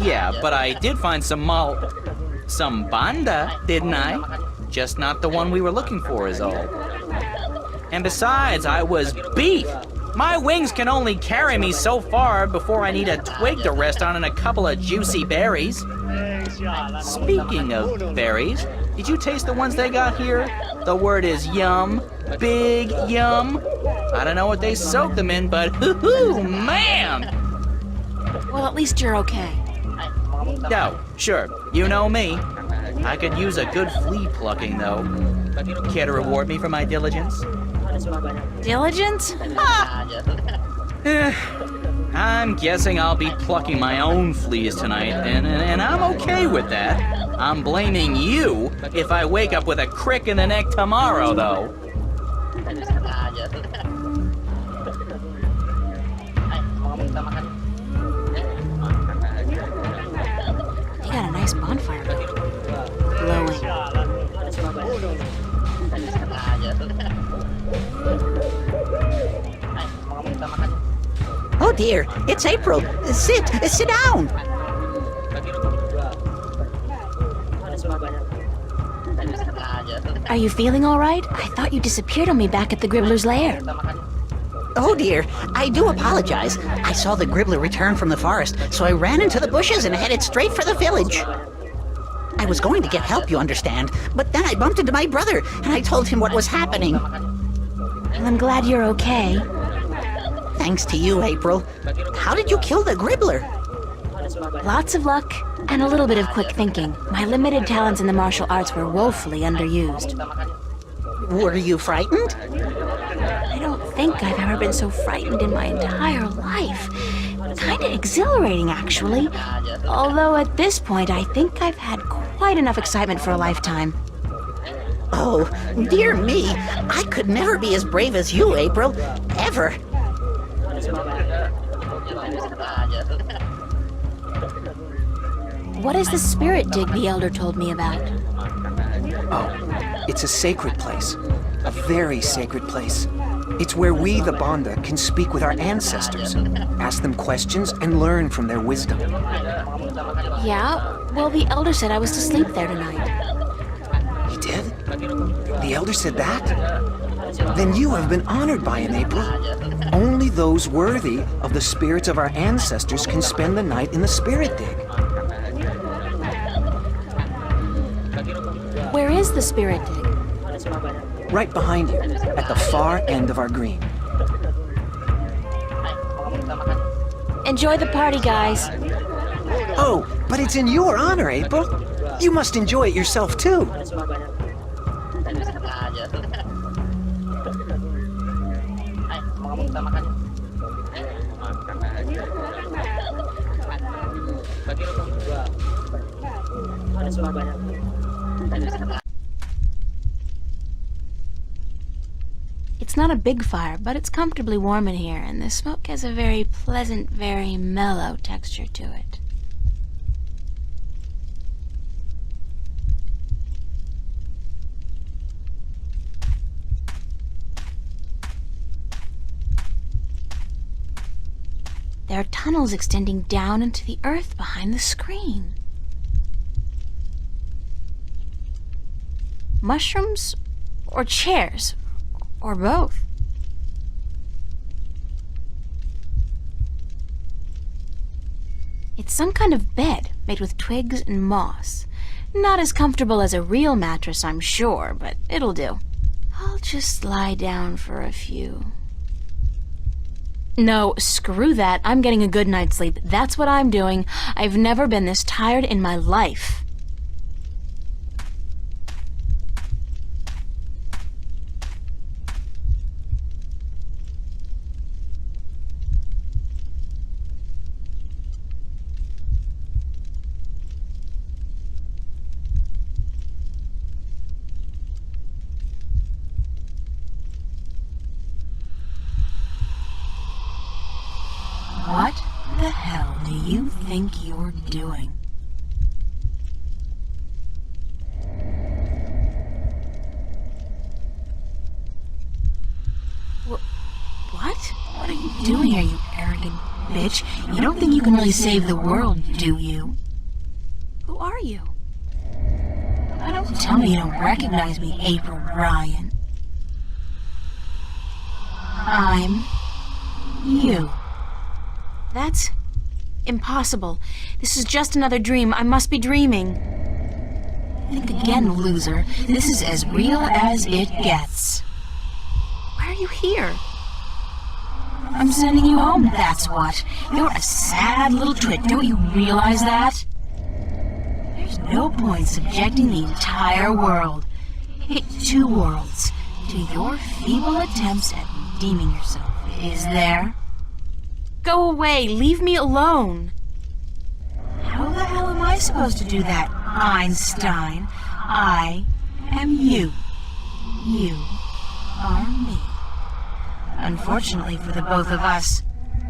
Yeah, but I did find some Banda, didn't I? Just not the one we were looking for is all. And besides, I was beat. My wings can only carry me so far before I need a twig to rest on and a couple of juicy berries. Speaking of berries, did you taste the ones they got here? The word is yum. Big yum. I don't know what they soak them in, but hoo-hoo, man! Well, at least you're okay. No, sure, you know me. I could use a good flea plucking, though. Care to reward me for my diligence? Diligence? I'm guessing I'll be plucking my own fleas tonight, and I'm okay with that. I'm blaming you if I wake up with a crick in the neck tomorrow, though. They got a nice bonfire glowing. Oh dear, it's April. Sit down. Are you feeling all right? I thought you disappeared on me back at the Gribbler's lair. Oh dear, I do apologize. I saw the Gribbler return from the forest, so I ran into the bushes and headed straight for the village. I was going to get help, you understand, but then I bumped into my brother, and I told him what was happening. Well, I'm glad you're okay. Thanks to you, April. How did you kill the Gribbler? Lots of luck and a little bit of quick thinking. My limited talents in the martial arts were woefully underused. Were you frightened? I don't think I've ever been so frightened in my entire life. Kinda exhilarating, actually. Although at this point, I think I've had quite enough excitement for a lifetime. Oh, dear me. I could never be as brave as you, April. Ever. What is the spirit dig the Elder told me about? Oh, it's a sacred place. A very sacred place. It's where we, the Banda, can speak with our ancestors, ask them questions, and learn from their wisdom. Yeah? Well, the Elder said I was to sleep there tonight. He did? The Elder said that? Then you have been honored by him, April. Only those worthy of the spirits of our ancestors can spend the night in the spirit dig. Where is the spirit dig? Right behind you, at the far end of our green. Enjoy the party, guys. Oh, but it's in your honor, April. You must enjoy it yourself, too. It's not a big fire, but it's comfortably warm in here, and the smoke has a very pleasant, very mellow texture to it. There are tunnels extending down into the earth behind the screen. Mushrooms or chairs? Or both. It's some kind of bed made with twigs and moss. Not as comfortable as a real mattress, I'm sure, but it'll do. I'll just lie down for a few. No, screw that. I'm getting a good night's sleep. That's what I'm doing. I've never been this tired in my life. What the hell do you think you're doing? What? What are you doing here, you arrogant bitch? You don't think you can really save the world, do you? Who are you? Don't tell me you don't recognize me, April Ryan. I'm you. That's impossible. This is just another dream. I must be dreaming. Think again, loser. This is as real as it gets. Why are you here? I'm sending you home, that's what. You're a sad little twit. Don't you realize that? There's no point subjecting the entire world, two worlds, to your feeble attempts at redeeming yourself, is there? Go away! Leave me alone! How the hell am I supposed to do that, Einstein? I am you. You are me. Unfortunately for the both of us,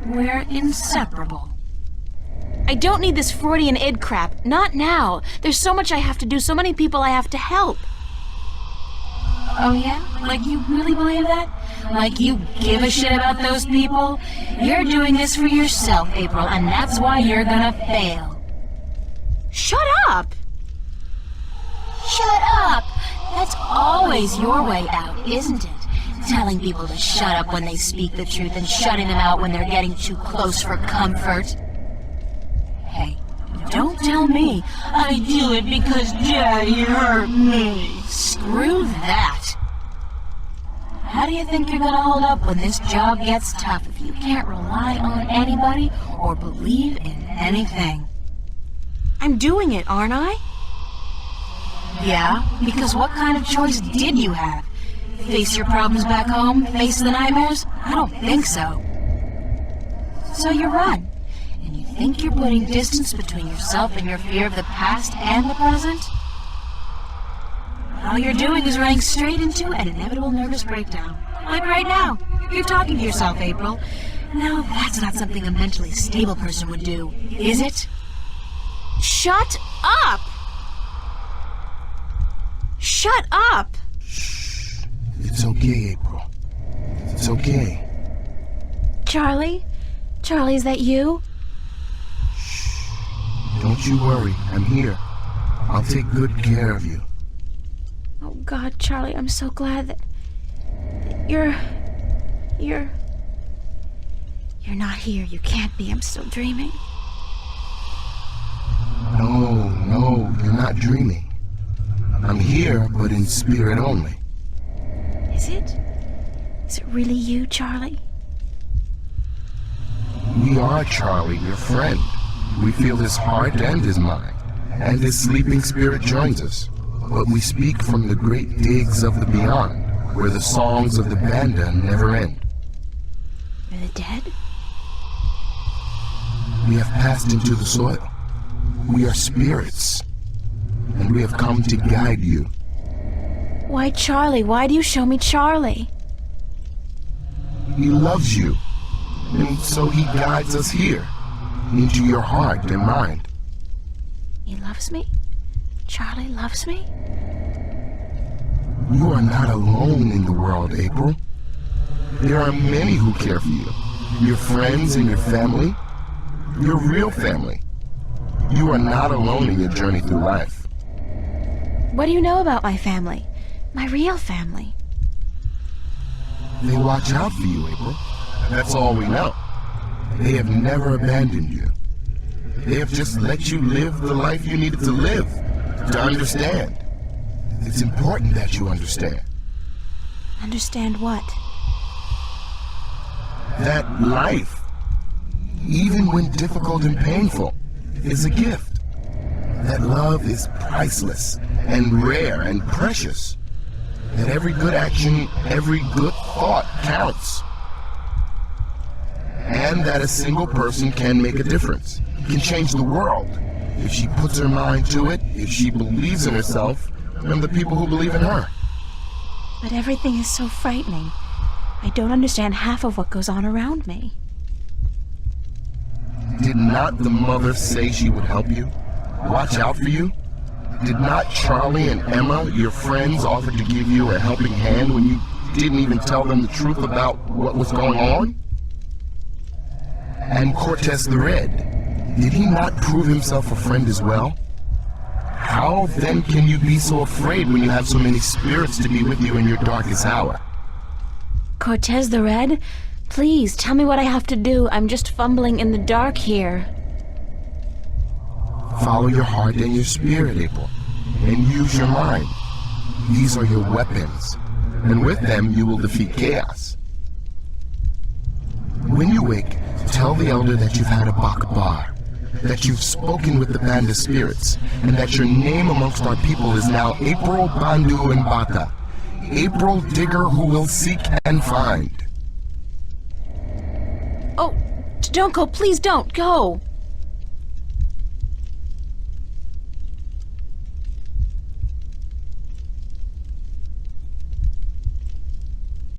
we're inseparable. I don't need this Freudian id crap. Not now. There's so much I have to do, so many people I have to help. Oh yeah? Like you really believe that? Like you give a shit about those people? You're doing this for yourself, April, and that's why you're gonna fail. Shut up! Shut up! That's always your way out, isn't it? telling people to shut up when they speak the truth and shutting them out when they're getting too close for comfort. Hey, don't tell me I do it because Daddy hurt me. Screw that. How do you think you're gonna hold up when this job gets tough if you can't rely on anybody or believe in anything? I'm doing it, aren't I? Yeah, because what kind of choice did you have? Face your problems back home? Face the nightmares? I don't think so. So you run, and you think you're putting distance between yourself and your fear of the past and the present? All you're doing is running straight into an inevitable nervous breakdown. Like right now. You're talking to yourself, April. Now, that's not something a mentally stable person would do, is it? Shut up! Shut up! It's okay, April. It's okay. Charlie? Charlie, is that you? Don't you worry. I'm here. I'll take good care of you. Oh, God, Charlie, I'm so glad that you're not here. You can't be. I'm still dreaming. No, you're not dreaming. I'm here, but in spirit only. Is it? Is it really you, Charlie? We are Charlie, your friend. We feel his heart and his mind, and his sleeping spirit joins us. But we speak from the great digs of the beyond, where the songs of the banda never end. You're the dead? We have passed into the soil. We are spirits, and we have come to guide you. Why, Charlie? Why do you show me Charlie? He loves you, and so he guides us here, into your heart and mind. He loves me? Charlie loves me? You are not alone in the world, April. There are many who care for you. Your friends and your family. Your real family. You are not alone in your journey through life. What do you know about my family? My real family? They watch out for you, April. That's all we know. They have never abandoned you. They have just let you live the life you needed to live, to understand. It's important that you understand. Understand what? That life, even when difficult and painful, is a gift. That love is priceless and rare and precious. That every good action, every good thought counts. And that a single person can make a difference, can change the world, if she puts her mind to it, if she believes in herself, and the people who believe in her. But everything is so frightening. I don't understand half of what goes on around me. Did not the mother say she would help you? Watch out for you? Did not Charlie and Emma, your friends, offer to give you a helping hand when you didn't even tell them the truth about what was going on? And Cortez the Red, did he not prove himself a friend as well? How then can you be so afraid when you have so many spirits to be with you in your darkest hour? Cortez the Red? Please, tell me what I have to do. I'm just fumbling in the dark here. Follow your heart and your spirit, April, and use your mind. These are your weapons, and with them you will defeat chaos. When you wake, tell the elder that you've had a bakbar, that you've spoken with the band of spirits, and that your name amongst our people is now April Bandu and Baka, April Digger who will seek and find. Oh, don't go. Please don't go.